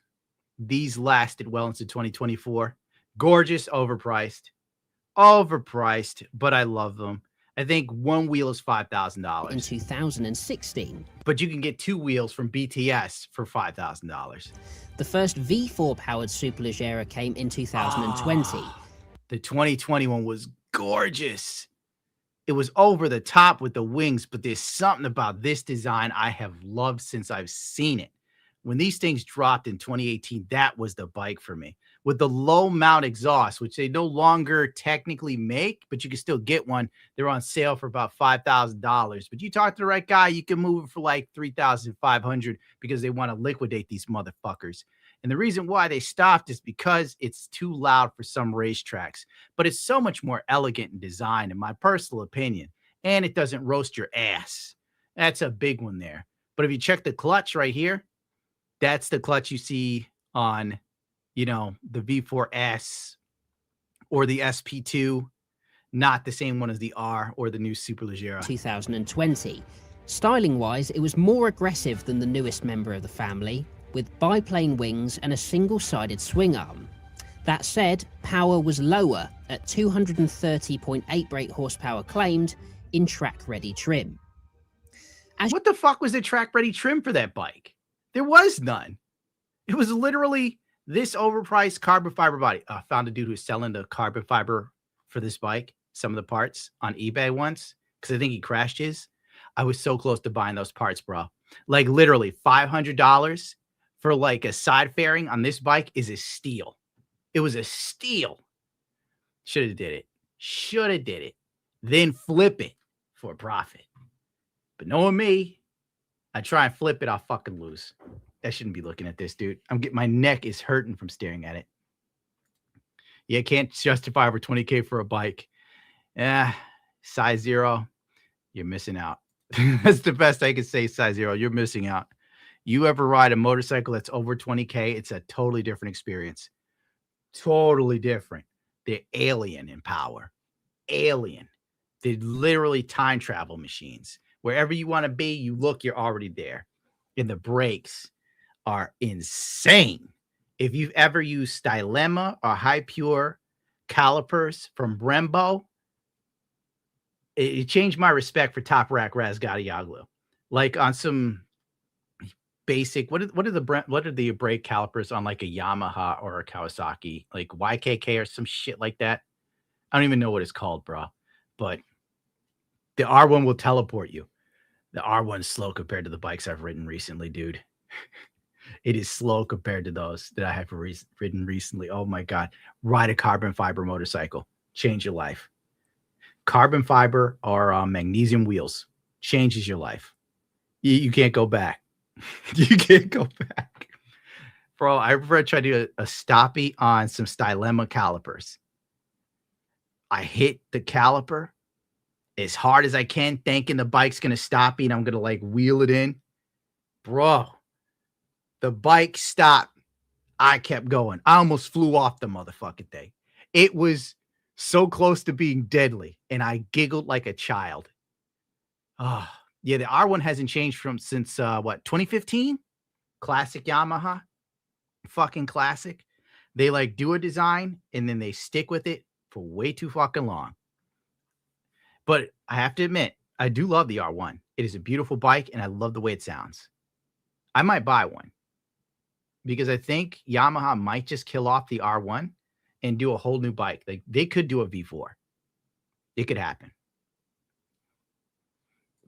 these lasted well into 2024. Gorgeous, overpriced, but I love them. I think one wheel is $5,000 in 2016. But you can get two wheels from BTS for $5,000. The first V4 powered Superleggera came in 2020. The 2020 one was gorgeous. It was over the top with the wings, but there's something about this design I have loved since I've seen it. When these things dropped in 2018, that was the bike for me. With the low mount exhaust, which they no longer technically make, but you can still get one. They're on sale for about $5,000. But you talk to the right guy, you can move it for like $3,500 because they want to liquidate these motherfuckers. And the reason why they stopped is because it's too loud for some racetracks. But it's so much more elegant in design, in my personal opinion. And it doesn't roast your ass. That's a big one there. But if you check the clutch right here, that's the clutch you see on, the V4S or the SP2. Not the same one as the R or the new Superleggera. 2020. Styling-wise, it was more aggressive than the newest member of the family, with biplane wings and a single-sided swing arm. That said, power was lower at 230.8 brake horsepower claimed in track-ready trim. What the fuck was the track-ready trim for that bike? There was none. It was literally this overpriced carbon fiber body. I found a dude who's selling the carbon fiber for this bike, some of the parts on eBay once, because I think he crashed his. I was so close to buying those parts, bro. Like literally $500 for like a side fairing on this bike is a steal. It was a steal. Should have did it. Then flip it for a profit. But knowing me, I try and flip it, I'll fucking lose. I shouldn't be looking at this, dude. My neck is hurting from staring at it. Yeah, can't justify over 20K for a bike. Size 0, you're missing out. That's the best I can say, size 0. You're missing out. You ever ride a motorcycle that's over 20K, it's a totally different experience. Totally different. They're alien in power. Alien. They're literally time travel machines. Wherever you want to be, you look, you're already there. And the brakes are insane. If you've ever used Stylema or High Pure calipers from Brembo, it changed my respect for Top Rack Razgati Yaglu. Like on some basic, what are the brake calipers on like a Yamaha or a Kawasaki, like YKK or some shit like that? I don't even know what it's called, bro. But the R1 will teleport you. The R1's slow compared to the bikes I've ridden recently, dude. It is slow compared to those that I have ridden recently. Oh my God. Ride a carbon fiber motorcycle. Change your life. Carbon fiber or magnesium wheels. Changes your life. You can't go back. You can't go back. Bro, I remember I tried to do a stoppie on some Stylema calipers. I hit the caliper as hard as I can, thinking the bike's going to stop me and I'm going to like wheel it in. Bro, the bike stopped. I kept going. I almost flew off the motherfucking thing. It was so close to being deadly, and I giggled like a child. Oh, yeah, the R1 hasn't changed since 2015? Classic Yamaha. Fucking classic. They like do a design, and then they stick with it for way too fucking long. But I have to admit, I do love the R1. It is a beautiful bike, and I love the way it sounds. I might buy one because I think Yamaha might just kill off the R1 and do a whole new bike. Like they could do a V4. It could happen.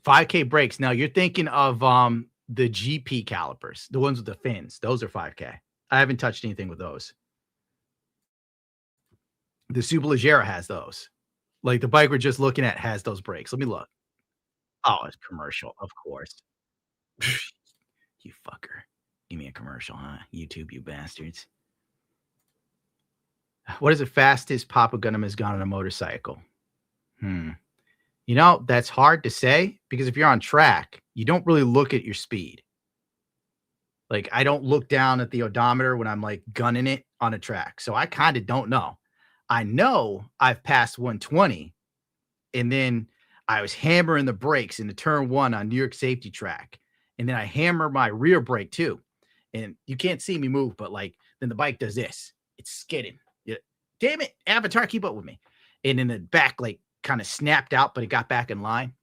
5K brakes. Now you're thinking of the GP calipers, the ones with the fins. Those are 5K. I haven't touched anything with those. The Superleggera has those. Like the bike we're just looking at has those brakes. Let me look. Oh, it's commercial, of course. You fucker. Give me a commercial, huh? YouTube, you bastards. What is the fastest Papa Gunham has gone on a motorcycle? You know, that's hard to say because if you're on track, you don't really look at your speed. Like I don't look down at the odometer when I'm like gunning it on a track. So I kind of don't know. I know I've passed 120 and then I was hammering the brakes in the turn 1 on New York safety track. And then I hammer my rear brake too. And you can't see me move, but like then the bike does this. It's skidding. Yeah. Damn it, Avatar, keep up with me. And then the back like kind of snapped out, but it got back in line.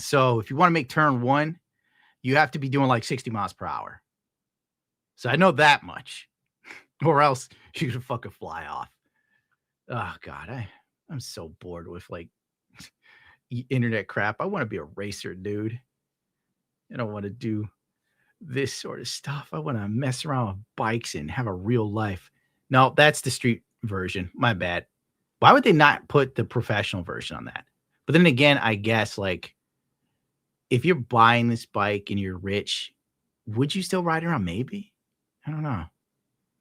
So if you want to make turn 1, you have to be doing like 60 miles per hour. So I know that much, or else you could fucking fly off. Oh God, I'm so bored with like internet crap. I want to be a racer, dude. I don't want to do this sort of stuff. I want to mess around with bikes and have a real life. No, that's the street version. My bad. Why would they not put the professional version on that? But then again, I guess like if you're buying this bike and you're rich, would you still ride around? Maybe. I don't know.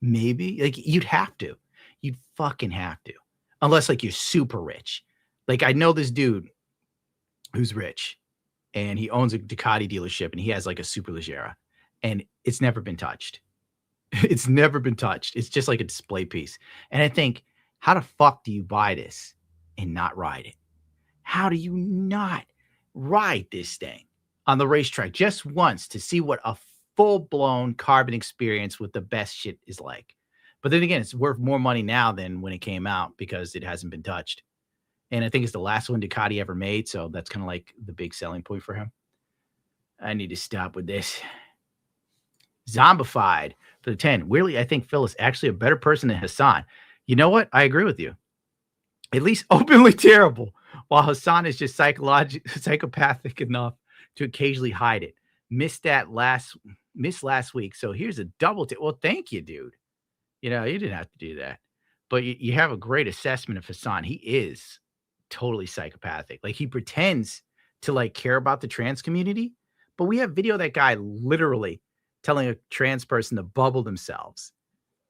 Maybe. Like you'd have to. You'd fucking have to. Unless like you're super rich. Like I know this dude who's rich and he owns a Ducati dealership and he has like a Superleggera and it's never been touched. It's never been touched. It's just like a display piece. And I think, how the fuck do you buy this and not ride it? How do you not ride this thing on the racetrack just once to see what a full-blown carbon experience with the best shit is like? But then again, it's worth more money now than when it came out because it hasn't been touched. And I think it's the last one Ducati ever made. So that's kind of like the big selling point for him. I need to stop with this. Zombified for the 10. Weirdly, I think Phil is actually a better person than Hasan. You know what? I agree with you. At least openly terrible, while Hasan is just psychopathic enough to occasionally hide it. Missed last week. So here's a double tip. Well, thank you, dude. You know, you didn't have to do that. But you have a great assessment of Hasan. He is totally psychopathic. Like he pretends to like care about the trans community, but we have video of that guy literally telling a trans person to bubble themselves.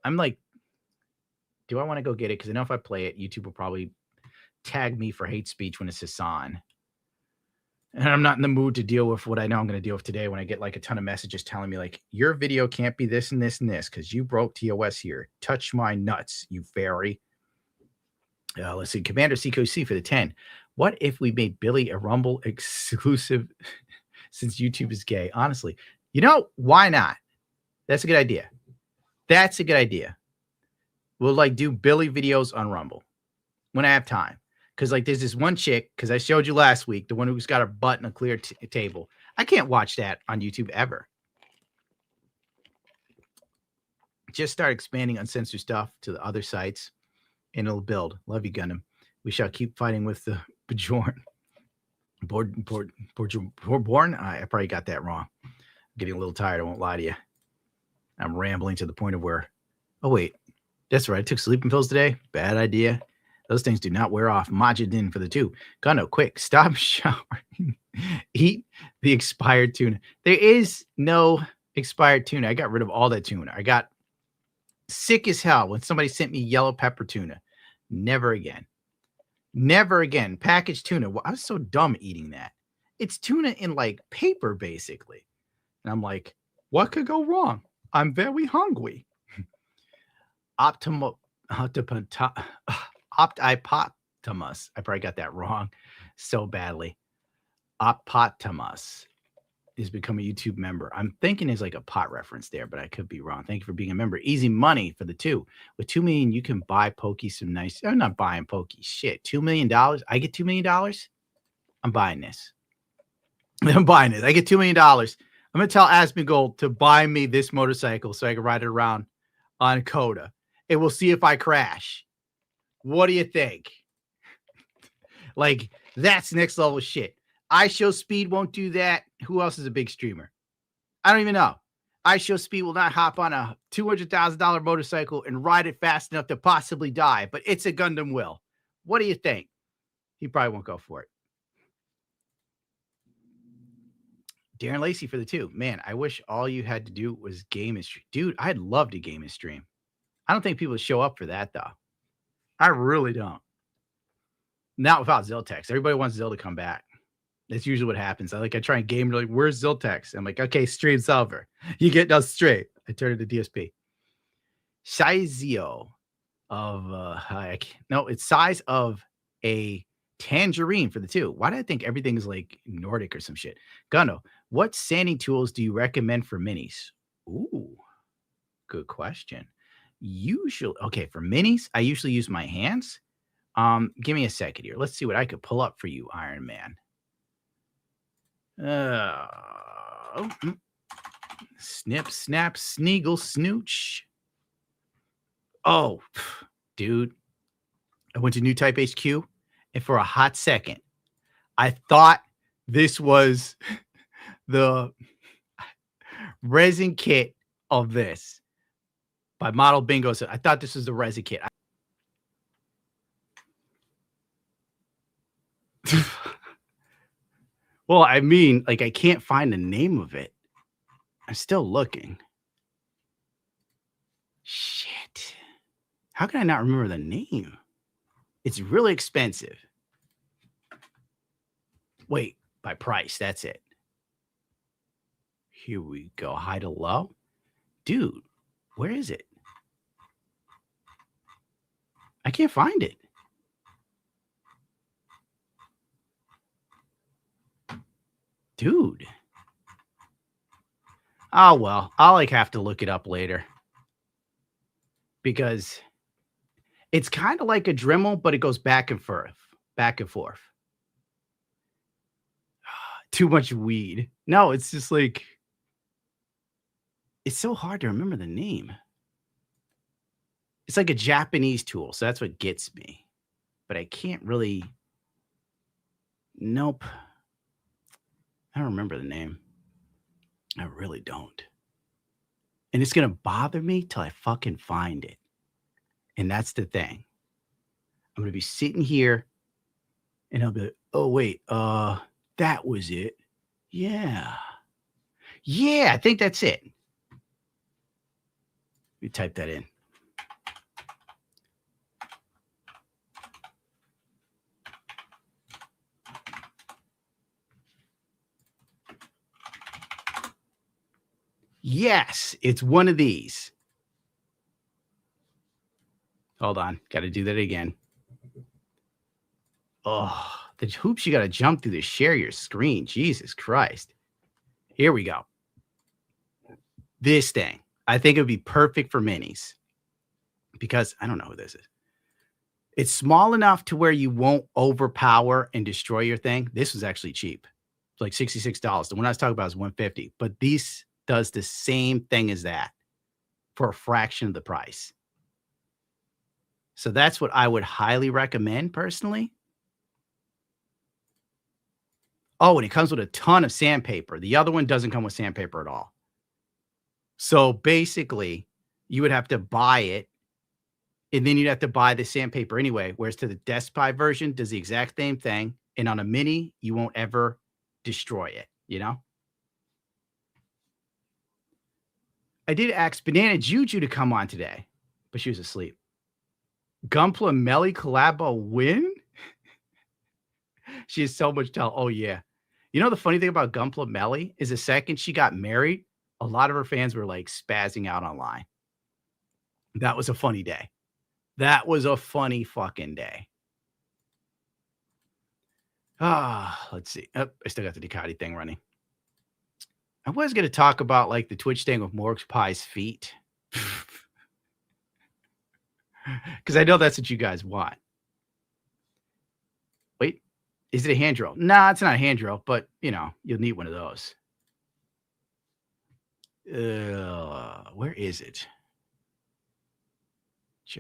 I'm like, do I want to go get it? Because I know if I play it, YouTube will probably tag me for hate speech when it's Hasan. And I'm not in the mood to deal with what I know I'm going to deal with today when I get like a ton of messages telling me like, your video can't be this and this and this because you broke TOS here. Touch my nuts, you fairy. Let's see. Commander CKC for the 10. What if we made Billy a Rumble exclusive since YouTube is gay? Honestly, you know, why not? That's a good idea. That's a good idea. We'll like do Billy videos on Rumble when I have time. Because like there's this one chick, because I showed you last week, the one who's got her butt in a clear table. I can't watch that on YouTube ever. Just start expanding uncensored stuff to the other sites, and it'll build. Love you, Gundam. We shall keep fighting with the Bjorn. Born? I probably got that wrong. I'm getting a little tired. I won't lie to you. I'm rambling to the point of where, oh, wait. That's right. I took sleeping pills today. Bad idea. Those things do not wear off. Majidin for the 2. Gano, quick. Stop showering. Eat the expired tuna. There is no expired tuna. I got rid of all that tuna. I got sick as hell when somebody sent me yellow pepper tuna. Never again. Never again. Packaged tuna. Well, I was so dumb eating that. It's tuna in like paper, basically. And I'm like, what could go wrong? I'm very hungry. Optipotamus. I probably got that wrong so badly. Opotamus is become a YouTube member. I'm thinking there's like a pot reference there, but I could be wrong. Thank you for being a member. Easy money for the 2. With $2 million, you can buy Pokey some nice. I'm not buying Pokey. Shit. $2 million. I get $2 million. I'm buying this. I'm buying it. I get $2 million. I'm going to tell Asmongold to buy me this motorcycle so I can ride it around on Coda. And we'll see if I crash. What do you think? Like, that's next level shit. iShowSpeed won't do that. Who else is a big streamer? I don't even know. iShowSpeed will not hop on a $200,000 motorcycle and ride it fast enough to possibly die, but It's a Gundam will. What do you think? He probably won't go for it. Darren Lacey for the 2. Man, I wish all you had to do was game and stream. Dude, I'd love to game and stream. I don't think people show up for that, though. I really don't. Not without Ziltex. Everybody wants Zil to come back. That's usually what happens. I try and game. They're like, where's Ziltex? I'm like, okay, stream solver. You get us straight. I turn it to DSP. Sizeo of no, it's size of a tangerine for the 2. Why do I think everything is like Nordic or some shit? Gunno, what sanding tools do you recommend for minis? Ooh, good question. Usually, okay, for minis, I usually use my hands. Give me a second here. Let's see what I could pull up for you, Iron Man. Snip, snap, sneagle, snooch. Oh, dude. I went to New Type HQ, and for a hot second, I thought this was the resin kit of this by Model Bingo. So I thought this was the resin kit. Well, I mean, like, I can't find the name of it. I'm still looking. Shit. How can I not remember the name? It's really expensive. Wait, by price. That's it. Here we go. High to low. Dude, where is it? I can't find it. Dude. Oh, well, I'll have to look it up later. Because it's kind of like a Dremel, but it goes back and forth. Back and forth. Too much weed. No, it's just like, it's so hard to remember the name. It's like a Japanese tool, so that's what gets me. But I can't really. Nope. I don't remember the name. I really don't. And it's going to bother me till I fucking find it. And that's the thing. I'm going to be sitting here and I'll be like, oh, wait, that was it. Yeah. Yeah, I think that's it. Let me type that in. Yes, it's one of these. Hold on. Got to do that again. Oh, the hoops you got to jump through to share your screen. Jesus Christ. Here we go. This thing. I think it would be perfect for minis because I don't know who this is. It's small enough to where you won't overpower and destroy your thing. This was actually cheap. It's like $66. The one I was talking about is $150, but this does the same thing as that for a fraction of the price. So that's what I would highly recommend personally. Oh, and it comes with a ton of sandpaper. The other one doesn't come with sandpaper at all. So basically, you would have to buy it, and then you'd have to buy the sandpaper anyway. Whereas to the desktop version, does the exact same thing. And on a mini, you won't ever destroy it, you know? I did ask Banana Juju to come on today, but she was asleep. Gunpla Melly collabo win? She has so much talent. Oh, yeah. You know, the funny thing about Gunpla Melly is the second she got married, a lot of her fans were like spazzing out online. That was a funny day. That was a funny fucking day. Let's see. Oh, I still got the Ducati thing running. I was going to talk about like the Twitch thing with Morgs Pie's feet. Because I know that's what you guys want. Wait, is it a hand drill? Nah, it's not a hand drill, but you know, you'll need one of those. Where is it?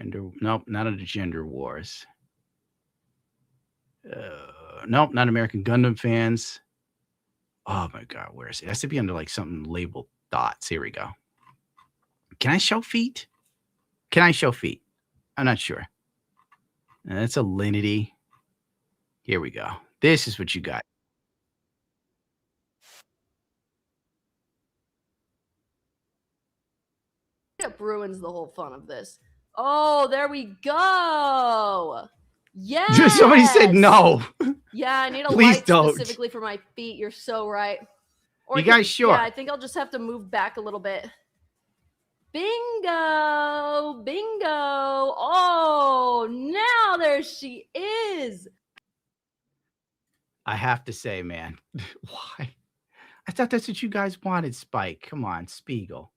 Nope, not under Gender Wars. Nope, not American Gundam fans. Oh my God, where is it? It has to be under like something labeled dots. Here we go. Can I show feet? Can I show feet? I'm not sure. That's a Linity. Here we go. This is what you got. It ruins the whole fun of this. Oh, there we go. Yeah. Somebody said no. Yeah, I need a Please light don't. specifically for my feet. You're so right. Or You guys sure? Yeah, I think I'll just have to move back a little bit. Bingo! Bingo! Oh, now there she is. I have to say, man, why? I thought that's what you guys wanted, Spike. Come on, Spiegel.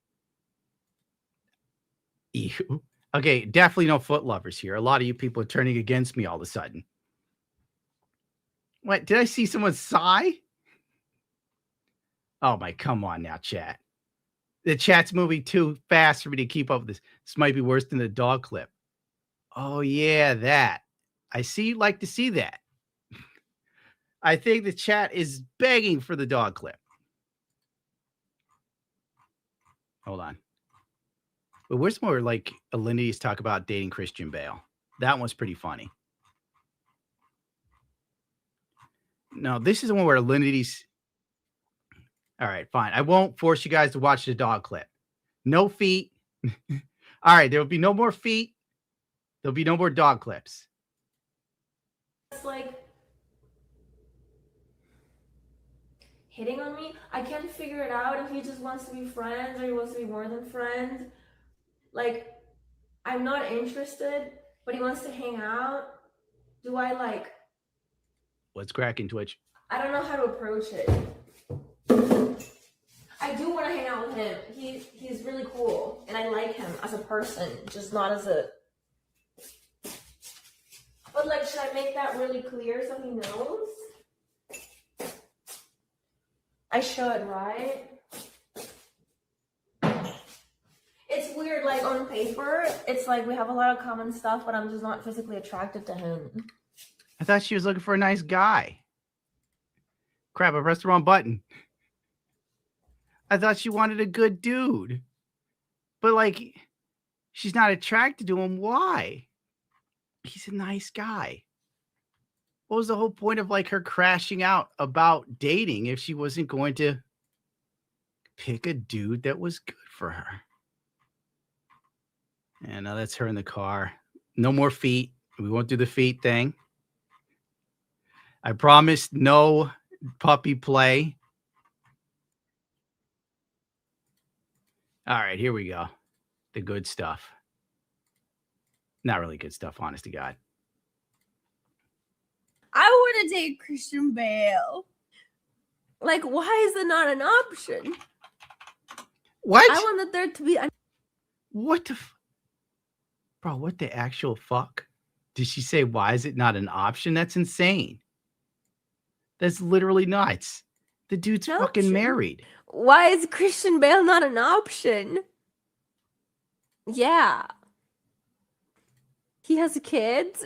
Ew. Okay, definitely no foot lovers here. A lot of you people are turning against me all of a sudden. What? Did I see someone sigh? Oh my, come on now, chat. The chat's moving too fast for me to keep up with this. This might be worse than the dog clip. Oh yeah, that. I see. You'd like to see that. I think the chat is begging for the dog clip. Hold on. But where's more like Alinity's talk about dating Christian Bale? That one's pretty funny. No, this is the one where Alinity's. All right, fine. I won't force you guys to watch the dog clip. No feet. All right, there will be no more feet. There'll be no more dog clips. It's like hitting on me. I can't figure it out if he just wants to be friends or he wants to be more than friends. Like, I'm not interested, but he wants to hang out. Do I like... What's cracking, Twitch? I don't know how to approach it. I do want to hang out with him. He's really cool, and I like him as a person, just not as a... But, like, should I make that really clear so he knows? I should, right? It's weird, like, on paper, it's like we have a lot of common stuff, but I'm just not physically attracted to him. I thought she was looking for a nice guy. Crap, I pressed the wrong button. I thought she wanted a good dude. But, like, she's not attracted to him. Why? He's a nice guy. What was the whole point of, like, her crashing out about dating if she wasn't going to pick a dude that was good for her? And now that's her in the car. No more feet. We won't do the feet thing. I promised no puppy play. All right, here we go. The good stuff. Not really good stuff, honest to God. I want to date Christian Bale. Like, why is it not an option? What? I wanted there to be... What the bro, what the actual fuck? Did she say, why is it not an option? That's insane. That's literally nuts. The dude's fucking married. Why is Christian Bale not an option? Yeah. He has kids?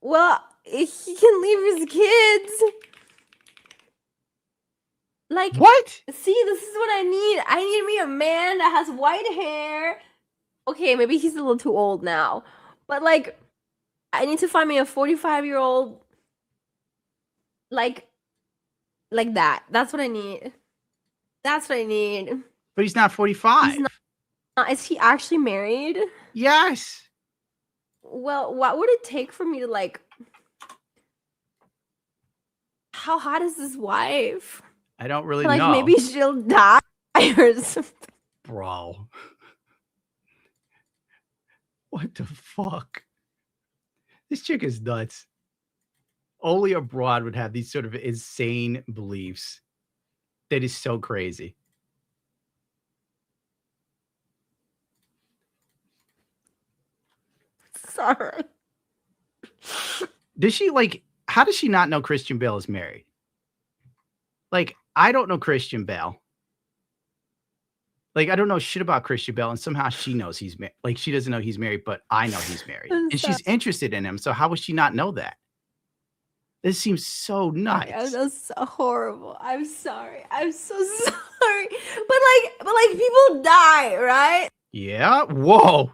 Well, he can leave his kids. Like, what? See, this is what I need. I need me a man that has white hair. Okay, maybe he's a little too old now. But, like, I need to find me a 45-year-old. Like that. That's what I need. That's what I need. But he's not 45. He's not, is he actually married? Yes. Well, what would it take for me to, like... How hot is this wife? I don't really Like, know. maybe she'll die or something. Bro. What the fuck? This chick is nuts. Only a broad would have these sort of insane beliefs. That is so crazy. Sorry. Does she how does she not know Christian Bale is married? Like, I don't know Christian Bale. Like, I don't know shit about Christian Bale, and somehow she knows he's married. Like, she doesn't know he's married, but I know he's married. And she's interested in him, so how would she not know that? This seems so nuts. That's so horrible. I'm sorry. I'm so sorry. But like people die, right? Yeah? Whoa.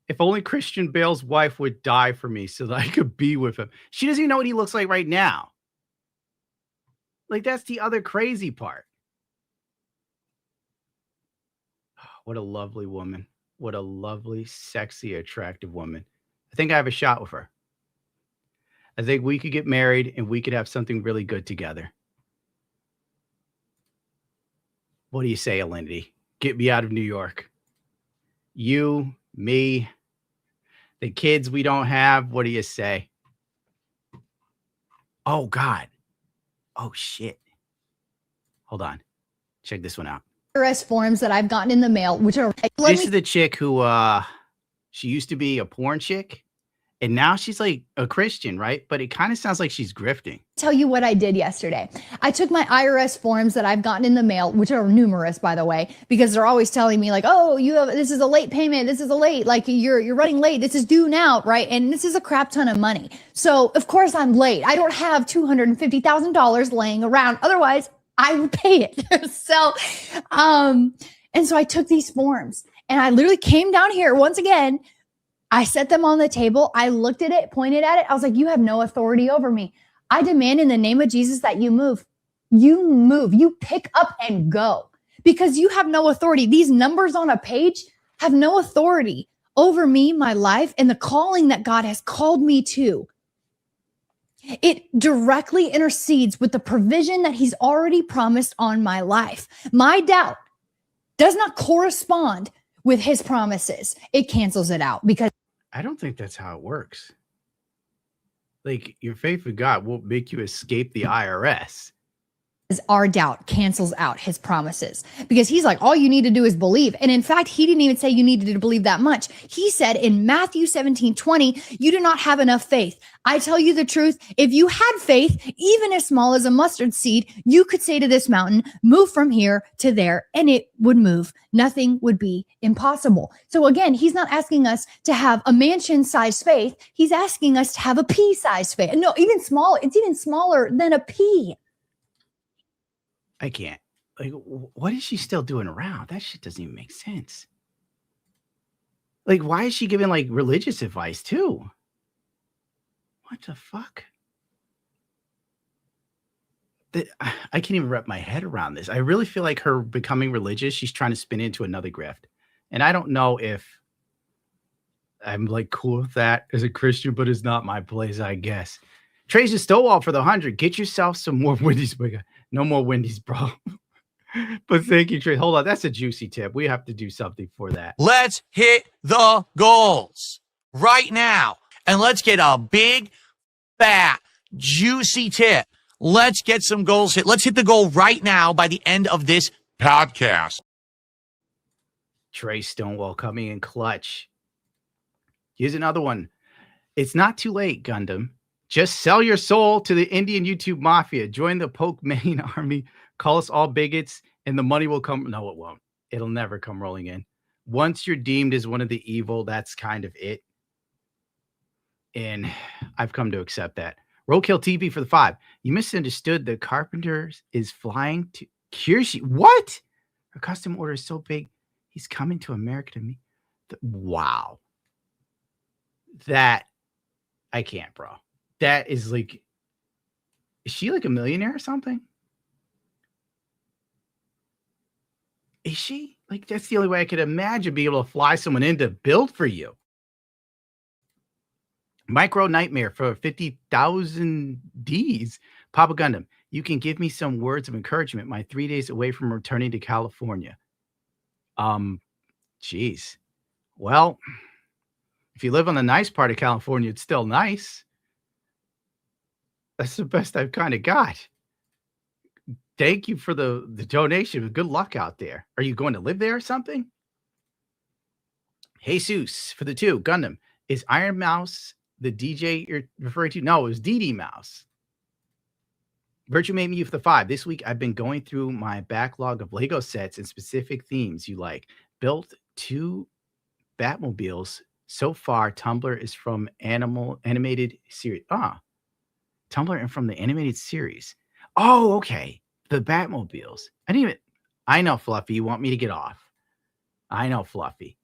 If only Christian Bale's wife would die for me so that I could be with him. She doesn't even know what he looks like right now. Like, that's the other crazy part. What a lovely woman. What a lovely, sexy, attractive woman. I think I have a shot with her. I think we could get married and we could have something really good together. What do you say, Alinity? Get me out of New York. You, me, the kids we don't have. What do you say? Oh, God. Oh, shit. Hold on. Check this one out. IRS forms that I've gotten in the mail, which are... This is the chick who, she used to be a porn chick. And now she's like a Christian, right? But it kind of sounds like she's grifting. Tell you what I did yesterday. I took my IRS forms that I've gotten in the mail, which are numerous, by the way, because they're always telling me like, oh, this is a late payment. This is a late, like you're running late. This is due now, right? And this is a crap ton of money. So of course I'm late. I don't have $250,000 laying around. Otherwise I would pay it. and so I took these forms and I literally came down here once again. I set them on the table. I looked at it, pointed at it. I was like, you have no authority over me. I demand in the name of Jesus that you move. You move. You pick up and go because you have no authority. These numbers on a page have no authority over me, my life, and the calling that God has called me to. It directly intercedes with the provision that he's already promised on my life. My doubt does not correspond with his promises. It cancels it out because I don't think that's how it works. Like, your faith in God won't make you escape the IRS. Our doubt cancels out his promises because he's like, all you need to do is believe. And in fact, he didn't even say you needed to believe that much. He said in Matthew 17:20, you do not have enough faith. I tell you the truth. If you had faith, even as small as a mustard seed, you could say to this mountain, move from here to there, and it would move. Nothing would be impossible. So again, he's not asking us to have a mansion-sized faith. He's asking us to have a pea-sized faith. No, even smaller. It's even smaller than a pea. I can't. Like, what is she still doing around? That shit doesn't even make sense. Like, why is she giving, like, religious advice, too? What the fuck? I can't even wrap my head around this. I really feel like her becoming religious, she's trying to spin into another grift. And I don't know if I'm, like, cool with that as a Christian, but it's not my place, I guess. Tracy Stowall for the 100. Get yourself some more Wendy's. No more Wendy's, bro. But thank you, Trey. Hold on. That's a juicy tip. We have to do something for that. Let's hit the goals right now. And let's get a big, fat, juicy tip. Let's get some goals hit. Let's hit the goal right now by the end of this podcast. Trey Stonewall coming in clutch. Here's another one. It's not too late, Gundam. Just sell your soul to the Indian YouTube mafia. Join the Poke main army. Call us all bigots, and the money will come. No, it won't. It'll never come rolling in. Once you're deemed as one of the evil, that's kind of it. And I've come to accept that. Roadkill TV for the 5. You misunderstood. The Carpenter is flying to Kirshi. What? Her custom order is so big. He's coming to America to meet. Wow. That I can't, bro. That is like, is she like a millionaire or something? Is she? Like, that's the only way I could imagine being able to fly someone in to build for you. Micro Nightmare for 50,000 Ds. Papa Gundam, you can give me some words of encouragement. My 3 days away from returning to California. Geez. Well, if you live on the nice part of California, it's still nice. That's the best I've kind of got. Thank you for the donation. Good luck out there. Are you going to live there or something? Jesus for the 2. Gundam, is Iron Mouse the DJ you're referring to? No, it was DD Mouse. Virtue made me for the 5. This week, I've been going through my backlog of Lego sets and specific themes you like. Built 2 Batmobiles. So far, Tumblr is from animated series. Tumblr and from the animated series. Oh, okay. The Batmobiles. I know, Fluffy. You want me to get off. I know, Fluffy.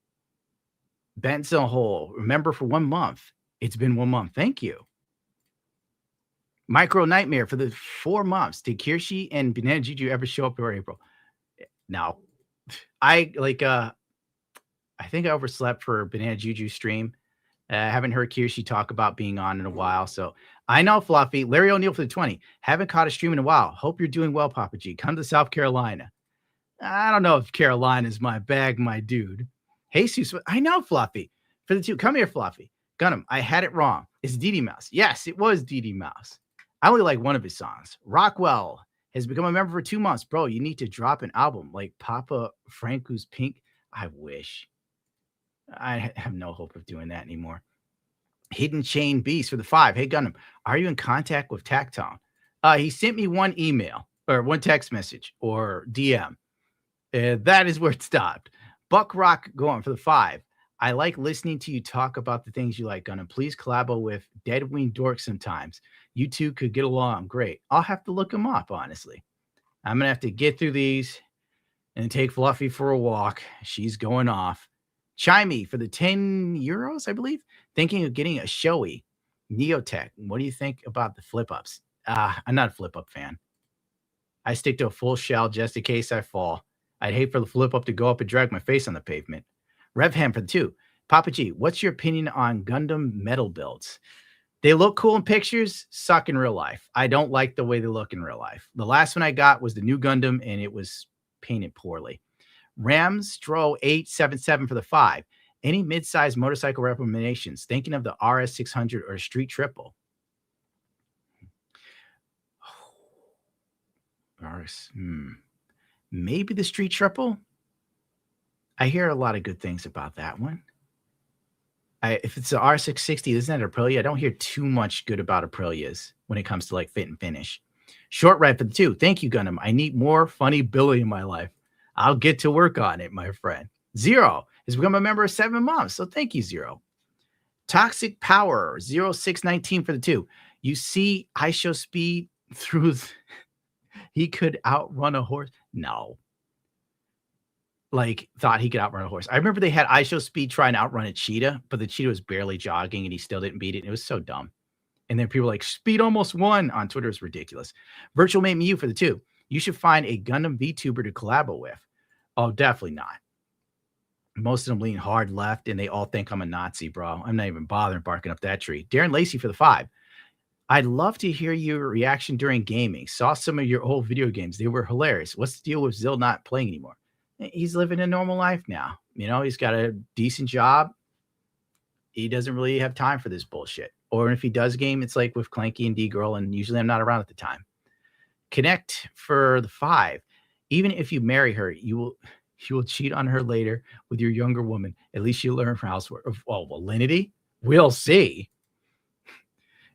Benson Hole. Remember for 1 month. It's been 1 month. Thank you. Micro Nightmare for the 4 months. Did Kirshi and Banana Juju ever show up for April? No. I think I overslept for Banana Juju stream. I haven't heard Kirshi talk about being on in a while. So I know, Fluffy. Larry O'Neill for the 20. Haven't caught a stream in a while. Hope you're doing well, Papa G. Come to South Carolina. I don't know if Carolina's my bag, my dude. Jesus, I know, Fluffy. For the 2. Come here, Fluffy. Gundam, I had it wrong. It's DD Mouse. Yes, it was DD Mouse. I only like one of his songs. Rockwell has become a member for 2 months. Bro, you need to drop an album like Papa Franco's Pink. I wish. I have no hope of doing that anymore. Hidden Chain Beast for the 5. Hey, Gundam, are you in contact with Tactone? He sent me one email or one text message or DM. That is where it stopped. Buck Rock going for the 5. I like listening to you talk about the things you like, Gundam. Please collabo with Deadwing Dork sometimes. You two could get along. Great. I'll have to look them up, honestly. I'm going to have to get through these and take Fluffy for a walk. She's going off. Chimey for the 10 euros, I believe. Thinking of getting a Shoei Neotech. What do you think about the flip-ups? I'm not a flip-up fan. I stick to a full shell just in case I fall. I'd hate for the flip-up to go up and drag my face on the pavement. Revham for the 2. Papa G, what's your opinion on Gundam metal builds? They look cool in pictures, suck in real life. I don't like the way they look in real life. The last one I got was the new Gundam, and it was painted poorly. Ramstro 877 for the 5. Any mid-sized motorcycle recommendations? Thinking of the RS600 or Street Triple. Maybe the Street Triple. I hear a lot of good things about that one. If it's the R660, isn't that Aprilia? I don't hear too much good about Aprilias when it comes to like fit and finish. Short Ride for the 2. Thank you, Gundam. I need more funny Billy in my life. I'll get to work on it, my friend. Zero has become a member of 7 months. So thank you, Zero. Toxic Power 0619 for the 2. You see, I show speed through. He could outrun a horse. No. Like, thought he could outrun a horse. I remember they had ISO Speed try and outrun a cheetah, but the cheetah was barely jogging and he still didn't beat it. And it was so dumb. And then people were like, Speed almost won on Twitter. Is ridiculous. Virtual Mate Mew for the 2. You should find a Gundam VTuber to collabo with. Oh, definitely not. Most of them lean hard left and they all think I'm a Nazi, bro. I'm not even bothering barking up that tree. Darren Lacey for the 5. I'd love to hear your reaction during gaming. Saw some of your old video games. They were hilarious. What's the deal with Zill not playing anymore? He's living a normal life now. You know, he's got a decent job. He doesn't really have time for this bullshit. Or if he does game, it's like with Clanky and D-Girl, and usually I'm not around at the time. Connect for the 5. Even if you marry her, you will You will cheat on her later with your younger woman. At least you learn from housework. Oh, validity? We'll see.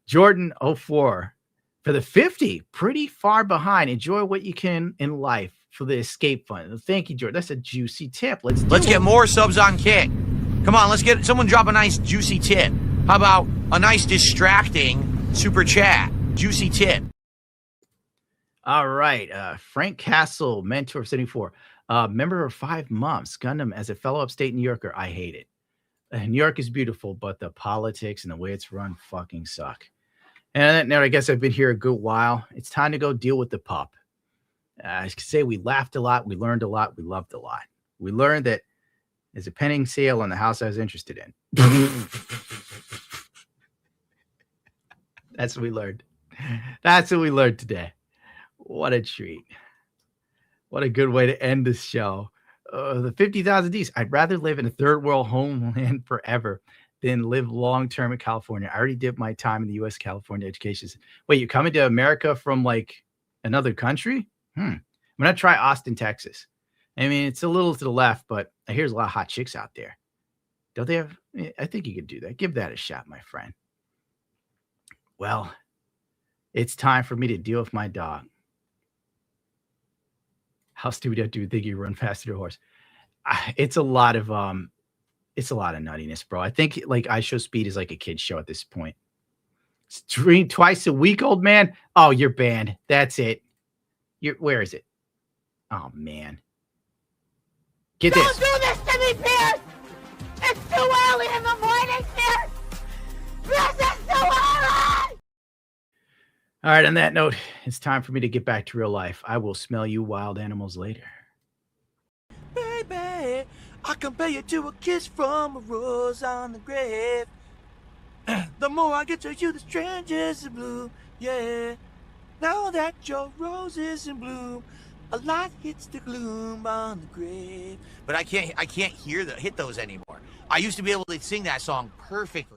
Jordan 04. For the 50, pretty far behind. Enjoy what you can in life for the escape fund. Thank you, Jordan. That's a juicy tip. Let's get more subs on Kick. Come on, let's get someone drop a nice juicy tip. How about a nice distracting super chat? Juicy tip. All right. Frank Castle, mentor of 74. Member of 5 months. Gundam, as a fellow upstate New Yorker, I hate it. New York is beautiful, but the politics and the way it's run fucking suck. And now I guess I've been here a good while. It's time to go deal with the pup. I could say we laughed a lot. We learned a lot. We loved a lot. We learned that there's a pending sale on the house I was interested in. That's what we learned. That's what we learned today. What a treat. What a good way to end this show. The 50,000 Ds. I'd rather live in a third world homeland forever than live long-term in California. I already did my time in the U.S. California education. Wait, you're coming to America from like another country? I'm going to try Austin, Texas. I mean, it's a little to the left, but I hear there's a lot of hot chicks out there. Don't they have? I think you could do that. Give that a shot, my friend. Well, it's time for me to deal with my dog. How stupid do you think you run faster than a horse? It's a lot of nuttiness, bro. I think like iShowSpeed is like a kid's show at this point. Stream twice a week, old man. Oh, you're banned. That's it. Where is it? Oh man. Get this. Don't do this to me, Pierce! It's too early in the morning, Pierce! This is too early! All right, on that note, it's time for me to get back to real life. I will smell you wild animals later. Baby, I compare you to a kiss from a rose on the grave. The more I get to you, the strangers in bloom, yeah. Now that your rose is in bloom, a light hits the gloom on the grave. But I can't hit those anymore. I used to be able to sing that song perfectly.